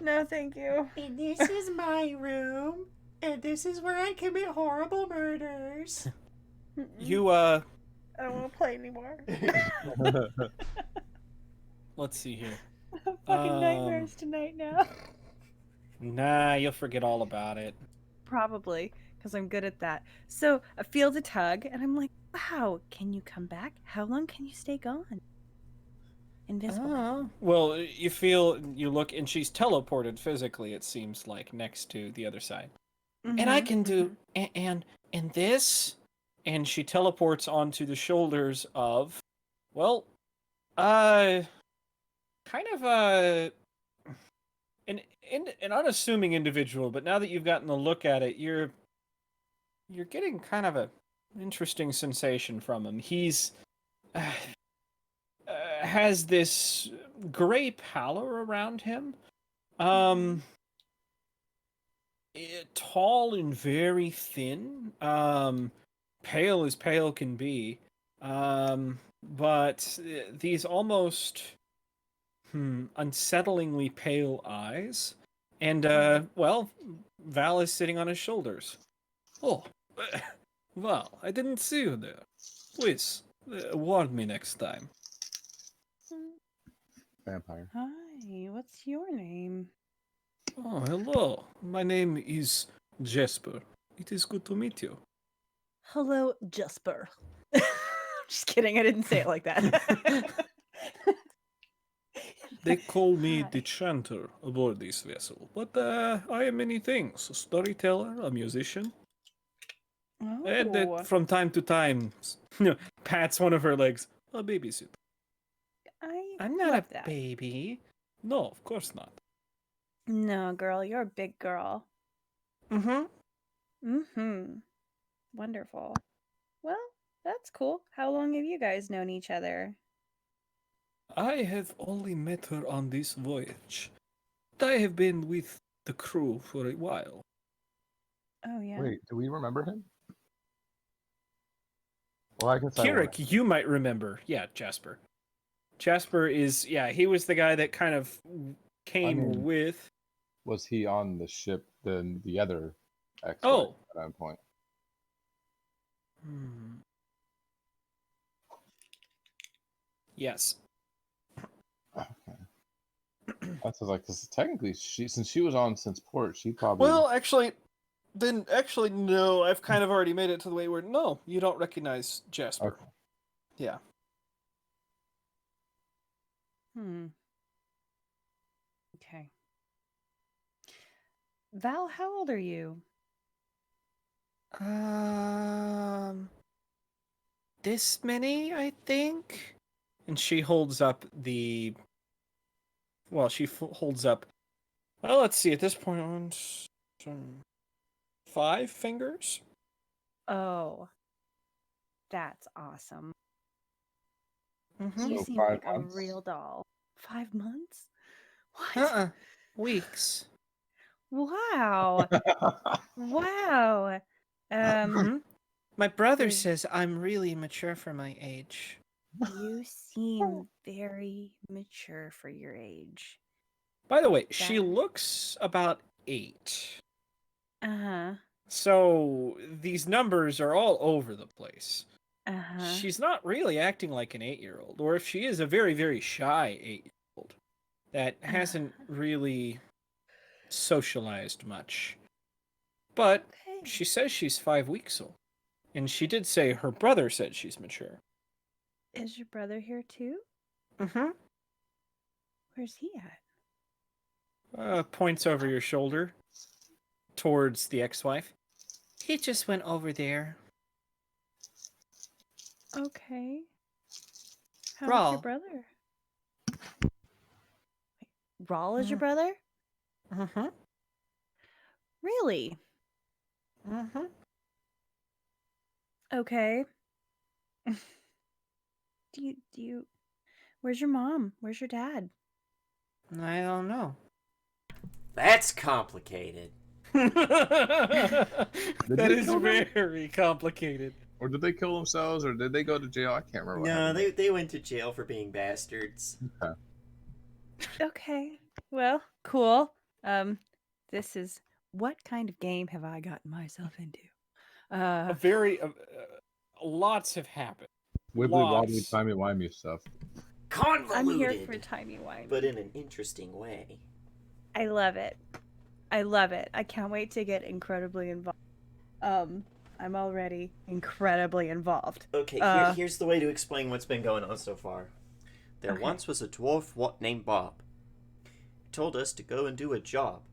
No, thank you. And this is my room, and this is where I commit horrible murders. You, I don't want to play anymore. let's see here. Fucking nightmares tonight now. Nah, you'll forget all about it. Probably, because I'm good at that. So I feel the tug, and I'm like, wow, can you come back? How long can you stay gone? Invisible. Well, you look, and she's teleported physically, it seems like, next to the other side. And I can do, and this, and she teleports onto the shoulders of, well, kind of an unassuming individual, but now that you've gotten a look at it, you're getting kind of an interesting sensation from him. He's has this gray pallor around him. Tall and very thin. Pale as pale can be. But these almost unsettlingly pale eyes. And, well, Val is sitting on his shoulders. Oh, Val, I didn't see you there. Please, warn me next time. Vampire. Hi, what's your name? Oh, hello. My name is Jesper. It is good to meet you. Hello, Jesper. Just kidding, I didn't say it like that. They call me Hi. the chanter aboard this vessel, but I am many things. A storyteller, a musician, and Oh, from time to time, pats one of her legs. A babysitter. I'm not love a that. baby. No, of course not. No, girl, you're a big girl. Mm-hmm. Wonderful. Well, that's cool. How long have you guys known each other? I have only met her on this voyage. I have been with the crew for a while. Oh, yeah. Wait, do we remember him? Well, I guess I Kirik, you might remember. Yeah, Jasper. Jasper is, he was the guy that kind of came with. Was he on the ship than the other X Oh. at that point? Yes. Okay. That's like, because technically, since she was on since port, she probably. Well, actually, no. I've kind of already made it to the way where no, you don't recognize Jasper. Okay. Yeah. Okay. Val, how old are you? This many, I think. And she holds up the. Well, she holds up. Well, let's see. At this point, 5 fingers. Oh, that's awesome. So You seem 5 like months? a real doll. 5 months? What? Weeks. Wow. Wow. My brother says I'm really mature for my age. You seem very mature for your age. By the way, she looks about 8. Uh-huh. So these numbers are all over the place. Uh-huh. She's not really acting like an 8-year-old, or if she is, a very, very shy 8-year-old that hasn't really socialized much. But Okay. she says she's 5 weeks old. And she did say her brother said she's mature. Is your brother here too? Mm-hmm. Where's he at? Points over your shoulder towards the ex-wife. He just went over there. Okay. How's Rawl. your brother? Wait, Rawl is your Mhm. brother? Mm-hmm. Really? Mm-hmm. Okay. do you Where's your mom? Where's your dad? I don't know. That's complicated. That they is kill them? very complicated. Or did they kill themselves, or did they go to jail? I can't remember. What No, happened. they went to jail for being bastards. Okay. Okay. Well, cool. This is what kind of game have I gotten myself into? A very lots have happened. Wibbly wobbly, Lots. timey wimey stuff. Convoluted, I'm here for timey wimey. but in an interesting way. I love it. I love it. I can't wait to get incredibly involved. I'm already incredibly involved. Okay, here's the way to explain what's been going on so far. There Okay. once was a dwarf named Bob. He told us to go and do a job.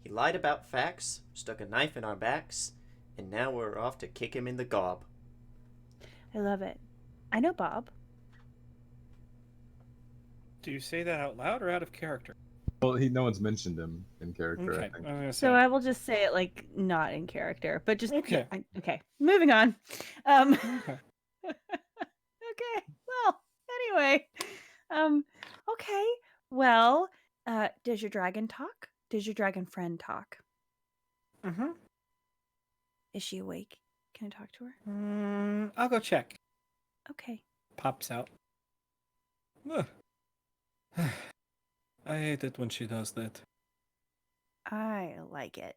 He lied about facts, stuck a knife in our backs, and now we're off to kick him in the gob. I love it. I know Bob. Do you say that out loud or out of character? Well, no one's mentioned him in character. Okay. I think. I'm gonna say. So I will just say it like not in character, but just Okay. Okay. Moving on. Okay. Okay. Well, anyway. Okay. Well, does your dragon talk? Does your dragon friend talk? Mm-hmm. Is she awake? Can I talk to her? I'll go check. Okay. Pops out. Ugh. I hate it when she does that. I like it.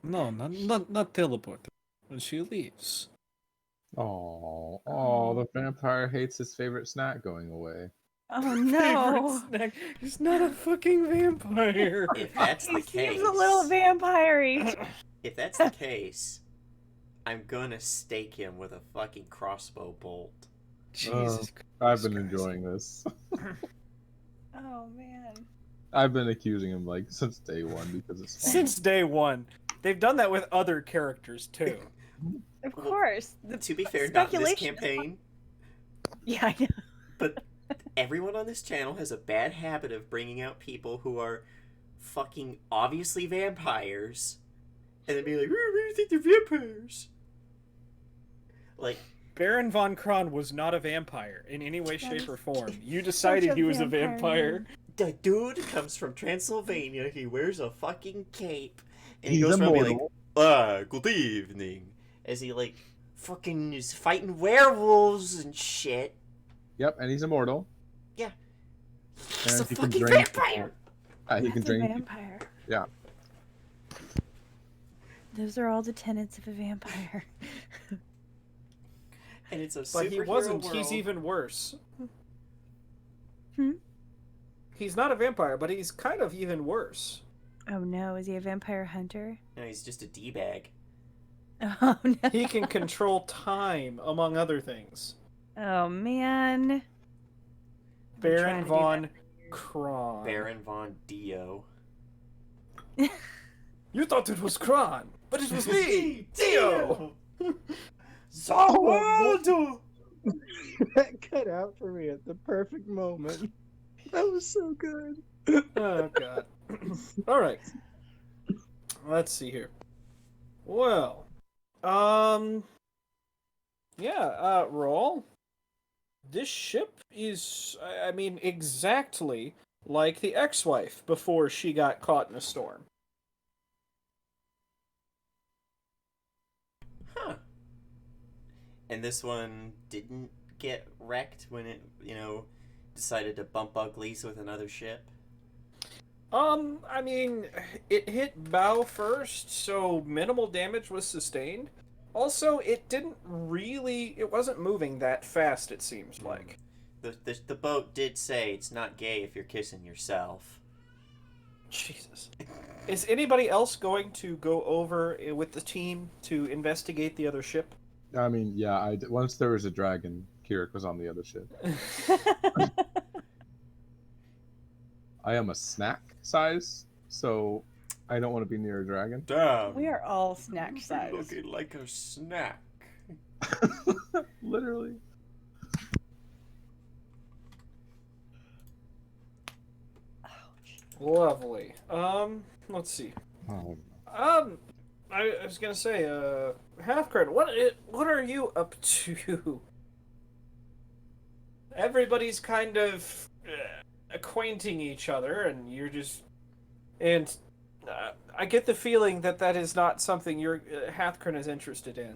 No, not teleport. When she leaves. Oh, Oh. the vampire hates his favorite snack going away. Oh no. Favorite snack. He's not a fucking vampire. If that's the He case, seems a little vampire-y. if that's the case, I'm gonna stake him with a fucking crossbow bolt. Jesus I've been Christ. enjoying this. Oh man. I've been accusing him like since day one because it's fun. Since day one. They've done that with other characters too. Of course. To be fair, not in this speculation- campaign, Yeah, I know. but everyone on this channel has a bad habit of bringing out people who are fucking obviously vampires and then being like, "Oh, what do you think they're vampires?" Like, Baron von Kron was not a vampire in any way, shape, or form. You Such decided a he was a vampire vampire. name. the dude comes from Transylvania, he wears a fucking cape, and he He's goes around being like, immortal. good evening. As he, like, fucking is fighting werewolves and shit. Yep, and he's immortal. Yeah. And He's a he can fucking drain vampire! He can That's a drain. vampire. Yeah. Those are all the tenets of a vampire. And it's a But he superhero wasn't. world. He's even worse. Hmm? He's not a vampire, but he's kind of even worse. Oh no, is he a vampire hunter? No, he's just a D-bag. Oh no. He can control time, among other things. Oh man. Baron trying to do von that Kron. Baron von Dio. You thought it was Kron, but it was me, Dio. Zawado! That cut out for me at the perfect moment. That was so good. Oh god. All right. Let's see here. Well, yeah. Roll. This ship is, I mean, exactly like the ex-wife before she got caught in a storm. Huh. And this one didn't get wrecked when it, decided to bump uglies with another ship? I mean, it hit bow first, so minimal damage was sustained. Also, it wasn't moving that fast, it seems like. The boat did say it's not gay if you're kissing yourself. Jesus. Is anybody else going to go over with the team to investigate the other ship? I mean, yeah. Once there was a dragon, Kirik was on the other ship. I am a snack size, so I don't want to be near a dragon. Damn. We are all snack size. Looking like a snack. Literally. Lovely. Let's see. Oh, I was gonna say, Halfcred, what are you up to? Everybody's kind of acquainting each other, and and I get the feeling that is not something your Halfcred is interested in.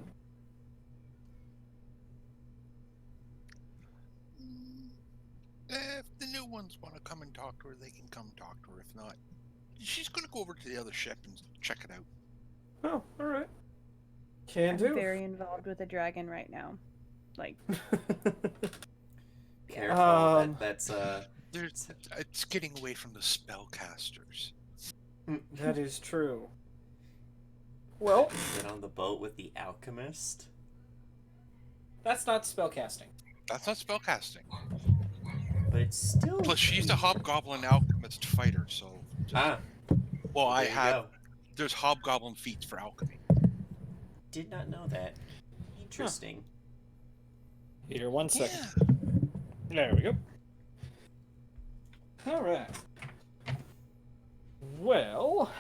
If the new ones want to come and talk to her, they can come talk to her. If not, she's going to go over to the other ship and check it out. Oh, all right. Can I'm do. very involved with a dragon right now. Like, Careful. That's It's getting away from the spellcasters. that is true. Well, Get on the boat with the alchemist. that's not spellcasting. That's not spellcasting. But it's still. Plus, she's a hobgoblin alchemist fighter, so. Well, there you go. There's hobgoblin feats for alchemy. Did not know that. Interesting. Here, 1 second. Yeah. There we go. All right. Well.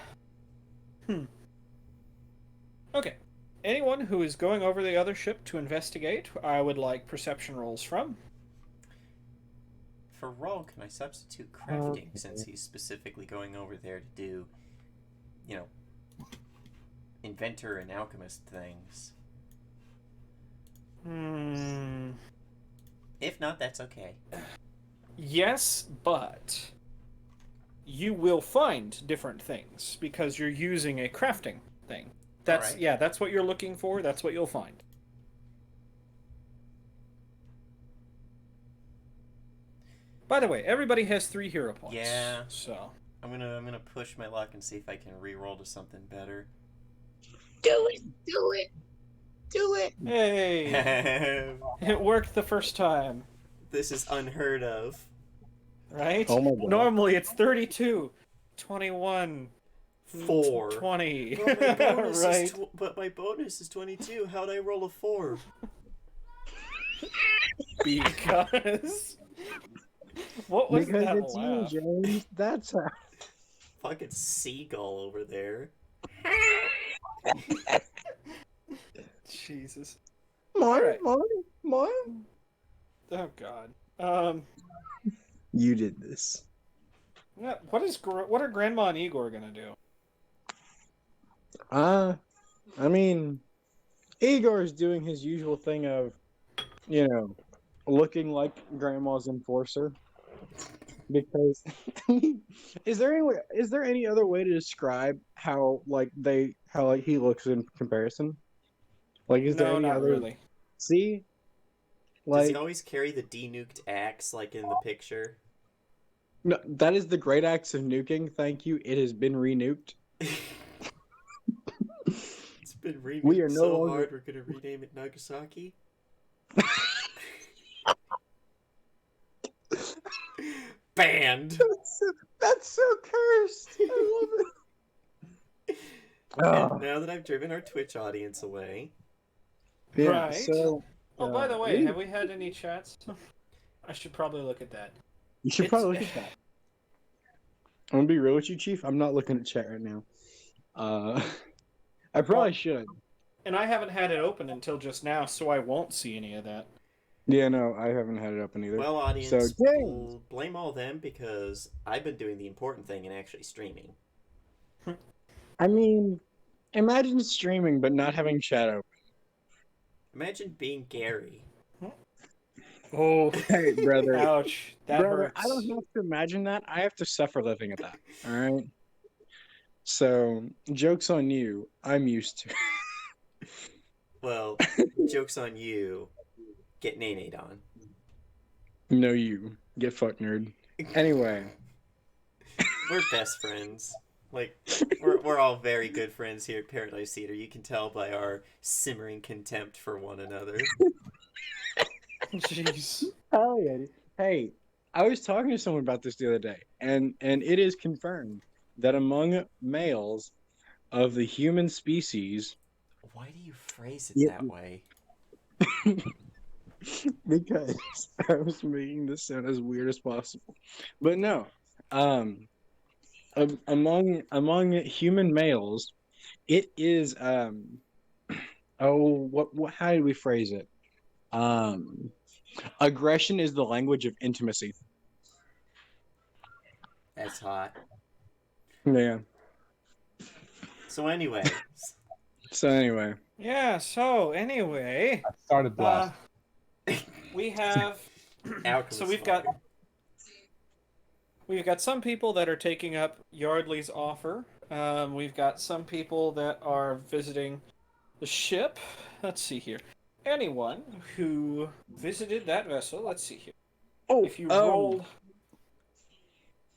Okay. Anyone who is going over the other ship to investigate, I would like perception rolls from. For Roll, can I substitute crafting since he's specifically going over there to do, inventor and alchemist things? If not, that's okay. Yes, but you will find different things because you're using a crafting thing. Alright. That's what you're looking for. That's what you'll find. By the way, everybody has 3 hero points. Yeah. So I'm gonna push my luck and see if I can re-roll to something better. Do it! Do it! Do it! hey, it worked the first time, This is unheard of. right? Oh my god. Normally it's 32, 21, 4. 20. But right. my bonus is 22. How'd I roll a 4? Because what was Because that it's laugh? you, James. That's how. Fucking seagull over there. Jesus. Mine, Alright. mine. Oh God. You did this. What are Grandma and Igor gonna do? I mean, Igor's doing his usual thing of, looking like Grandma's enforcer. Because is there any other way to describe how he looks in comparison? Like, is there No, any not other? really. See, Does he like, always carry the denuked axe like in the picture? no, that is the great axe of nuking. Thank you. It has been renuked. It's been renuked We are no so longer- hard we're gonna rename it Nagasaki. Banned. That's so cursed. I love it. And now that I've driven our Twitch audience away, Yeah. Right. So. Oh, by the way, we- have we had any chats? I should probably look at that. You should It's- probably look at that. I'm gonna be real with you, Chief. I'm not looking at chat right now. I probably should. And I haven't had it open until just now, so I won't see any of that. Yeah, no, I haven't had it open either. well, audience, So, James. we'll blame all them because I've been doing the important thing and actually streaming. I mean, imagine streaming but not having chat open. Imagine being Gary. Oh, Hey, brother. ouch. That Brother, I hurts. don't have to imagine that. I have to suffer living at that. All right. So, joke's on you. I'm used to. Well, joke's on you. Get Nene on. No, you get fucked, nerd. Anyway, We're best friends. Like, we're all very good friends here at Paradise Theater. You can tell by our simmering contempt for one another. Jeez. hell yeah. Hey, I was talking to someone about this the other day, and it is confirmed that among males of the human species, Why do you phrase it Yeah. that way? because I was making this sound as weird as possible, but no, um, among human males, it is oh, what how do we phrase it? Um, aggression is the language of intimacy. That's hot. Yeah. So anyway, So anyway, Yeah, so anyway, I started blast. we have alchemist so we've fire. got some people that are taking up Yardley's offer. We've got some people that are visiting the ship. Let's see here. Anyone who visited that vessel, let's see here. oh, If you rolled,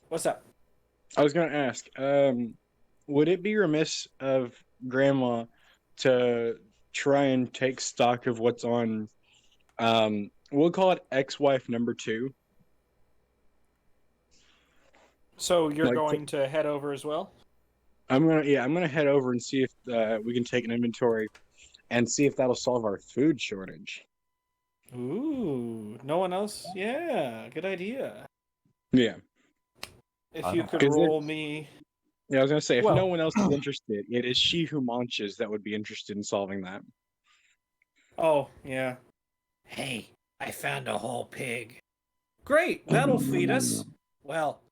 what's up? I was gonna ask, would it be remiss of Grandma to try and take stock of what's on, we'll call it ex-wife number 2? So you're Like, going to head over as well? I'm gonna head over and see if we can take an inventory and see if that'll solve our food shortage. Ooh, no one else? Yeah, good idea. Yeah, If you could 'Cause roll me. yeah. I was gonna say if Well- no one else is interested, it is she who munches that would be interested in solving that. Oh, yeah. Hey, I found a whole pig. Great, that'll feed us. Well,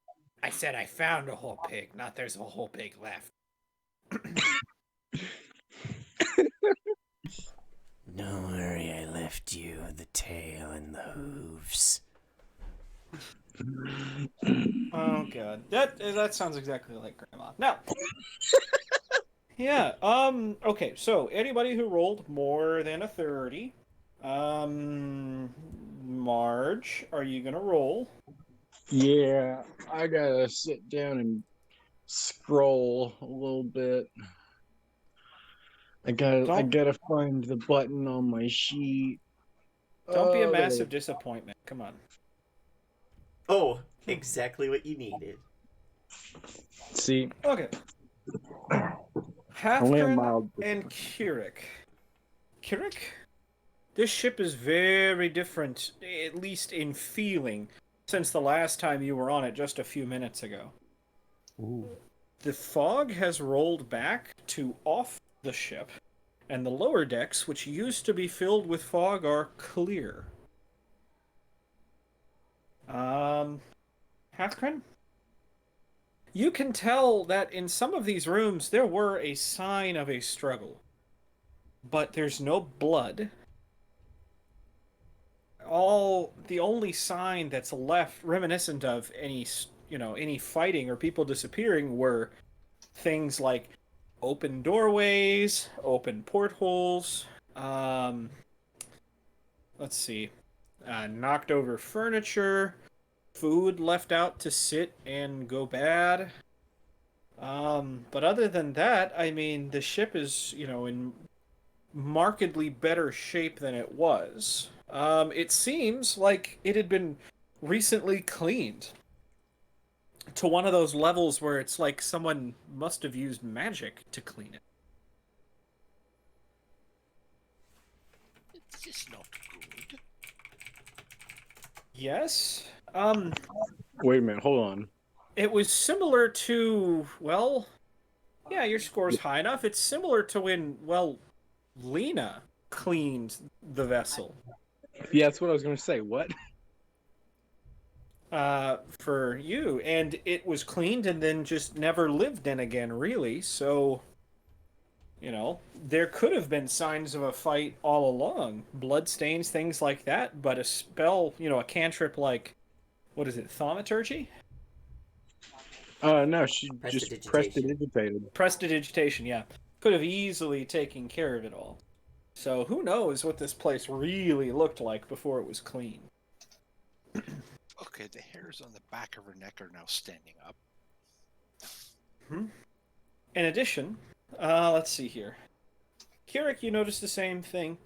I said I found a whole pig, not there's a whole pig left. Don't worry, I left you the tail and the hooves. Oh god, that sounds exactly like Grandma. Now, yeah. Okay. So anybody who rolled more than a 30, Marge, are you gonna roll? Yeah, I gotta sit down and scroll a little bit. I Don't gotta find the button on my sheet. don't be a Oh, there massive it disappointment. Come on. Oh, exactly what you needed. is. See, Okay. only a Halfgren mild. and Kirik. Kirik? This ship is very different, at least in feeling, since the last time you were on it just a few minutes ago. Ooh. The fog has rolled back to off the ship, and the lower decks, which used to be filled with fog, are clear. Halfgren? You can tell that in some of these rooms there were a sign of a struggle, but there's no blood. The only sign that's left reminiscent of any fighting or people disappearing were things like open doorways, open portholes, um, let's see, knocked over furniture, food left out to sit and go bad. But other than that, I mean, the ship is, in markedly better shape than it was. It seems like it had been recently cleaned to one of those levels where it's like someone must have used magic to clean it. This is not good. Yes. Wait a minute, hold on. It was similar to, well, yeah, your score's high enough. It's similar to when, well, Lena cleaned the vessel. Yeah, that's what I was gonna say. What? For you, and it was cleaned and then just never lived in again, really. So, You know, there could have been signs of a fight all along, bloodstains, things like that, but a spell, a cantrip like, what is it, thaumaturgy? No, she just Prestidigitation. prestidigitated. Prestidigitation, yeah. Could have easily taken care of it all. So who knows what this place really looked like before it was clean. Okay, the hairs on the back of her neck are now standing up. In addition, let's see here. Kirik, you noticed the same thing.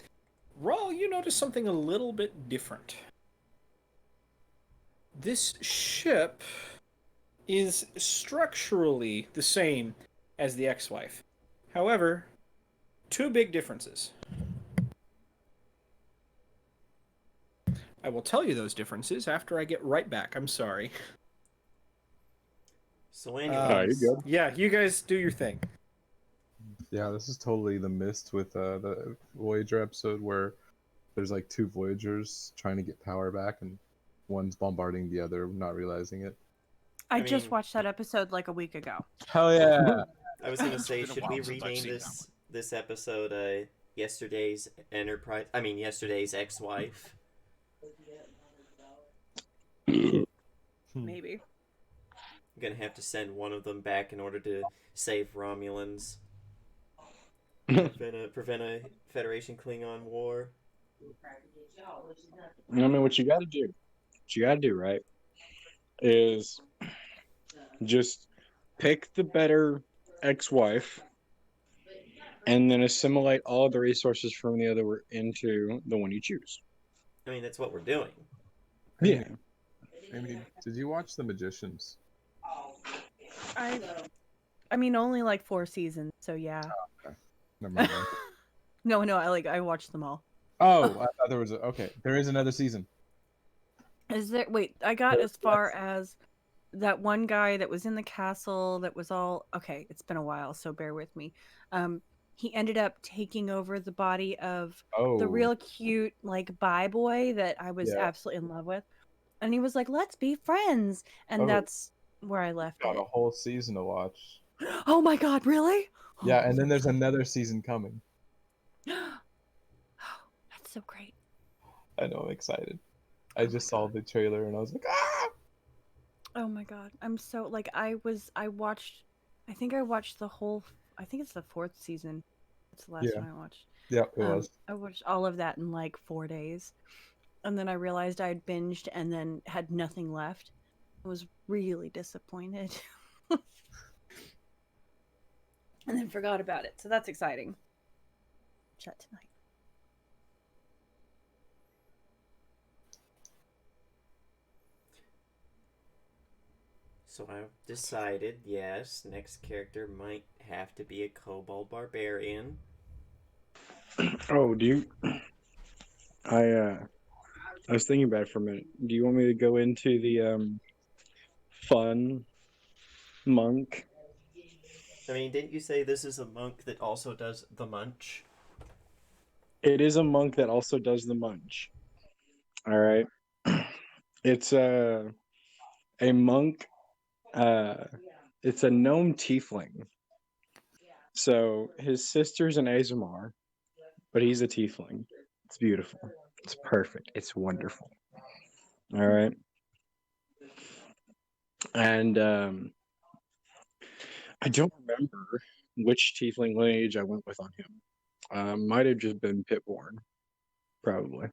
Raw, you noticed something a little bit different. This ship is structurally the same as the ex-wife. However, two big differences. I will tell you those differences after I get right back. I'm sorry. So anyway, you're good. Yeah, you guys do your thing. Yeah, this is totally the Mist with the Voyager episode where there's like two Voyagers trying to get power back and one's bombarding the other, not realizing it. I I just mean- watched that episode like a week ago. Hell yeah! I was gonna It's say, been a should while we since I've rename seen this episode yesterday's Enterprise? I mean, yesterday's ex-wife. Maybe. I'm gonna have to send one of them back in order to save Romulans. Prevent a Federation Klingon war. I mean, what you got to do, right, is just pick the better ex-wife and then assimilate all of the resources from the other into the one you choose. I mean, that's what we're doing. Yeah. Amy, did you watch The Magicians? I mean, only like 4 seasons, so yeah. Never mind. No, I watched them all. Oh, I thought there was okay. There is another season. Is there? Wait, I got as far as that one guy that was in the castle that was all okay. It's been a while, so bear with me. He ended up taking over the body of Oh, the real cute like bi boy that I was Yeah. absolutely in love with, and he was like, "Let's be friends," and Oh. that's where I left got it. a whole season to watch. Oh my god, really? Yeah, Oh, and then there's that's another season coming. so great. I know, I'm excited. I just saw the trailer and I was like, ah! Oh my god, I'm so like I watched. I think I watched the whole. I think it's the 4th season. It's the last Yeah. one I watched. Yeah, it was. I watched all of that in like 4 days. And then I realized I had binged and then had nothing left. I was really disappointed. And then forgot about it. So that's exciting. Chat tonight. So I've decided, yes, next character might have to be a Kobold Barbarian. Oh, do you? I was thinking about it for a minute. Do you want me to go into the fun monk? I mean, didn't you say this is a monk that also does the munch? It is a monk that also does the munch. All right. It's a monk. It's a gnome tiefling. So his sister's an Azamar, but he's a tiefling. It's beautiful. It's perfect. It's wonderful. All right. And I don't remember which tiefling lineage I went with on him. Might have just been Pitborn, probably.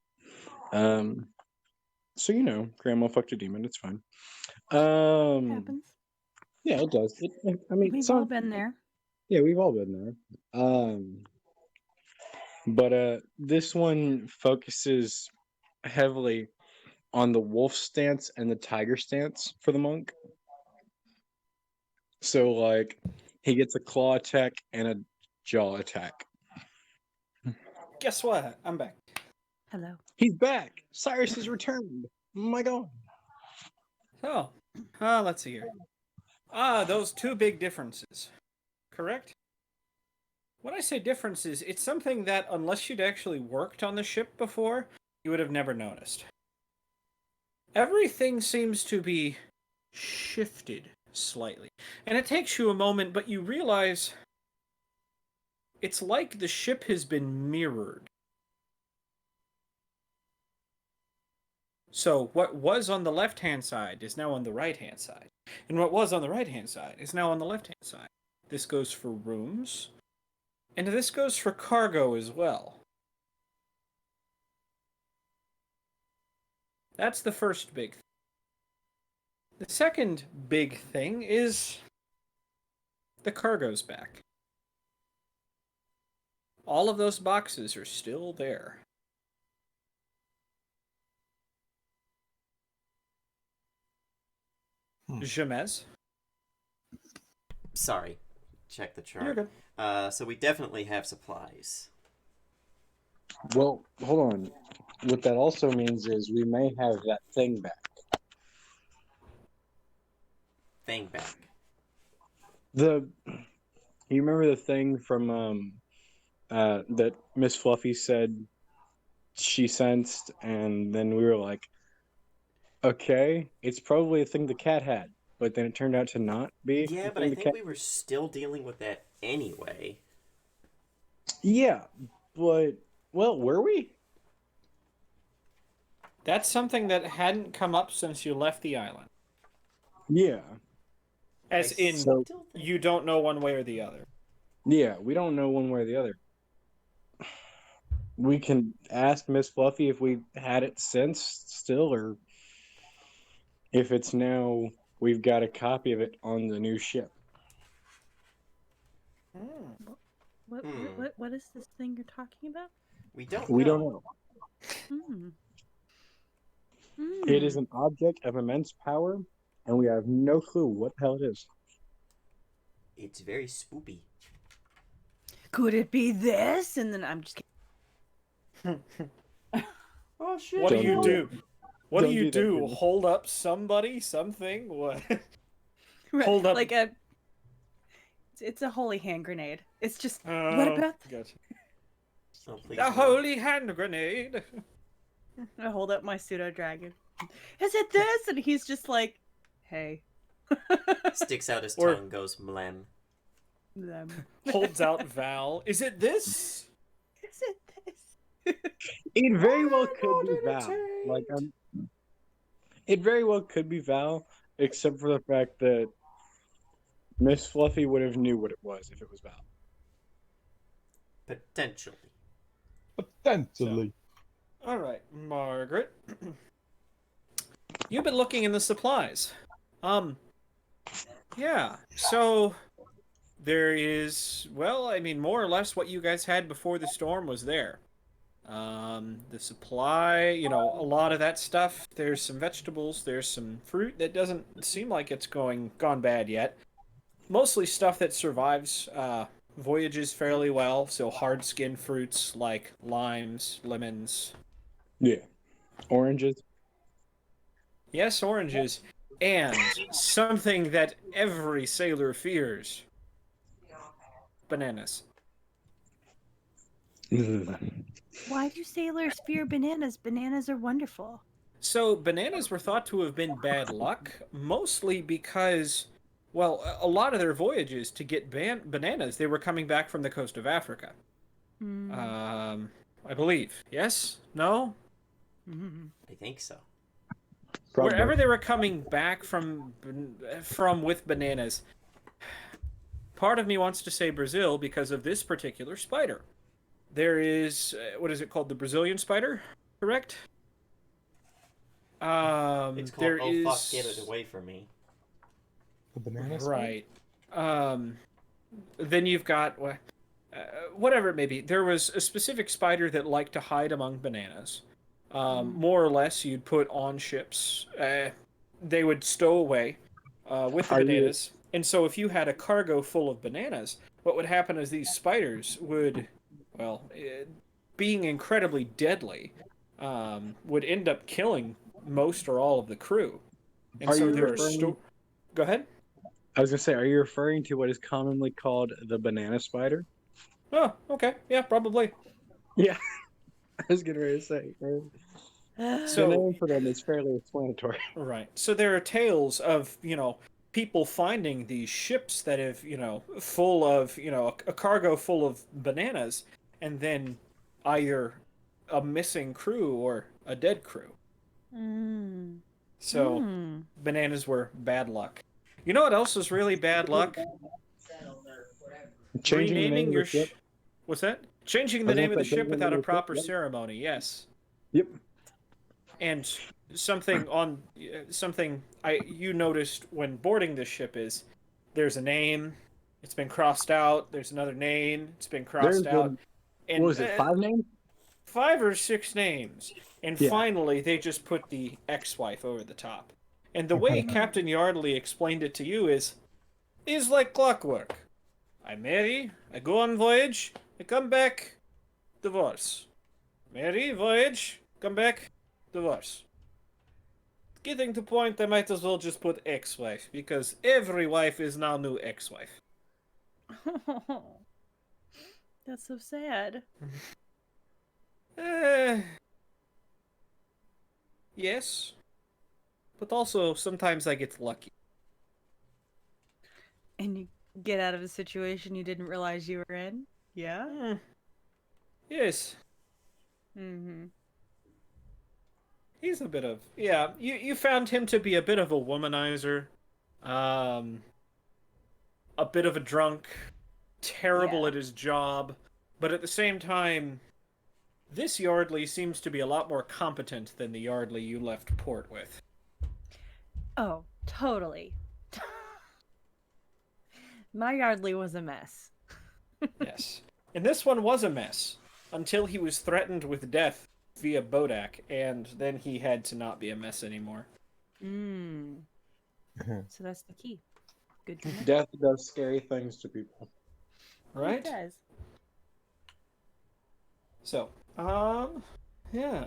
So Grandma fucked a demon. It's fine. Happens. Yeah, it does. I mean, We've all been there. Yeah, we've all been there. But this one focuses heavily on the wolf stance and the tiger stance for the monk. So like he gets a claw attack and a jaw attack. Guess what? I'm back. Hello. He's back. Cyrus has returned. Oh my god. Oh, let's see here. Those two big differences. Correct? When I say differences, it's something that, unless you'd actually worked on the ship before, you would have never noticed. Everything seems to be shifted slightly. And it takes you a moment, but you realize it's like the ship has been mirrored. So what was on the left-hand side is now on the right-hand side. And what was on the right-hand side is now on the left-hand side. This goes for rooms. And this goes for cargo as well. That's the first big thing. The second big thing is the cargo's back. All of those boxes are still there. Jamez? Sorry. Check the You're chart. good. So we definitely have supplies. Well, hold on. What that also means is we may have that thing back. Thing back. You remember the thing from that Miss Fluffy said she sensed, and then we were like, okay, it's probably a thing the cat had, but then it turned out to not be. Yeah, the but thing I the think cat... we were still dealing with that anyway. Yeah, but well, were we? That's something that hadn't come up since you left the island. Yeah. As in, So you don't know one way or the other. yeah, we don't know one way or the other. We can ask Miss Fluffy if we had it since still, or if it's now we've got a copy of it on the new ship. What is this thing you're talking about? We don't We know. don't know. Hmm. It is an object of immense power, and we have no clue what the hell it is. It's very spoopy. Could it be this? And then I'm just kidding. Oh shit! What do Don't you do do? What do Don't you do that, do? Jimmy. Hold up somebody? Something? What? Right, Hold up. like it's a holy hand grenade. It's just what Oh, about gotcha. Oh, please. The no. holy hand grenade. I hold up my pseudo dragon. Is it this? And he's just like, hey. Sticks out his Or- tongue, goes mlem. Them. Holds out Val. Is it this? Is it this? It very well I'm could not be Val. entertained. Like, it very well could be Val, except for the fact that Miss Fluffy would have knew what it was if it was Val. Potentially. Potentially. All right, Margaret. You've been looking in the supplies. Yeah. So there is, well, I mean, more or less what you guys had before the storm was there. The supply, you know, a lot of that stuff. There's some vegetables. There's some fruit that doesn't seem like it's gone bad yet. Mostly stuff that survives voyages fairly well. So hard skin fruits like limes, lemons. Yeah. Oranges. Yes, oranges. And something that every sailor fears. Bananas. Why do sailors fear bananas? Bananas are wonderful. So bananas were thought to have been bad luck, mostly because, well, a lot of their voyages to get bananas, they were coming back from the coast of Africa. I believe. Yes? No? I think so. Probably. Wherever they were coming back from with bananas, part of me wants to say Brazil because of this particular spider. There is, what is it called? The Brazilian spider, correct? It's called there Oh is... Fuck, Get It Away From Me. The banana split? Right. Then you've got, whatever it may be. There was a specific spider that liked to hide among bananas. More or less, you'd put on ships. They would stow away with the bananas. And so if you had a cargo full of bananas, what would happen is these spiders would, well, being incredibly deadly, would end up killing most or all of the crew. And so there are Go ahead. I was gonna say, are you referring to what is commonly called the banana spider? Oh, okay. Yeah, probably. Yeah. I was getting ready to say. The So name for them is fairly explanatory. right. So there are tales of, you know, people finding these ships that have, full of, a cargo full of bananas, and then either a missing crew or a dead crew. Mm. So Mm. bananas were bad luck. You know what else is really bad luck? Changing the name Renaming of your the ship. what's that? Changing I the was name gonna of the say, ship changing the without name a of the ship, proper yep. ceremony. Yes. Yep. And something you noticed when boarding this ship is there's a name, it's been crossed out. There's another name, it's been crossed There's out, what and was it, 5 names? 5 or 6 names. And Yeah. finally, they just put the ex-wife over the top. And the way Captain Yardley explained it to you is like clockwork. I marry, I go on voyage, I come back, divorce. Marry, voyage, come back, divorce. Getting to point, I might as well just put ex-wife, because every wife is now new ex-wife. That's so sad. Yes. But also, sometimes I get lucky. And you get out of a situation you didn't realize you were in? Yeah? Yes. Mm-hmm. He's a bit of... Yeah, you found him to be a bit of a womanizer. A bit of a drunk. Terrible Yeah. at his job. But at the same time, this Yardley seems to be a lot more competent than the Yardley you left port with. Oh, totally. My Yardley was a mess. Yes. And this one was a mess. Until he was threatened with death via Bodak, and then he had to not be a mess anymore. Mm. So that's the key. Good to know. Death does scary things to people. Right? It does. So, yeah.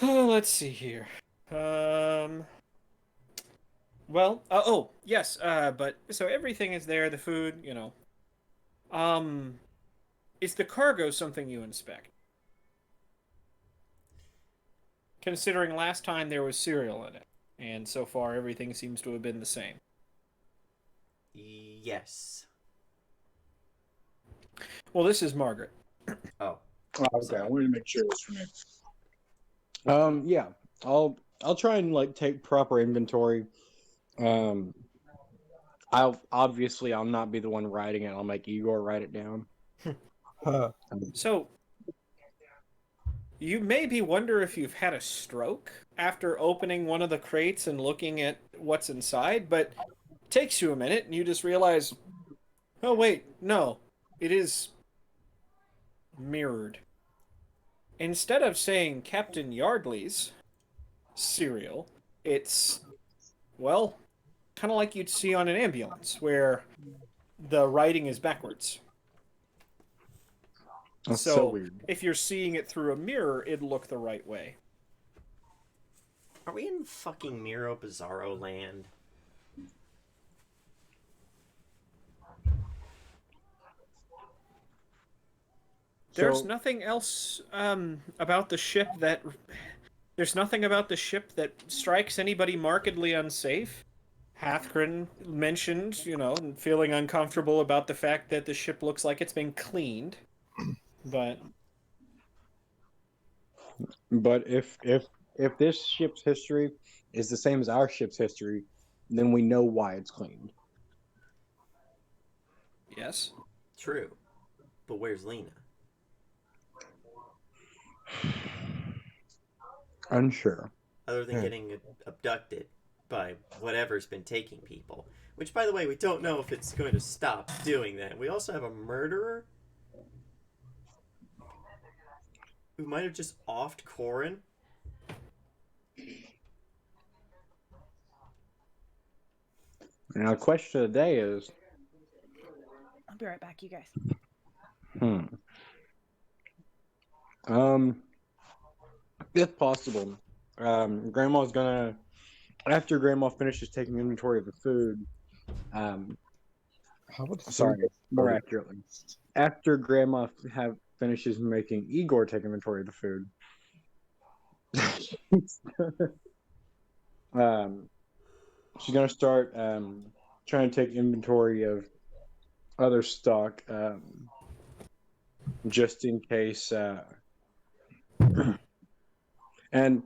Let's see here. Well, oh, yes, but, so everything is there, the food, is the cargo something you inspect? Considering last time there was cereal in it, and so far everything seems to have been the same. Yes. Well, this is Margaret. Oh. Oh, okay, I wanted to make sure it was for me. Yeah, I'll try and like take proper inventory. I'll not be the one writing it. I'll make Igor write it down. So, you maybe wonder if you've had a stroke after opening one of the crates and looking at what's inside, but it takes you a minute and you just realize, oh wait, no, it is mirrored. Instead of saying Captain Yardley's cereal, it's, well, kind of like you'd see on an ambulance, where the writing is backwards. That's so weird. If you're seeing it through a mirror, it'd look the right way. Are we in fucking Miro Bizarro land? There's nothing else about the ship that... There's nothing about the ship that strikes anybody markedly unsafe. Hathgren mentioned, feeling uncomfortable about the fact that the ship looks like it's been cleaned. But if this ship's history is the same as our ship's history, then we know why it's cleaned. yes. True. But where's Lena? Unsure. Other than getting abducted by whatever's been taking people. Which, by the way, we don't know if it's going to stop doing that. We also have a murderer who might have just offed Corin. Now, the question of the day is... I'll be right back, you guys. If possible, Grandma's gonna, after Grandma finishes taking inventory of the food, more accurately, after Grandma finishes making Igor take inventory of the food, she's gonna start trying to take inventory of other stock, just in case. And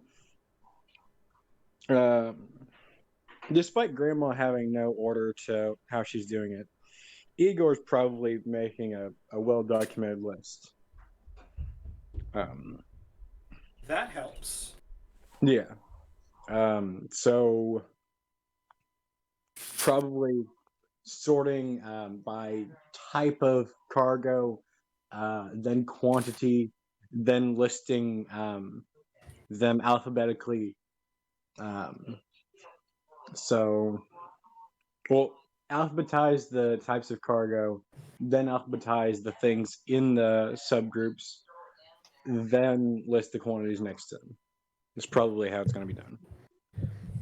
despite Grandma having no order to how she's doing it, Igor's probably making a well documented list. That helps. Yeah. So probably sorting by type of cargo, then quantity, then listing them alphabetically. So, well, alphabetize the types of cargo, then alphabetize the things in the subgroups, then list the quantities next to them. That's probably how it's going to be done.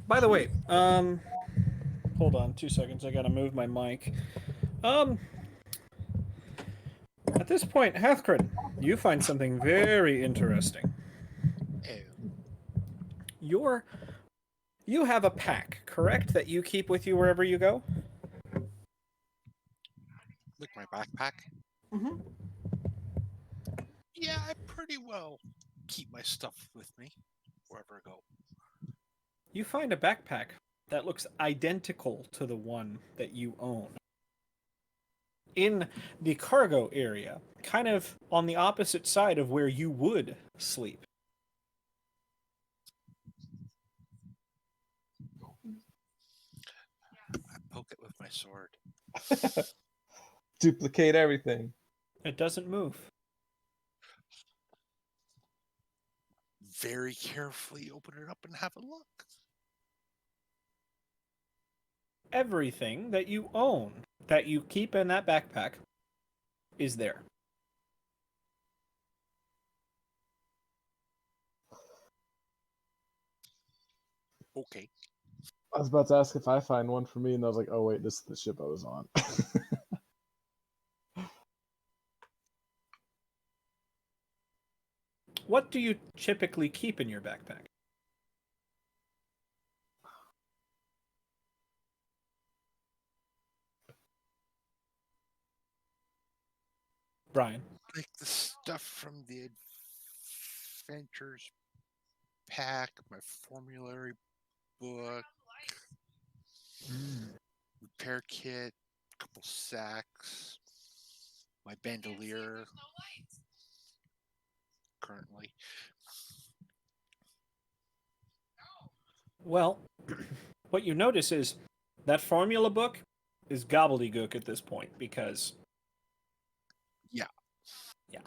By the way, hold on 2 seconds. I gotta move my mic. At this point, Hathcrin, you find something very interesting. Oh, You have a pack, correct, that you keep with you wherever you go? like my backpack. Mm-hmm. Yeah, I pretty well keep my stuff with me wherever I go. You find a backpack that looks identical to the one that you own. In the cargo area, kind of on the opposite side of where you would sleep. I poke it with my sword. Duplicate everything. It doesn't move. Very carefully open it up and have a look. Everything that you own, that you keep in that backpack, is there. Okay. I was about to ask if I find one for me, and I was like, oh wait, this is the ship I was on. What do you typically keep in your backpack? Brian. Like the stuff from the adventures pack, my formulary book, repair kit, couple sacks, my bandolier currently. Well, what you notice is that formula book is gobbledygook at this point because. Yeah. Yeah.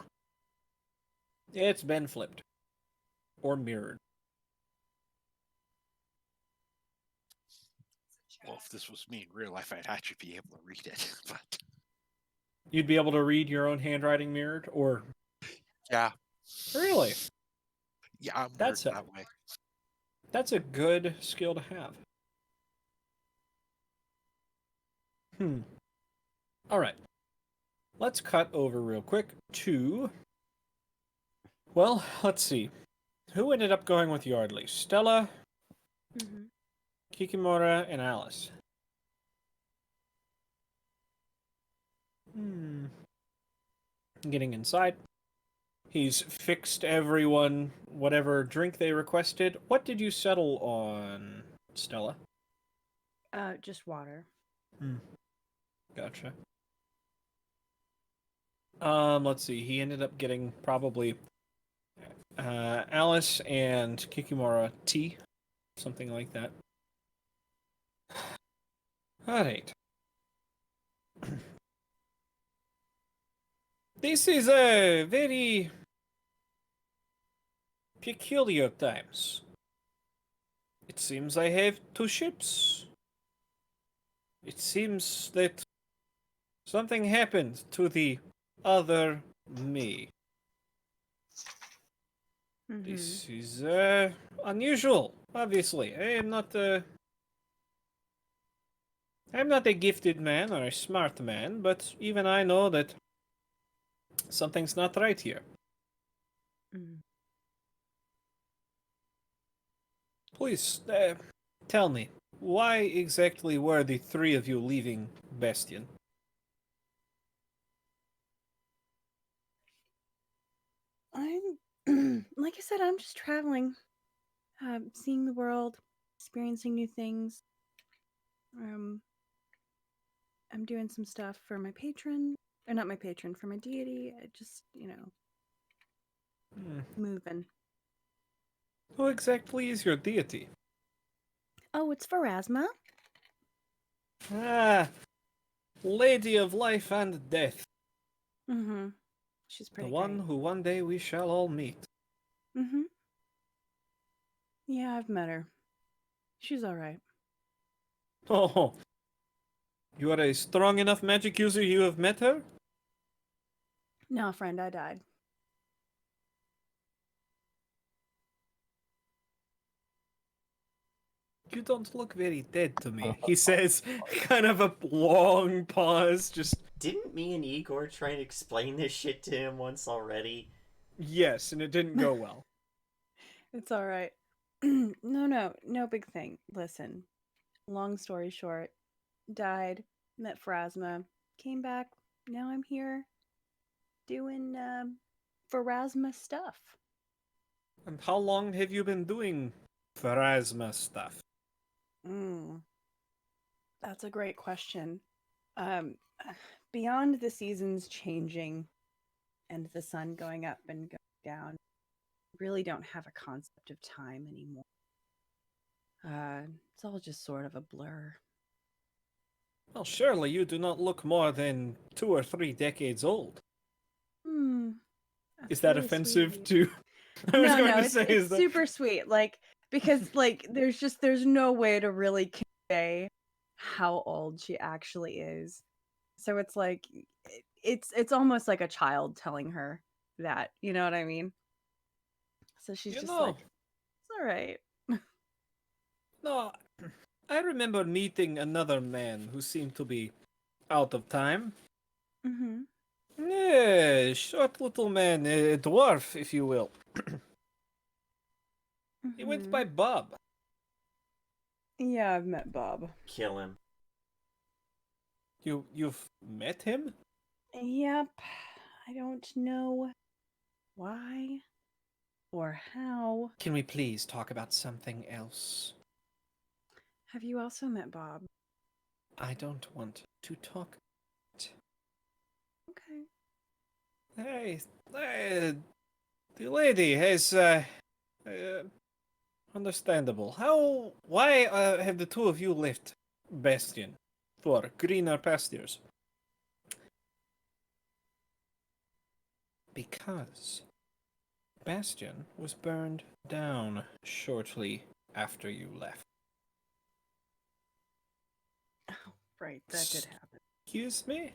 It's been flipped. Or mirrored. Well, if this was me in real life, I'd actually be able to read it. But You'd be able to read your own handwriting mirrored? Or. yeah. Really? Yeah, I'm That's weird that way. That's a good skill to have. Alright. Let's cut over real quick to. Well, let's see. Who ended up going with Yardley? Stella, Kikimora, and Alice. Getting inside. He's fixed everyone whatever drink they requested. What did you settle on, Stella? Just water. Gotcha. Let's see. He ended up getting probably Alice and Kikimora tea, something like that. Alright. This is a very peculiar times. It seems I have two ships. It seems that something happened to the other me. This is unusual, obviously. I'm not a gifted man or a smart man, but even I know that something's not right here. Please, tell me, why exactly were the three of you leaving Bastion? I'm, like I said, I'm just traveling, seeing the world, experiencing new things. Um, I'm doing some stuff for my patron, or not my patron, for my deity. I just, Hmm. moving. Who exactly is your deity? Oh, it's Pharasma. Ah, Lady of Life and Death. Mm-hmm. She's The pretty one great. who one day we shall all meet. Mm-hmm. Yeah, I've met her. She's all right. Oh, you are a strong enough magic user, you have met her? No, friend, I died. You don't look very dead to me, he says, kind of a long pause, just... Didn't me and Igor try and explain this shit to him once already? Yes, and it didn't go well. It's all right. No big thing. Listen, long story short, died, met Pharasma, came back. Now I'm here doing Pharasma stuff. And how long have you been doing Pharasma stuff? Mm, that's a great question. Um, beyond the seasons changing and the sun going up and going down, really don't have a concept of time anymore. It's all just sort of a blur. Well, surely you do not look more than 2 or 3 decades old. Hmm. Is That's that really offensive sweet. to... I was going No, to say, it's is that... super sweet. Like because there's no way to really convey how old she actually is. So it's like it's almost like a child telling her that, you know what I mean? So she's You just know, like, it's all right. no, I remember meeting another man who seemed to be out of time. Mm-hmm. Yeah, short little man, a dwarf, if you will. He went Mm-hmm. by Bob. Yeah, I've met Bob. Kill him. You've met him? Yep. I don't know why or how. Can we please talk about something else? Have you also met Bob? I don't want to talk. Okay. Hey, the lady has, uh, understandable. Why have the two of you left Bastion for greener pastures? Because Bastion was burned down shortly after you left. Oh, right, that did happen. Excuse me?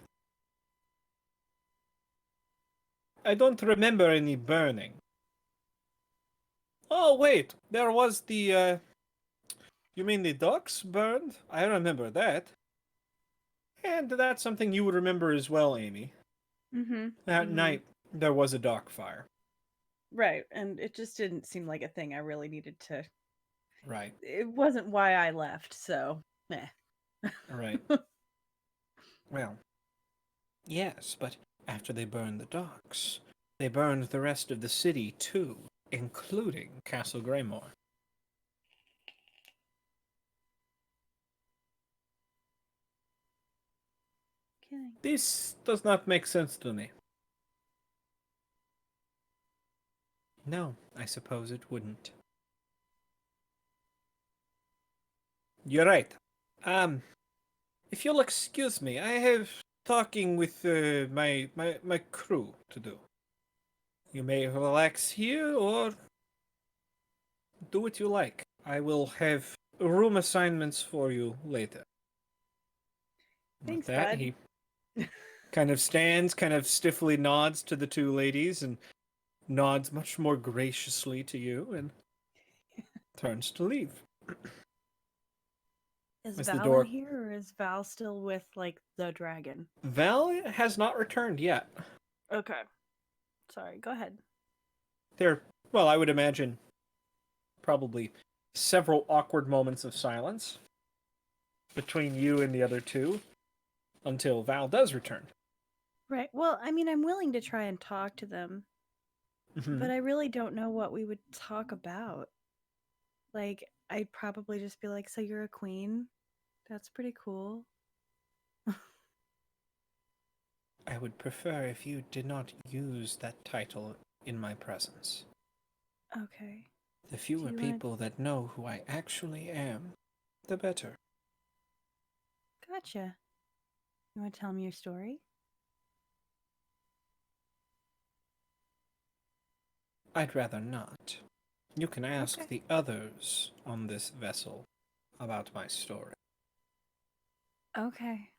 I don't remember any burning. Oh, wait, there was the, you mean the ducks burned? I remember that. And that's something you would remember as well, Amy. Mm-hmm. That Mm-hmm. night, there was a dock fire. Right, and it just didn't seem like a thing I really needed to. Right, It wasn't why I left, so meh. right. Well, yes, but after they burned the docks, they burned the rest of the city too, including Castle Greymore. Kidding. This does not make sense to me. No, I suppose it wouldn't. You're right. If you'll excuse me, I have talking with my crew to do. You may relax here or do what you like. I will have room assignments for you later. Thanks, With that, bud. he kind of stands, kind of stiffly nods to the two ladies, and nods much more graciously to you, and turns to leave. Is As the Val in door... here, or is Val still with like the dragon? Val has not returned yet. Okay. Sorry, go ahead. There, well, I would imagine probably several awkward moments of silence. between you and the other two until Val does return. Right. Well, I mean, I'm willing to try and talk to them, but I really don't know what we would talk about. Like, I'd probably just be like, "So you're a queen? That's pretty cool." I would prefer if you did not use that title in my presence. Okay. The fewer you wanna- people that know who I actually am, the better. Gotcha. You want to tell me your story? I'd rather not. You can ask Okay. the others on this vessel about my story. Okay.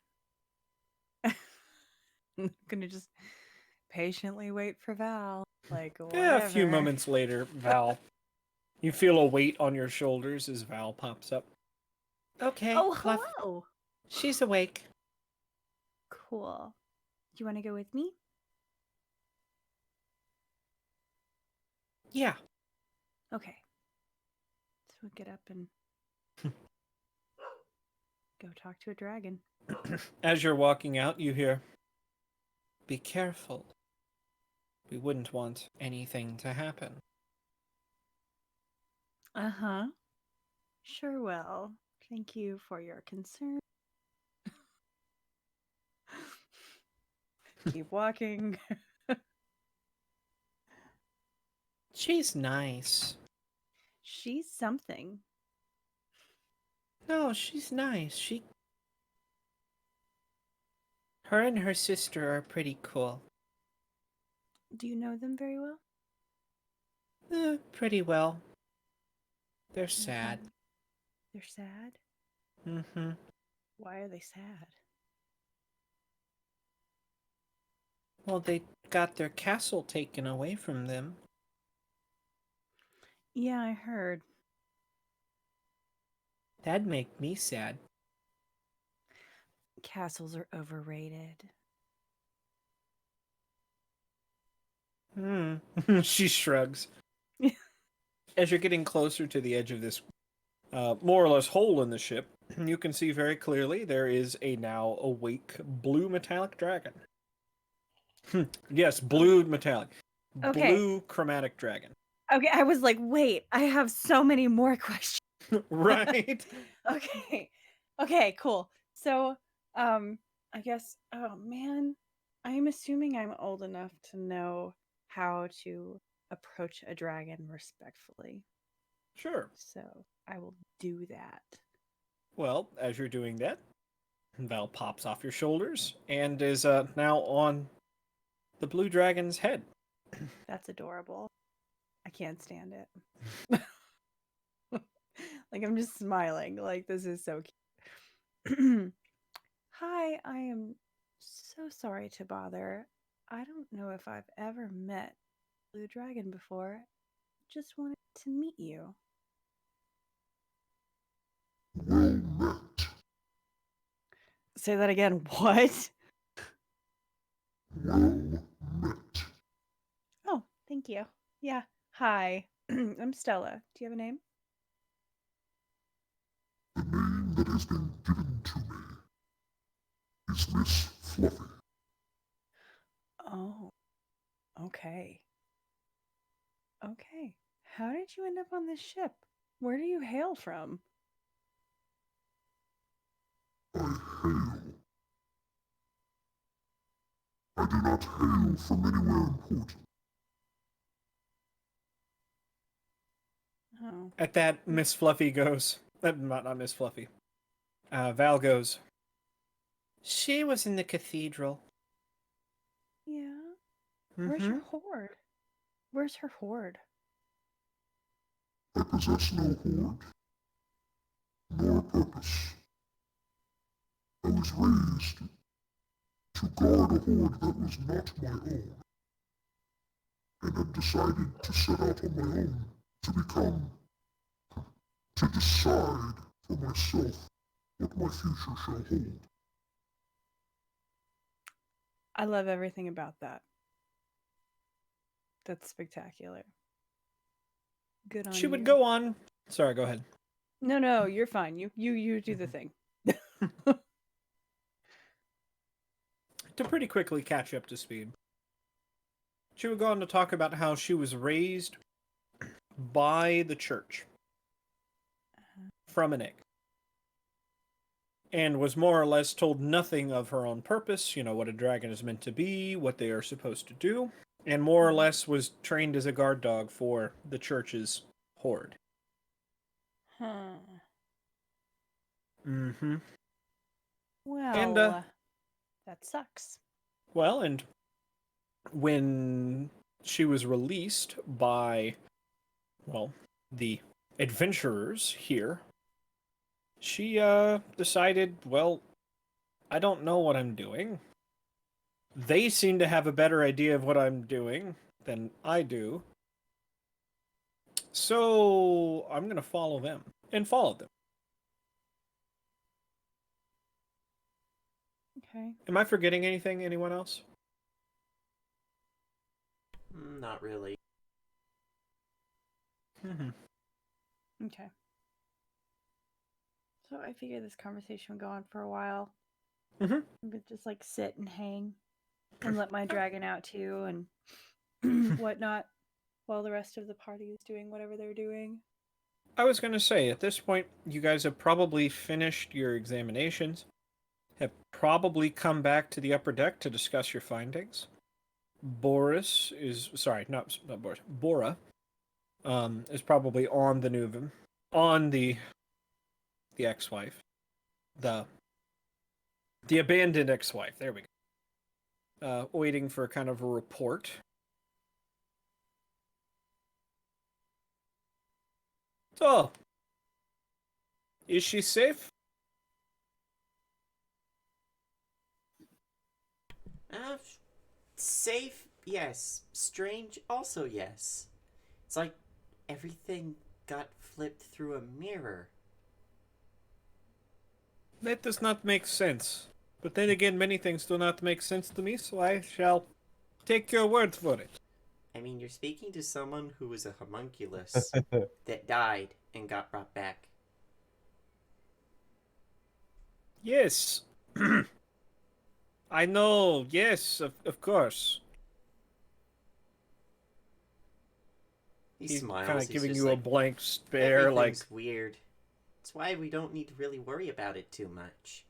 I'm gonna just patiently wait for Val. Like, Yeah, a few whatever. moments later, Val, you feel a weight on your shoulders as Val pops up. Okay, Oh, Fluff, hello. she's awake. Cool. Do you want to go with me? Yeah. Okay. So we'll get up and go talk to a dragon. As you're walking out, you hear, "Be careful. We wouldn't want anything to happen." Uh-huh. Sure will. Thank you for your concern. Keep walking. She's nice. She's something. No, she's nice. Her and her sister are pretty cool. Do you know them very well? Pretty well. They're sad. They're sad? Mm-hmm. Why are they sad? Well, they got their castle taken away from them. Yeah, I heard. That'd make me sad. Castles are overrated. She shrugs. As you're getting closer to the edge of this more or less hole in the ship, you can see very clearly there is a now awake blue metallic dragon. Yes, blue metallic. Okay. Blue chromatic dragon. Okay, I was like, wait, I have so many more questions. Right? Okay. Okay, cool. So, I guess, oh man, I'm assuming I'm old enough to know how to approach a dragon respectfully. Sure. So, I will do that. Well, as you're doing that, Val pops off your shoulders and is now on the blue dragon's head. That's adorable. I can't stand it. Like, I'm just smiling. Like, this is so cute. Hi, I am so sorry to bother. I don't know if I've ever met Blue Dragon before. Just wanted to meet you. Well met. Say that again. What? Well met. Oh, thank you. Yeah. Hi. I'm Stella. Do you have a name? The name that has been given to me is Miss Fluffy. Oh, okay. Okay. How did you end up on this ship? Where do you hail from? I hail. I do not hail from anywhere important. Oh. At that, Miss Fluffy goes, not Miss Fluffy. Val goes, she was in the cathedral. Yeah. Where's your hoard? Where's her hoard? I possess no hoard, nor purpose. I was raised to guard a hoard that was not my own, and have decided to set out on my own to decide for myself what my future shall hold. I love everything about that. That's spectacular. Good on She you. would go on. Sorry, go ahead. No, you're fine. You do the thing. To pretty quickly catch up to speed, she would go on to talk about how she was raised by the church from an egg and was more or less told nothing of her own purpose, what a dragon is meant to be, what they are supposed to do, and more or less was trained as a guard dog for the church's horde. Huh. Mm-hmm. Well, And, that sucks. well, and when she was released by, well, the adventurers here, she, decided, well, I don't know what I'm doing. They seem to have a better idea of what I'm doing than I do. So I'm going to follow them and follow them. Okay. Am I forgetting anything? Anyone else? Not really. Mm-hmm. Okay. So I figured this conversation would go on for a while. Mm-hmm. I'm gonna just like sit and hang and let my dragon out too and whatnot while the rest of the party is doing whatever they're doing. I was going to say, at this point, you guys have probably finished your examinations, have probably come back to the upper deck to discuss your findings. Boris is, sorry, not Boris, Bora, is probably on the Nuvum, on the ex-wife, the abandoned ex-wife. There we go. Waiting for kind of a report. So, is she safe? Uh, Safe, yes. Strange, also yes. It's like everything got flipped through a mirror. That does not make sense. But then again, many things do not make sense to me, so I shall take your word for it. I mean, you're speaking to someone who was a homunculus that died and got brought back. Yes. I know, yes, of course. He He's smiles. kind of He's giving just you a like, blank stare, like, everything's weird. That's why we don't need to really worry about it too much.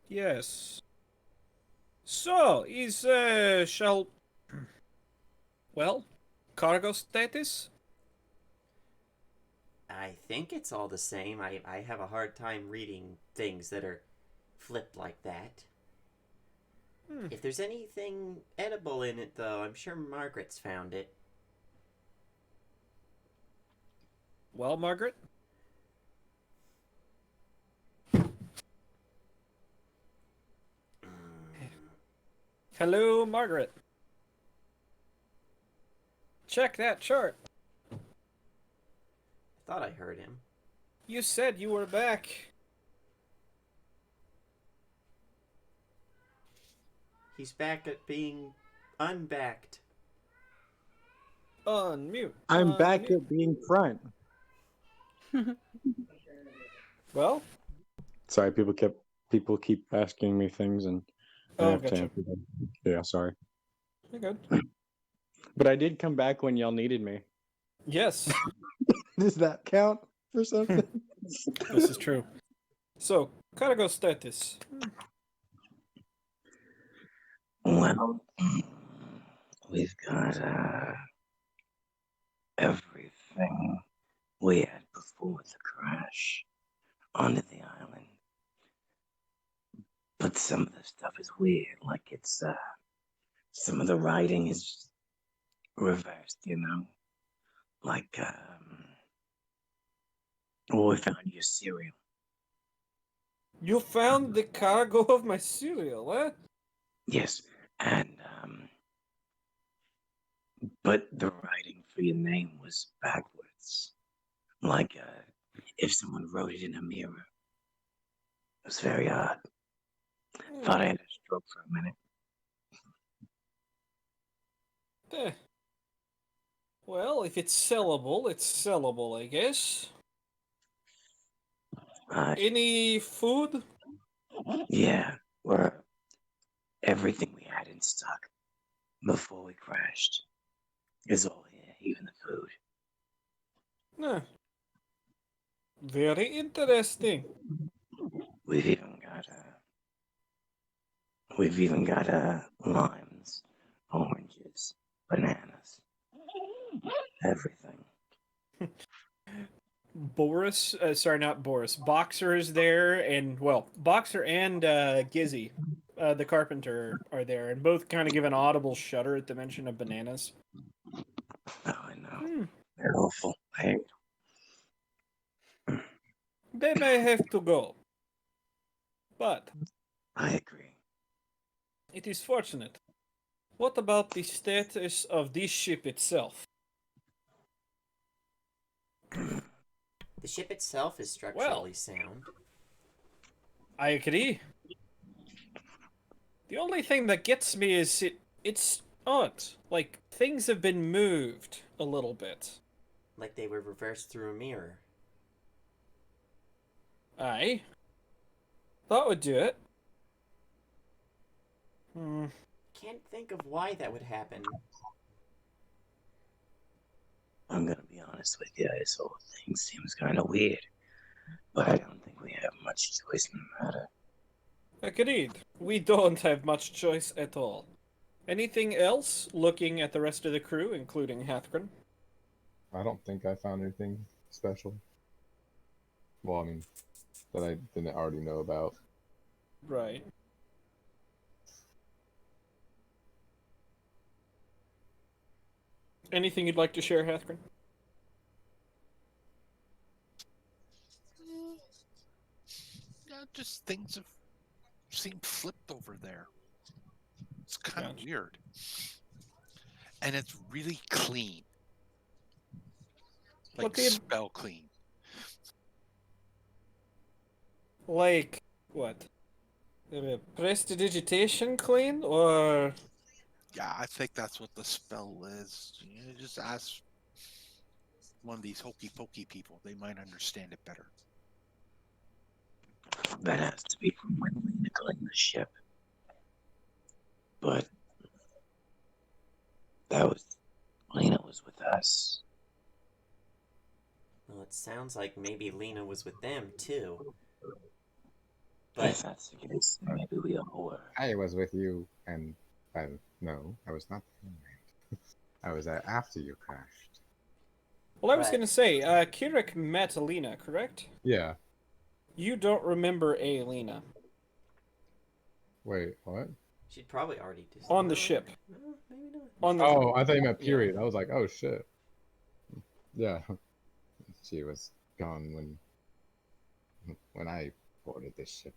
yes. So, shall, well, cargo status? I think it's all the same. I have a hard time reading things that are flipped like that. If there's anything edible in it, though, I'm sure Margaret's found it. Well, Margaret? Hello, Margaret. Check that chart. I thought I heard him. You said you were back. He's back at being unbacked. Unmute. I'm back Unmute. at being front. Well, Sorry, people keep asking me things and I oh, have to gotcha. answer them. Yeah, sorry. You're good. But I did come back when y'all needed me. Yes, Does that count for something? this is true. So, cargo status. Well, we've got everything we had before the crash onto the island. But some of the stuff is weird, like it's some of the writing is reversed, Like we found your cereal. You found the cargo of my cereal, eh? Yes, and but the writing for your name was backwards. Like if someone wrote it in a mirror. It was very odd. Thought I had a stroke for a minute. Eh. Well, if it's sellable, I guess. Any food? Yeah, we're everything we had in stock before we crashed is all here, even the food. Nah, very interesting. We've even got limes, oranges, bananas, everything. Boris, sorry, not Boris. Boxer is there, and well, Boxer and Gizzy, the carpenter, are there, and both kind of give an audible shudder at the mention of bananas. Oh, I know. They're awful. They may have to go, but I agree. it is fortunate. What about the status of this ship itself? The ship itself is structurally sound. I agree. The only thing that gets me is it's odd. Like, things have been moved a little bit. Like they were reversed through a mirror. Aye. That would do it. Can't think of why that would happen. I'm gonna be honest with you, this whole thing seems kind of weird, but I don't think we have much choice in the matter. Agreed. We don't have much choice at all. Anything else? Looking at the rest of the crew, including Hathgren. I don't think I found anything special. Well, I mean, that I didn't already know about. Right. Anything you'd like to share, Hathgren? Yeah, just things have seemed flipped over there. It's kind of weird. And it's really clean. Like spell clean. Like, what? Prestidigitation clean, or... Yeah, I think that's what the spell is. You just ask one of these hokey pokey people. They might understand it better. That has to be from when Lena claimed the ship. But Lena was with us. Well, it sounds like maybe Lena was with them, too. But if that's the case, maybe we all were. I was with you, and no, I was not. I was there after you crashed. Well, I was going to say, Kirik met Alina, correct? Yeah. You don't remember Alina. Wait, what? She'd probably already on the ship. No, maybe not. On the Oh, I thought you meant period. I was like, oh shit. Yeah. She was gone when I boarded this ship.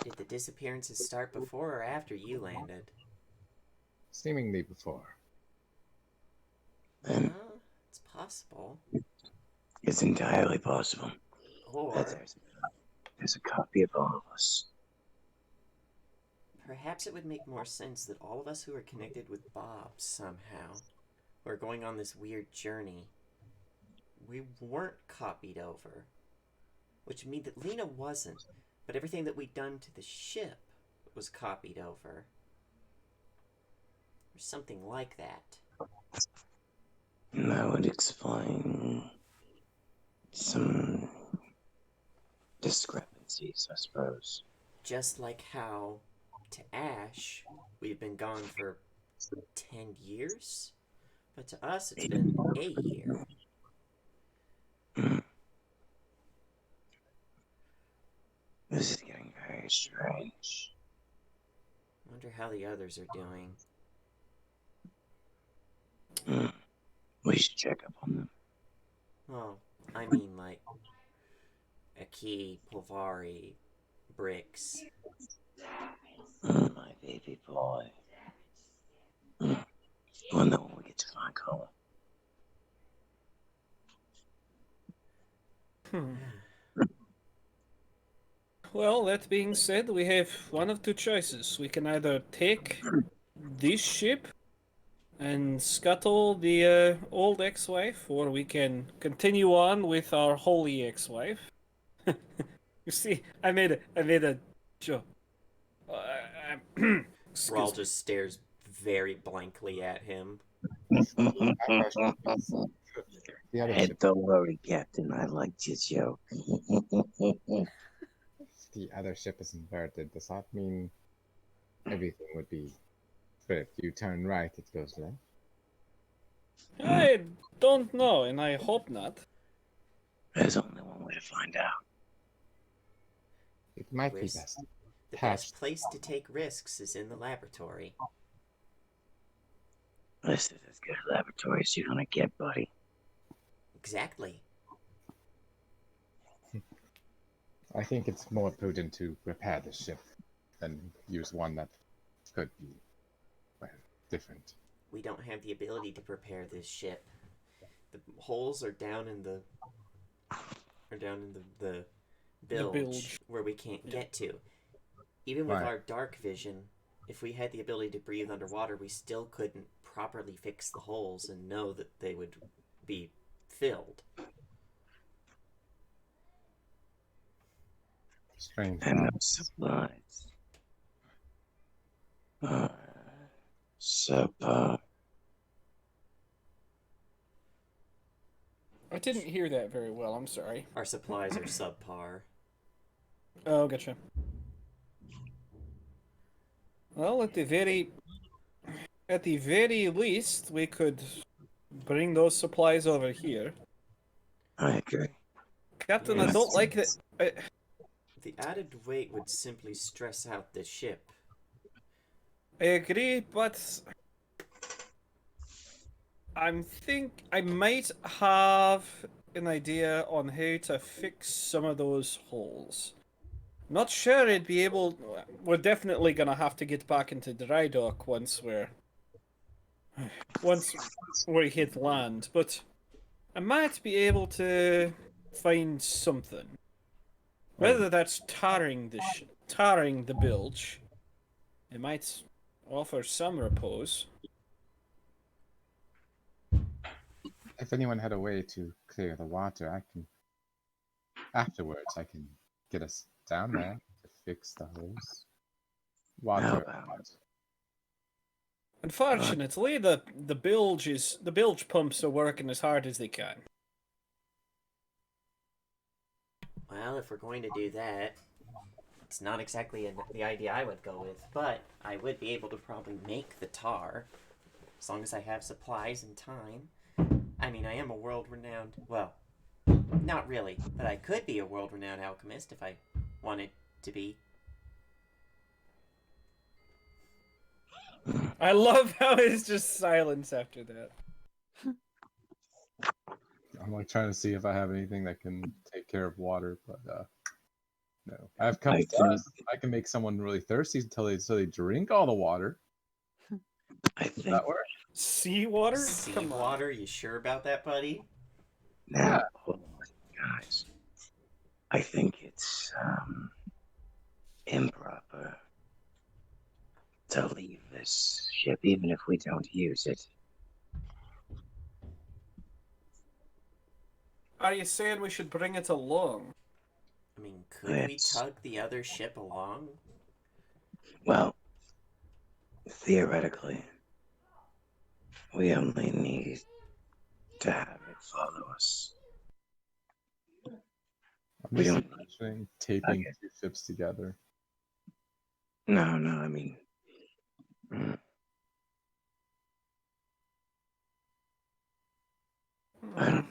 Did the disappearances start before or after you landed? Seemingly before. It's possible. It's entirely possible. Or there's a copy of all of us. Perhaps it would make more sense that all of us who are connected with Bob somehow, who are going on this weird journey, we weren't copied over. Which would mean that Lena wasn't, but everything that we'd done to the ship was copied over. Or something like that. That would explain some discrepancies, I suppose. Just like how, to Ash, we've been gone for 10 years, but to us it's been a year. This is getting very strange. Wonder how the others are doing. We should check up on them. Well, I mean like Aki, Pulvari, Bricks. My baby boy. We'll know when we get to my color. Well, that being said, we have one of two choices. We can either take this ship and scuttle the old ex-wife, or we can continue on with our holy ex-wife. You see, I made a joke. Excuse Rawl me. just stares very blankly at him. The other Hey, ship, don't worry, Captain. I liked your joke. the other ship is inverted. Does that mean everything would be? But if you turn right, it goes left. I don't know, and I hope not. There's only one way to find out. It might be Where's best. The Patched. best place to take risks is in the laboratory. This is as good a laboratory as you're gonna get, buddy. Exactly. I think it's more prudent to repair the ship than use one that could be, well, different. We don't have the ability to prepare this ship. The holes are down in the the bilge, bilge. where we can't Yeah. get to. Even with Right. our dark vision, if we had the ability to breathe underwater, we still couldn't properly fix the holes and know that they would be filled. Strange. And no Wow. supplies. So, I didn't hear that very well. I'm sorry. Our supplies are subpar. Oh, gotcha. Well, at the very least, we could bring those supplies over here. I agree. Captain, I Yes. don't like that. The added weight would simply stress out the ship. I agree, but I might have an idea on how to fix some of those holes. Not sure I'd be able. We're definitely gonna have to get back into dry dock once we hit land, but I might be able to find something. Whether that's tarring the bilge, it might offer some repose. If anyone had a way to clear the water, afterwards, I can get us down there to fix the holes. Water. Unfortunately, the bilge pumps are working as hard as they can. Well, if we're going to do that, it's not exactly the idea I would go with, but I would be able to probably make the tar, as long as I have supplies and time. I mean, I am a world-renowned, well, not really, but I could be a world-renowned alchemist if I wanted to be. I love how it's just silence after that. I'm like trying to see if I have anything that can take care of water, but no. I have cup dust. I can make someone really thirsty until they drink all the water. I Does think that work? Seawater? Come on. Seawater? You sure about that, buddy? now, guys, I think it's improper to leave this ship even if we don't use it. Are you saying we should bring it along? I mean, could we Yes. tug the other ship along? Well, theoretically, we only need to have it follow us. I'm We just don't- imagining taping Okay. two ships together. No, I mean, I don't.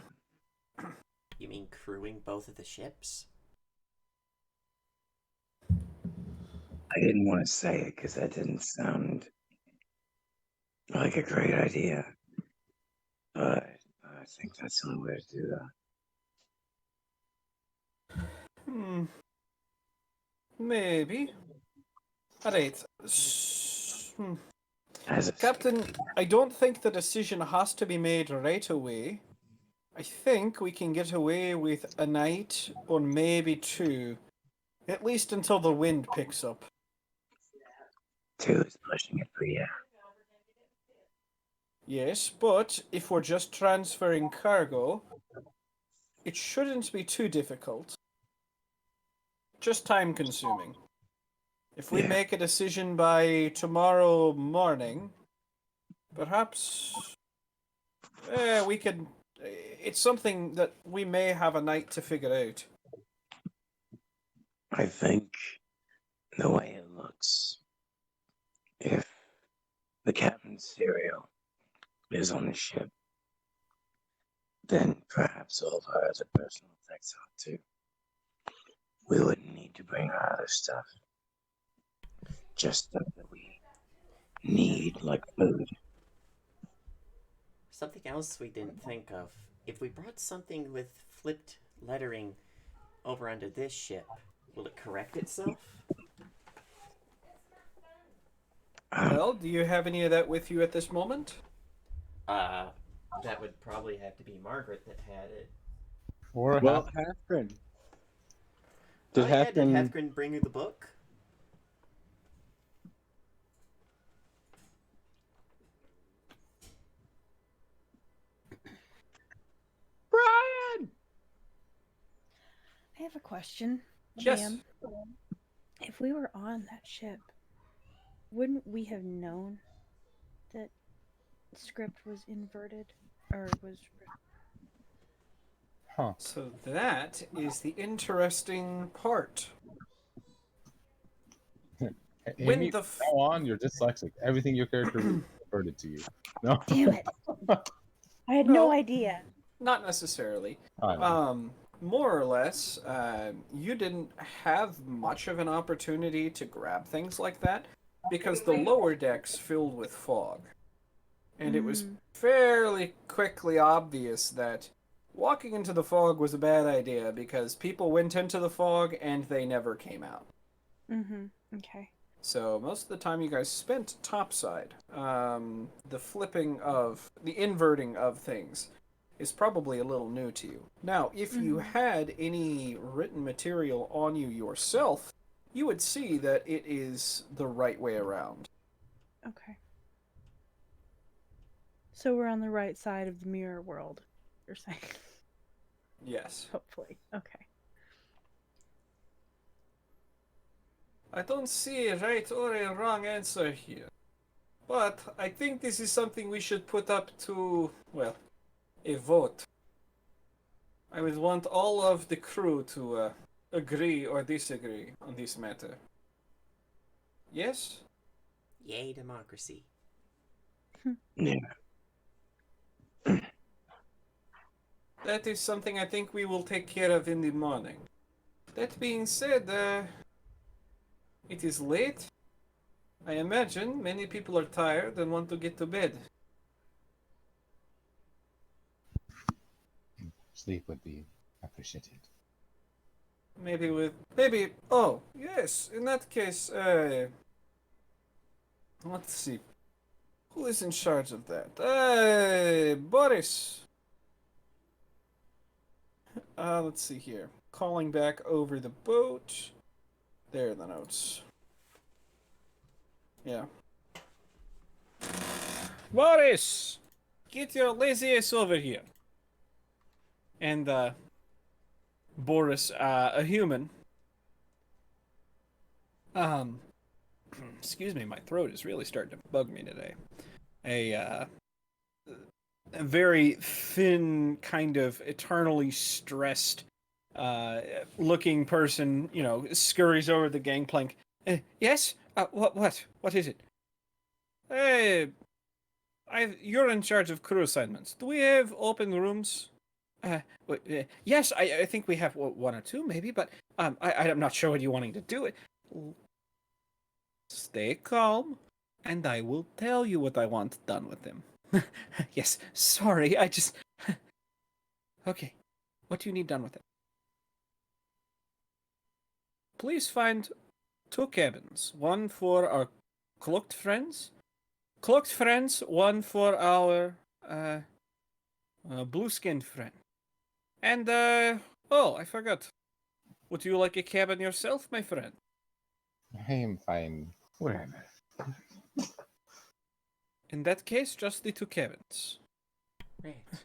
You mean crewing both of the ships? I didn't want to say it because that didn't sound like a great idea. But I think that's the only way to do that. Maybe. Alright. As a Captain, I don't think the decision has to be made right away. I think we can get away with a night or maybe two. At least until the wind picks up. 2 is pushing it for you. Yes, but if we're just transferring cargo, it shouldn't be too difficult. Just time consuming. If we Yeah. make a decision by tomorrow morning, perhaps we can. It's something that we may have a night to figure out. I think the way it looks, if the captain's cereal is on the ship, then perhaps all of our other personal effects are too. We wouldn't need to bring our other stuff. Just stuff that we need, like food. Something else we didn't think of. If we brought something with flipped lettering over onto this ship, will it correct itself? Well, do you have any of that with you at this moment? That would probably have to be Margaret that had it. Or Well, Hathgren. Did Did Hathgren? Hathgren bring you the book? Brian! I have a question, Yes. ma'am. If we were on that ship, wouldn't we have known that script was inverted or was? Huh. So that is the interesting part. When Amy, the from now on, you're dyslexic. Everything your character reads is reverted to you. No. Damn it! I had No. no idea. Not necessarily. I know. More or less, you didn't have much of an opportunity to grab things like that because the lower decks filled with fog. And it was fairly quickly obvious that walking into the fog was a bad idea because people went into the fog and they never came out. Mm-hmm. Okay. So most of the time you guys spent topside. The inverting of things is probably a little new to you. Now, if you had any written material on you yourself, you would see that it is the right way around. Okay. So we're on the right side of the mirror world, you're saying? Yes. Hopefully. Okay. I don't see a right or a wrong answer here. But I think this is something we should put up to, well, a vote. I would want all of the crew to agree or disagree on this matter. Yes? Yay, democracy. Yeah. That is something I think we will take care of in the morning. That being said, it is late. I imagine many people are tired and want to get to bed. Sleep would be appreciated. Oh, yes, in that case, let's see. Who is in charge of that? Boris. Let's see here. Calling back over the boat. There are the notes. Yeah. Boris! Get your lazy ass over here. And, Boris, a human. Excuse me, my throat is really starting to bug me today. A very thin, kind of eternally stressed looking person, scurries over the gangplank. Yes? What is it? Hey, you're in charge of crew assignments. Do we have open rooms? Yes, I think we have one or two, maybe, but I'm not sure what you're wanting to do. Stay calm, and I will tell you what I want done with them. Yes, sorry, I just... Okay, what do you need done with it? Please find 2 cabins. One for our cloaked friends. One for our blue-skinned friend. And, oh, I forgot. Would you like a cabin yourself, my friend? I am fine. Whatever. In that case, just the two Kevins.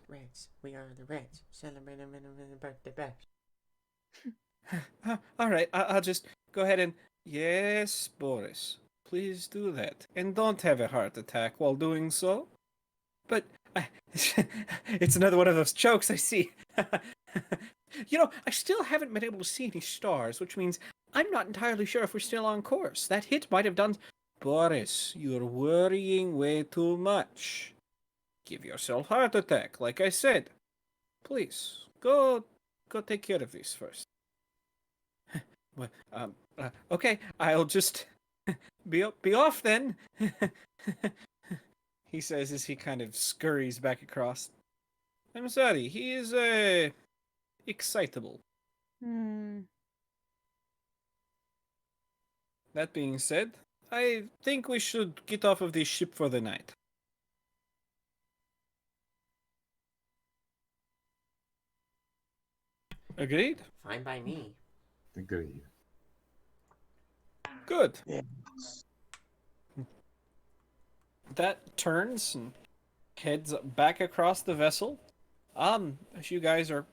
Reds. We are the Reds. Celebrating the birthday bash. All right, I'll just go ahead and... Yes, Boris. Please do that. And don't have a heart attack while doing so. But... it's another one of those jokes, I see. I still haven't been able to see any stars, which means I'm not entirely sure if we're still on course. That hit might have done... Boris, you're worrying way too much. Give yourself heart attack, like I said. Please, go take care of this first. Well, okay, I'll just be off then. He says as he kind of scurries back across. I'm sorry, he is excitable. That being said, I think we should get off of this ship for the night. Agreed? Fine by me. Agreed. Good. Yeah. That turns and heads back across the vessel. As you guys are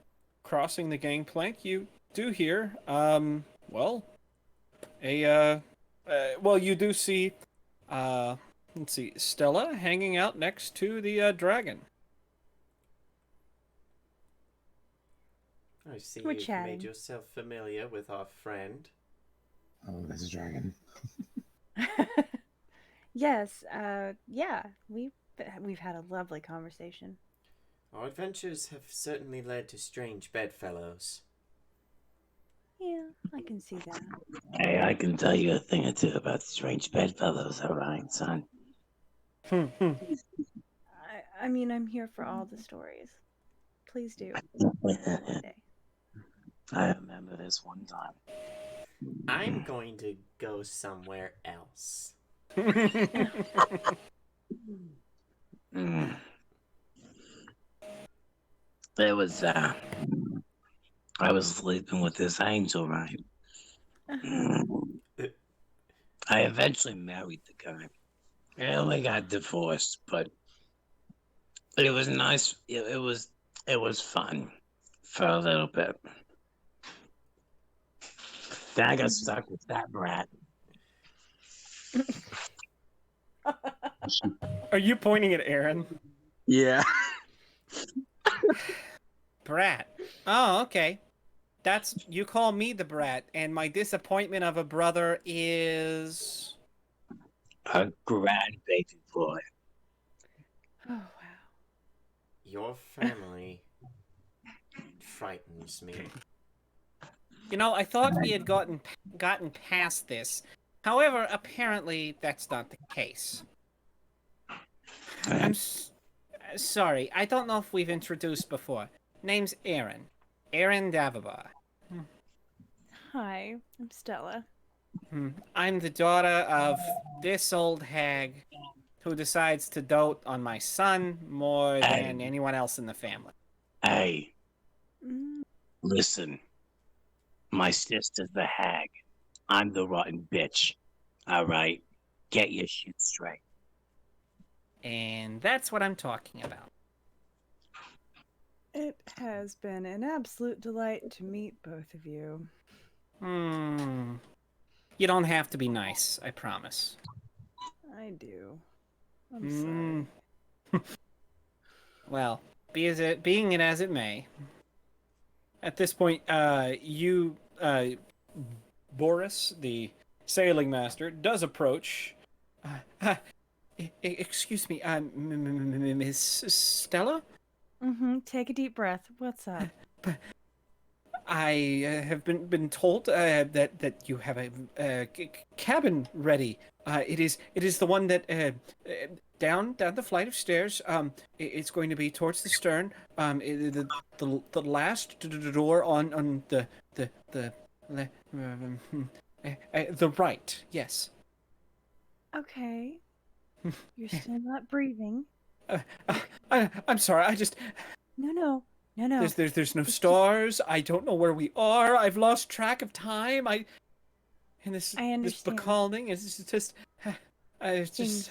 crossing the gangplank, you do hear, you do see, let's see, Stella hanging out next to the dragon. I see We're you've chatting. made yourself familiar with our friend. Oh, that's a dragon. Yes, yeah, we've had a lovely conversation. Our adventures have certainly led to strange bedfellows. Yeah, I can see that. Hey, I can tell you a thing or two about the strange bedfellows, all right, son? I mean, I'm here for all the stories. Please do. I remember this one time. I'm going to go somewhere else. There was, I was sleeping with this angel, right? I eventually married the guy. I only got divorced, but it was nice. It was fun for a little bit. Then I got stuck with that brat. Are you pointing at Aaron? Yeah. Brat. Oh, okay. You call me the brat, and my disappointment of a brother is... A grand baby boy. Oh, wow. Your family frightens me. I thought we had gotten past this. However, apparently that's not the case. I'm sorry. I don't know if we've introduced before. Name's Aaron. Aaron Davabar. Hi, I'm Stella. I'm the daughter of this old hag who decides to dote on my son more than anyone else in the family. Hey, Mm, listen. My sister's the hag. I'm the rotten bitch. All right? Get your shit straight. And that's what I'm talking about. It has been an absolute delight to meet both of you. You don't have to be nice, I promise. I do. I'm sorry. Well, being it as it may. At this point, Boris, the sailing master, does approach. Excuse me, Miss Stella? Take a deep breath. What's up? I have been told that you have a cabin ready. It is the one that down the flight of stairs. It's going to be towards the stern. The last door on the right. Yes. Okay. You're still not breathing. I'm sorry. I just No. there's no stars. I don't know where we are. I've lost track of time. And this I understand. becalming is just I just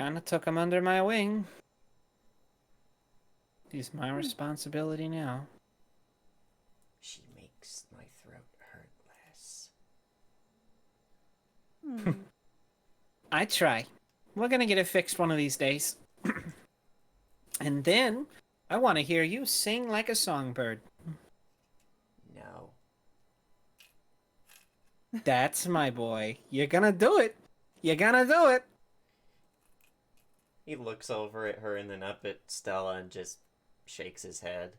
kind of took him under my wing. He's my responsibility now. She makes my throat hurt less. I try. We're gonna get it fixed one of these days. And then, I want to hear you sing like a songbird. No. That's my boy. You're gonna do it. You're gonna do it. He looks over at her and then up at Stella and just shakes his head.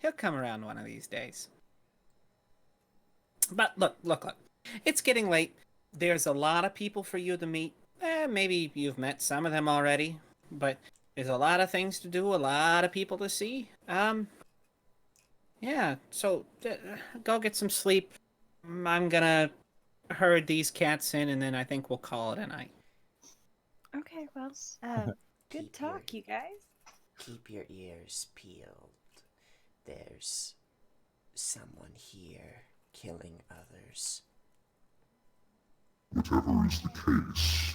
He'll come around one of these days. But look. It's getting late. There's a lot of people for you to meet. Maybe you've met some of them already. But there's a lot of things to do, a lot of people to see. Yeah, so go get some sleep. I'm gonna herd these cats in, and then I think we'll call it a night. Okay, well, good Keep talk, you guys. Keep your ears peeled. There's someone here killing others. Whatever is the case,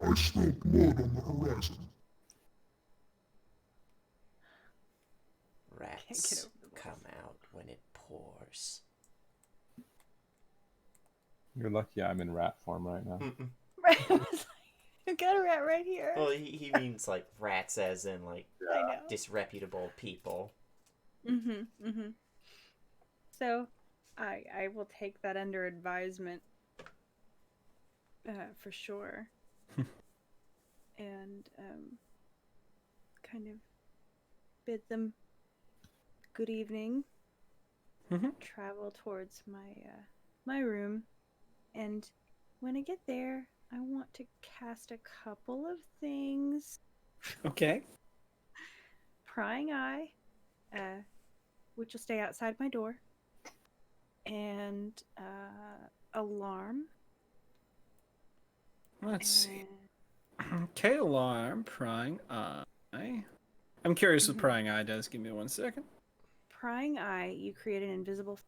I smell blood on the horizon. Rats come out when it pours. You're lucky I'm in rat form right now. Right, I was like, I've got a rat right here. Well, he means like rats as in like I know. disreputable people. So, I will take that under advisement, for sure, and kind of bid them good evening. Travel towards my room, and when I get there, I want to cast a couple of things. Okay. Prying eye, which will stay outside my door, and alarm. Let's see. Okay, alarm, prying eye. I'm curious what prying eye does. Give me 1 second. Prying eye, you create an invisible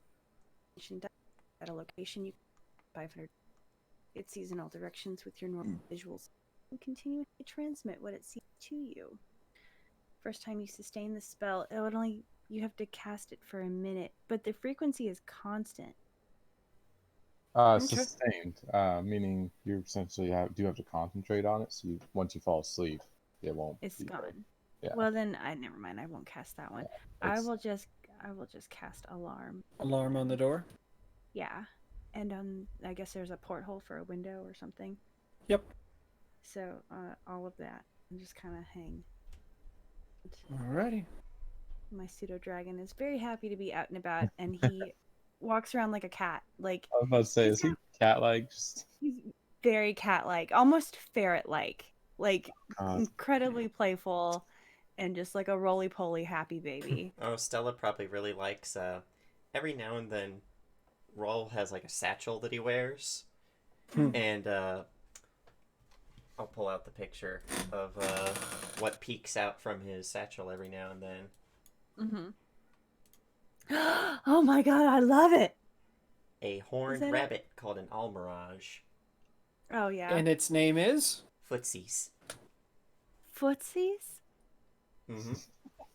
at a location you 500. It sees in all directions with your normal visuals and continuously transmit what it sees to you. First time you sustain the spell, you have to cast it for a minute, but the frequency is constant. Sustained, meaning you essentially do have to concentrate on it. So once you fall asleep, it won't. It's gone. Yeah. Well, then never mind. I won't cast that one. I will just cast alarm. Alarm on the door. Yeah, and I guess there's a porthole for a window or something. Yep. So all of that, and just kind of hang. Alrighty. My pseudo dragon is very happy to be out and about, and he walks around like a cat. Like I was about to say, is he cat-like? he's very cat-like, almost ferret-like, incredibly playful, and just like a roly-poly happy baby. Oh, Stella probably really likes. Every now and then, Raul has like a satchel that he wears, and I'll pull out the picture of what peeks out from his satchel every now and then. Oh my god, I love it! A horned rabbit called an almirage. Oh yeah. And its name is? Footsies. Footsies?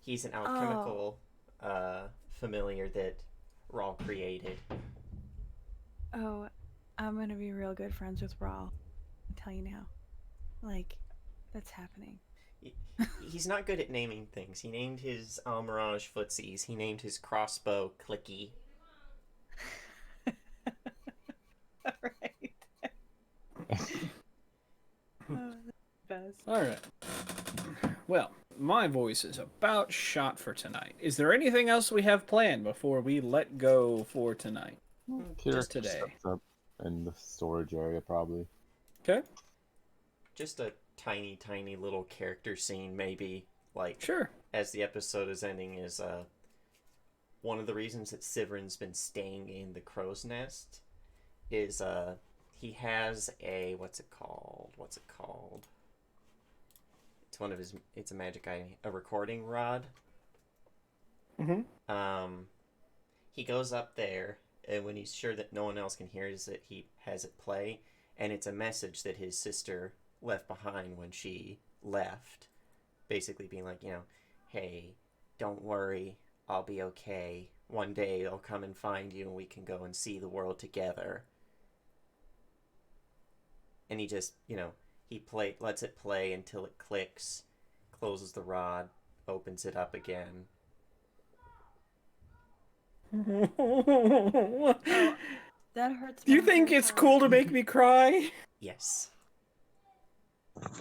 He's an alchemical familiar that Raul created. Oh, I'm gonna be real good friends with Raul. I'll tell you now. Like, that's happening. He's not good at naming things. He named his almirage Footsies. He named his crossbow Clicky. Alright. Oh, that's the best. Alright. Well, my voice is about shot for tonight. Is there anything else we have planned before we let go for tonight? Just today. Up in the storage area, probably. Okay. Just a tiny, tiny little character scene, maybe. Like, sure. As the episode is ending, is one of the reasons that Sivrin's been staying in the crow's nest is he has a what's it called? It's a magic item, a recording rod. He goes up there and when he's sure that no one else can hear it, he has it play, and it's a message that his sister left behind when she left, basically being like, hey, don't worry, I'll be okay. One day I'll come and find you, and we can go and see the world together. And he just, lets it play until it clicks, closes the rod, opens it up again. Oh, that hurts. Do you my think heart. it's cool to make me cry? Yes.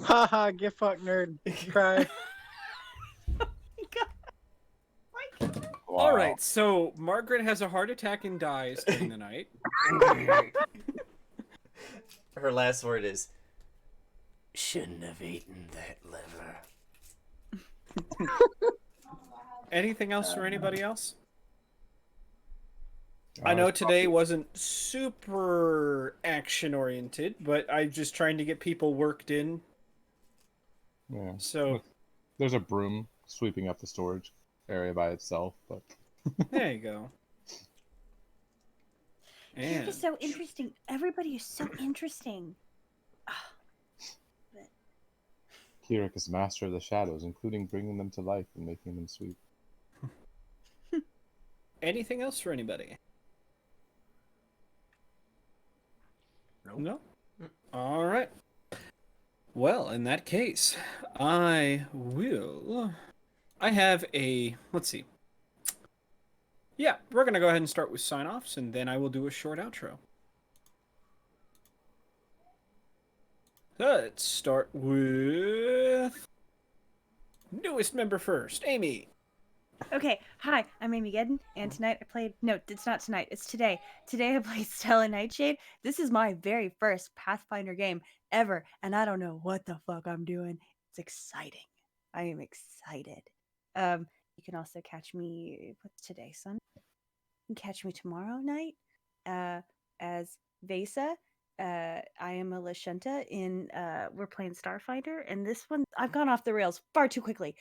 Haha, get fucked, nerd. Cry. All right, so Margaret has a heart attack and dies during the night. Her last word is, shouldn't have eaten that liver. Anything else for anybody else? I know today wasn't super action-oriented, but I'm just trying to get people worked in. Yeah. So there's a broom sweeping up the storage area by itself, but there you go. You're And just so interesting. Everybody is so interesting. Kirik is master of the shadows, including bringing them to life and making them sweep. anything else for anybody? Nope. No? All right. Well, in that case, I have a... Let's see. Yeah, we're going to go ahead and start with sign-offs, and then I will do a short outro. Let's start with... newest member first, Amy. Okay, hi, I'm Amy Gedden, and tonight I played... No, it's not tonight, it's today. Today I played Stella Nightshade. This is my very first Pathfinder game ever, and I don't know what the fuck I'm doing. It's exciting. I am excited. You can also catch me... What's today, son? You can catch me tomorrow night as Vesa. I am a Lashenta in... we're playing Starfighter, and this one... I've gone off the rails far too quickly.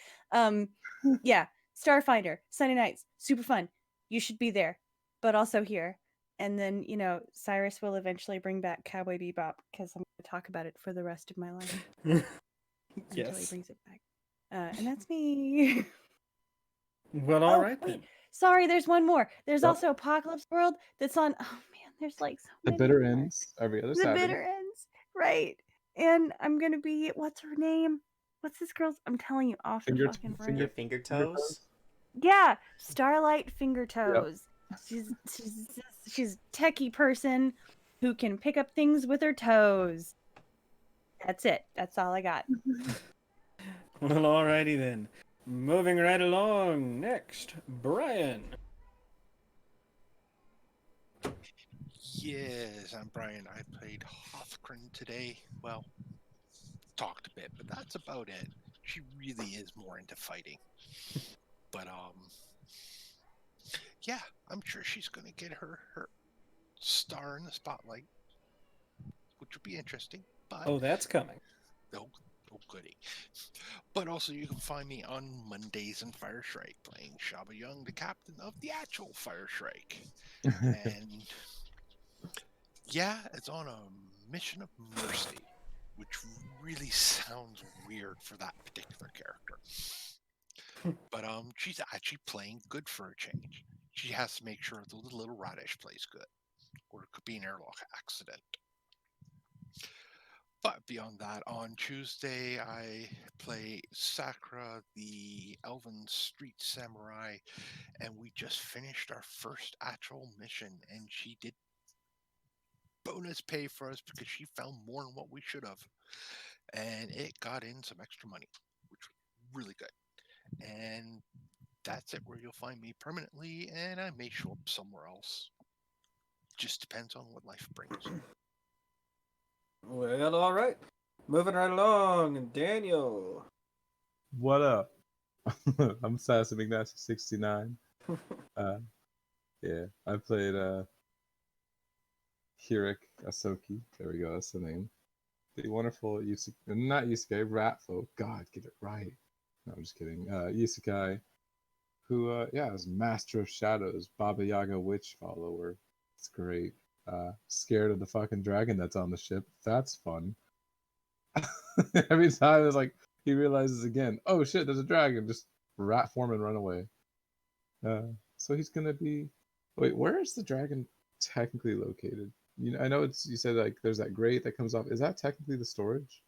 Yeah. Starfinder, Sunday nights, super fun. You should be there, but also here. And then, Cyrus will eventually bring back Cowboy Bebop because I'm going to talk about it for the rest of my life until he Yes. brings it back. And that's me. Well, all right wait. then. Sorry, there's one more. There's Yep. also Apocalypse World that's on. Oh man, there's like so The many. bitter ends every other The Saturday. bitter ends, right? And I'm gonna be. What's her name? What's this girl's? I'm telling you, off the fucking road. Your finger toes? Yeah, Starlight Finger Toes. She's techie person who can pick up things with her toes. That's it. That's all I got. Well, alrighty then. Moving right along. Next, Brian. Yes, I'm Brian. I played Hothgren today. Well, talked a bit, but that's about it. She really is more into fighting. But yeah, I'm sure she's gonna get her star in the spotlight, which would be interesting. But Oh, that's coming. oh goody. But also you can find me on Mondays in Fire Strike playing Shaba Young, the captain of the actual Fire Strike. And yeah, it's on a mission of mercy, which really sounds weird for that particular character. But she's actually playing good for a change. She has to make sure the little radish plays good, or it could be an airlock accident. But beyond that, on Tuesday I play Sakura, the Elven Street Samurai, and we just finished our first actual mission, and she did bonus pay for us because she found more than what we should have, and it got in some extra money, which was really good. And that's it, where you'll find me permanently, and I may show up somewhere else. Just depends on what life brings. Well, all right. Moving right along, Daniel. What up? I'm Sassy McNasty 69. Yeah, I played Kirik Asoki. There we go, that's the name. The wonderful not Yusuke, Ratfolk. God, get it right. No, I'm just kidding. Yusuke, who is Master of Shadows, Baba Yaga witch follower, It's great. Scared of the fucking dragon that's on the ship. That's fun. Every time it's like he realizes again, oh shit, there's a dragon. Just rat form and run away. So he's gonna be. Wait, where is the dragon technically located? You know, I know it's. You said like there's that grate that comes off. Is that technically the storage?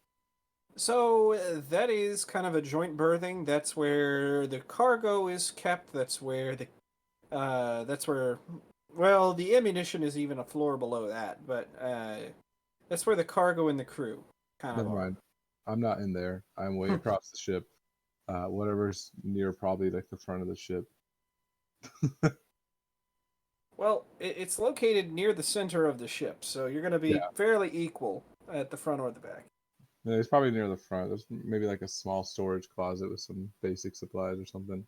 So that is kind of a joint berthing. That's where the cargo is kept. That's where the well, the ammunition is even a floor below that, but that's where the cargo and the crew kind of Never are. mind. I'm not in there. I'm way across the ship. Whatever's near probably like the front of the ship. Well, it's located near the center of the ship, so you're going to be fairly equal at the front or the back. Yeah, it's probably near the front. There's maybe like a small storage closet with some basic supplies or something.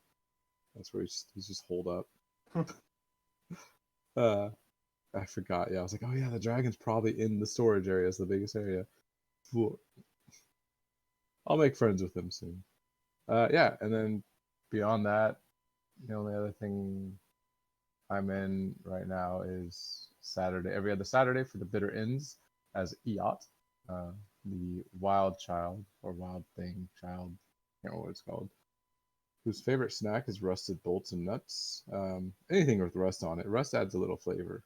That's where he's just holed up. I forgot. Yeah, I was like, oh yeah, the dragon's probably in the storage area. It's the biggest area. Cool. I'll make friends with him soon. Yeah, and then beyond that, the only other thing I'm in right now is Saturday. Every other Saturday for the Bitter Ends as Eot, the wild child or wild thing child. I can't remember what it's called. Whose favorite snack is rusted bolts and nuts. Anything with rust on it. Rust adds a little flavor.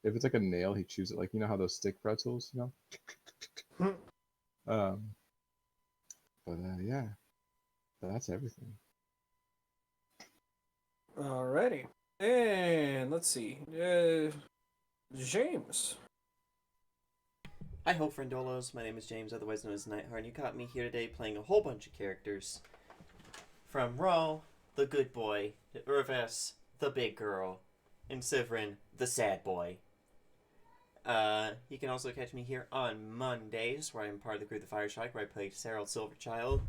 If it's like a nail, he chews it. Like, you know how those stick pretzels, you know? But yeah, that's everything. Alrighty. And let's see. James. Hi ho, friendolos. My name is James, otherwise known as Nightheart, and you caught me here today playing a whole bunch of characters. From Raw, the good boy, to Urves, the big girl, and Sivrin, the sad boy. You can also catch me here on Mondays, where I'm part of the group The Fireshark, where I play Cyril Silverchild,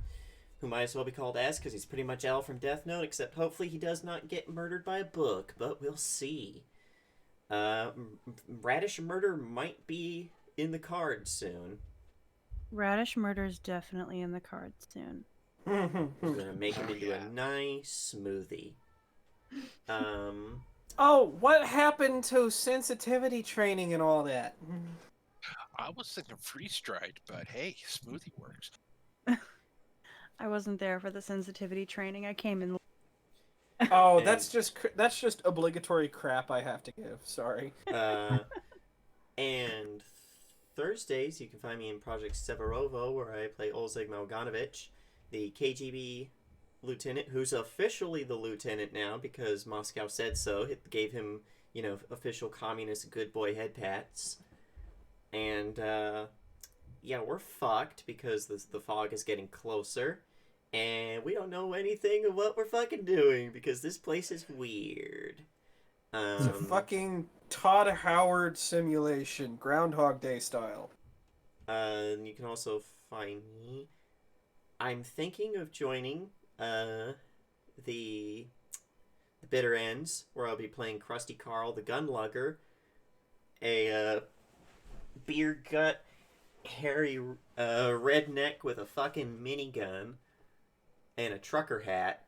who might as well be called S, because he's pretty much L from Death Note, except hopefully he does not get murdered by a book, but we'll see. Radish murder might be in the cards soon. Radish murder is definitely in the cards soon. I'm gonna make him into a nice smoothie. Oh, what happened to sensitivity training and all that? I was thinking freeze dried, but hey, smoothie works. I wasn't there for the sensitivity training. I came in. Oh, that's just obligatory crap I have to give. Sorry. And Thursdays, you can find me in Project Severovo, where I play Oleg Malganovich, the KGB lieutenant, who's officially the lieutenant now because Moscow said so. It gave him, official communist good boy head pats. And, yeah, we're fucked because the fog is getting closer. And we don't know anything of what we're fucking doing because this place is weird. It's a fucking Todd Howard simulation, Groundhog Day style. And you can also find me. I'm thinking of joining the Bitter Ends, where I'll be playing Krusty Carl, the Gunlugger, a beer gut, hairy redneck with a fucking minigun and a trucker hat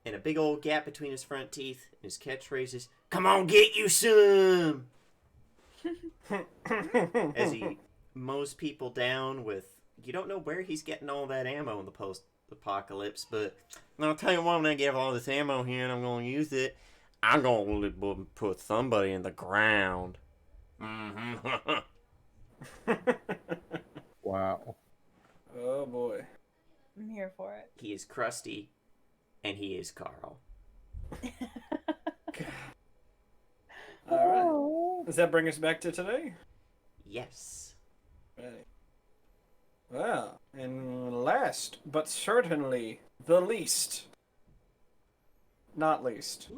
and a big old gap between his front teeth, and his catchphrase is, "Come on, get you some!" As he mows people down with, you don't know where he's getting all that ammo in the post-apocalypse, but I'll tell you what, when I get all this ammo here and I'm going to use it, I'm going to put somebody in the ground. Mm-hmm. Wow. Oh boy. I'm here for it. He is Krusty, and he is Carl. Alright. Does that bring us back to today? Yes. Ready. Well, and last, but certainly the least. Not least.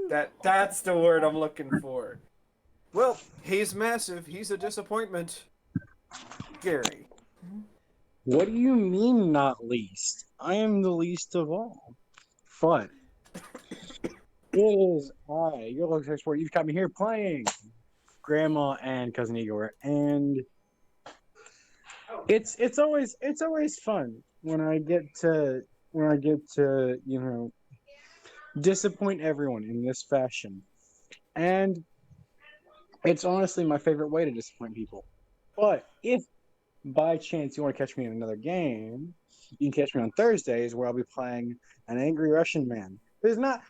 That's the word I'm looking for. Well, he's massive. He's a disappointment. Gary. What do you mean, not least? I am the least of all. But it is I, your local expert. You've got me here playing Grandma and Cousin Igor, and it's always fun when I get to disappoint everyone in this fashion. And it's honestly my favorite way to disappoint people. But if by chance you want to catch me in another game, you can catch me on Thursdays where I'll be playing an angry Russian man. He's not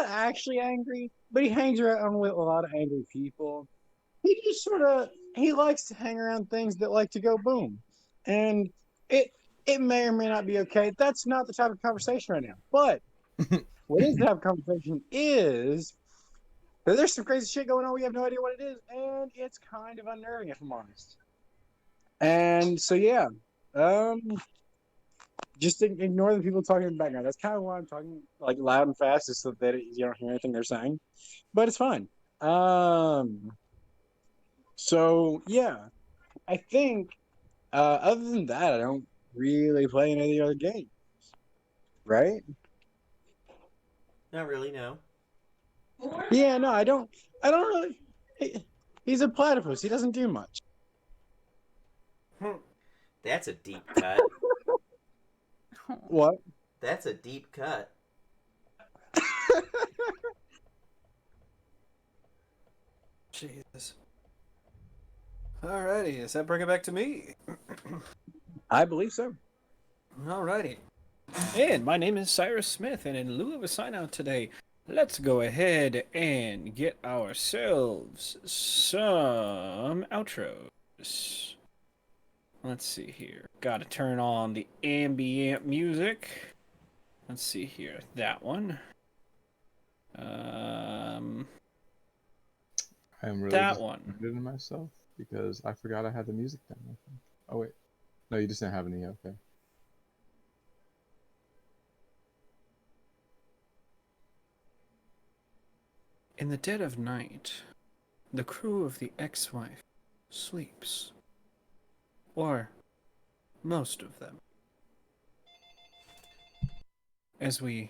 actually angry, but he hangs around with a lot of angry people. He just sort of he likes to hang around things that like to go boom. And it it may or may not be okay. That's not the type of conversation right now. But what is the type of conversation is that there's some crazy shit going on. We have no idea what it is, and it's kind of unnerving if I'm honest. And so yeah, um, just ignore the people talking in the background. That's kind of why I'm talking like loud and fast, just so that you don't hear anything they're saying. But it's fine. Um, so yeah, I think other than that, I don't really play any of the other games, right? Not really, no. Yeah, no, I don't. I don't really. He's a platypus. He doesn't do much. That's a deep cut. What? That's a deep cut. Jesus. Alrighty, does that bring it back to me? I believe so. Alrighty. And my name is Cyrus Smith, and in lieu of a sign out today, let's go ahead and get ourselves some outros. Let's see here. Gotta turn on the ambient music. Let's see here. That one. I'm really That one. disappointed in myself because I forgot I had the music down. I think. Oh wait, no, you just didn't have any. Okay. In the dead of night, the crew of the ex-wife sleeps. Or most of them. As the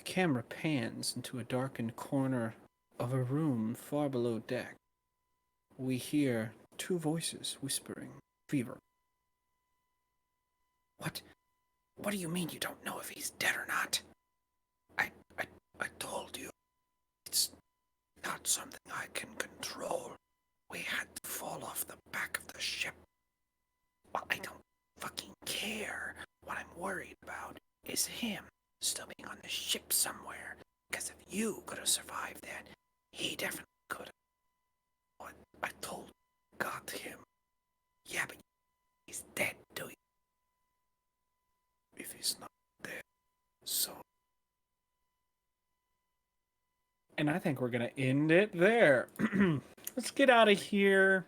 camera pans into a darkened corner of a room far below deck, we hear two voices whispering, fever. What? What do you mean you don't know if he's dead or not? I told you. It's not something I can control. We had to fall off the back of the ship. Well, I don't fucking care. What I'm worried about is him still being on the ship somewhere. Because if you could have survived that, he definitely could have. What I told got him. Yeah, but he's dead, do you? If he's not dead, so. And I think we're gonna end it there. Let's get out of here.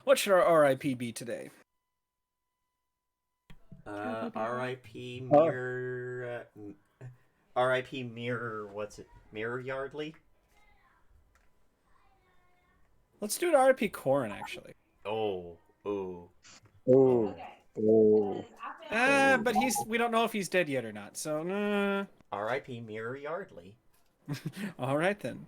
What should our RIP be today? R.I.P. Mirror. R.I.P. Mirror. What's it? Mirror Yardley. Let's do an RIP Corin, actually. Oh. Oh. Oh. But we don't know if he's dead yet or not, so R.I.P. Mirror Yardley. All right then.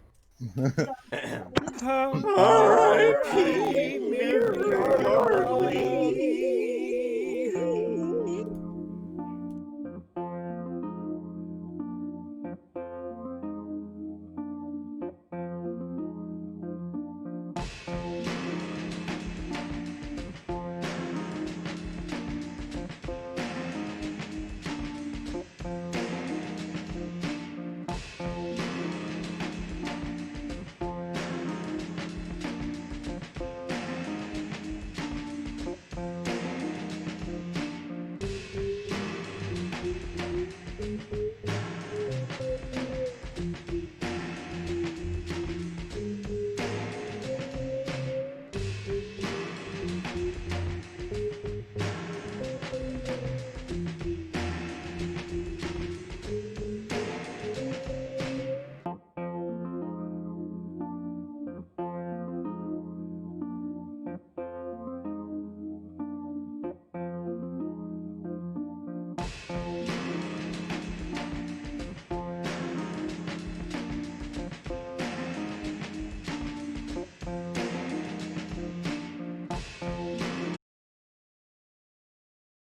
R.I.P. Mirror Yardley.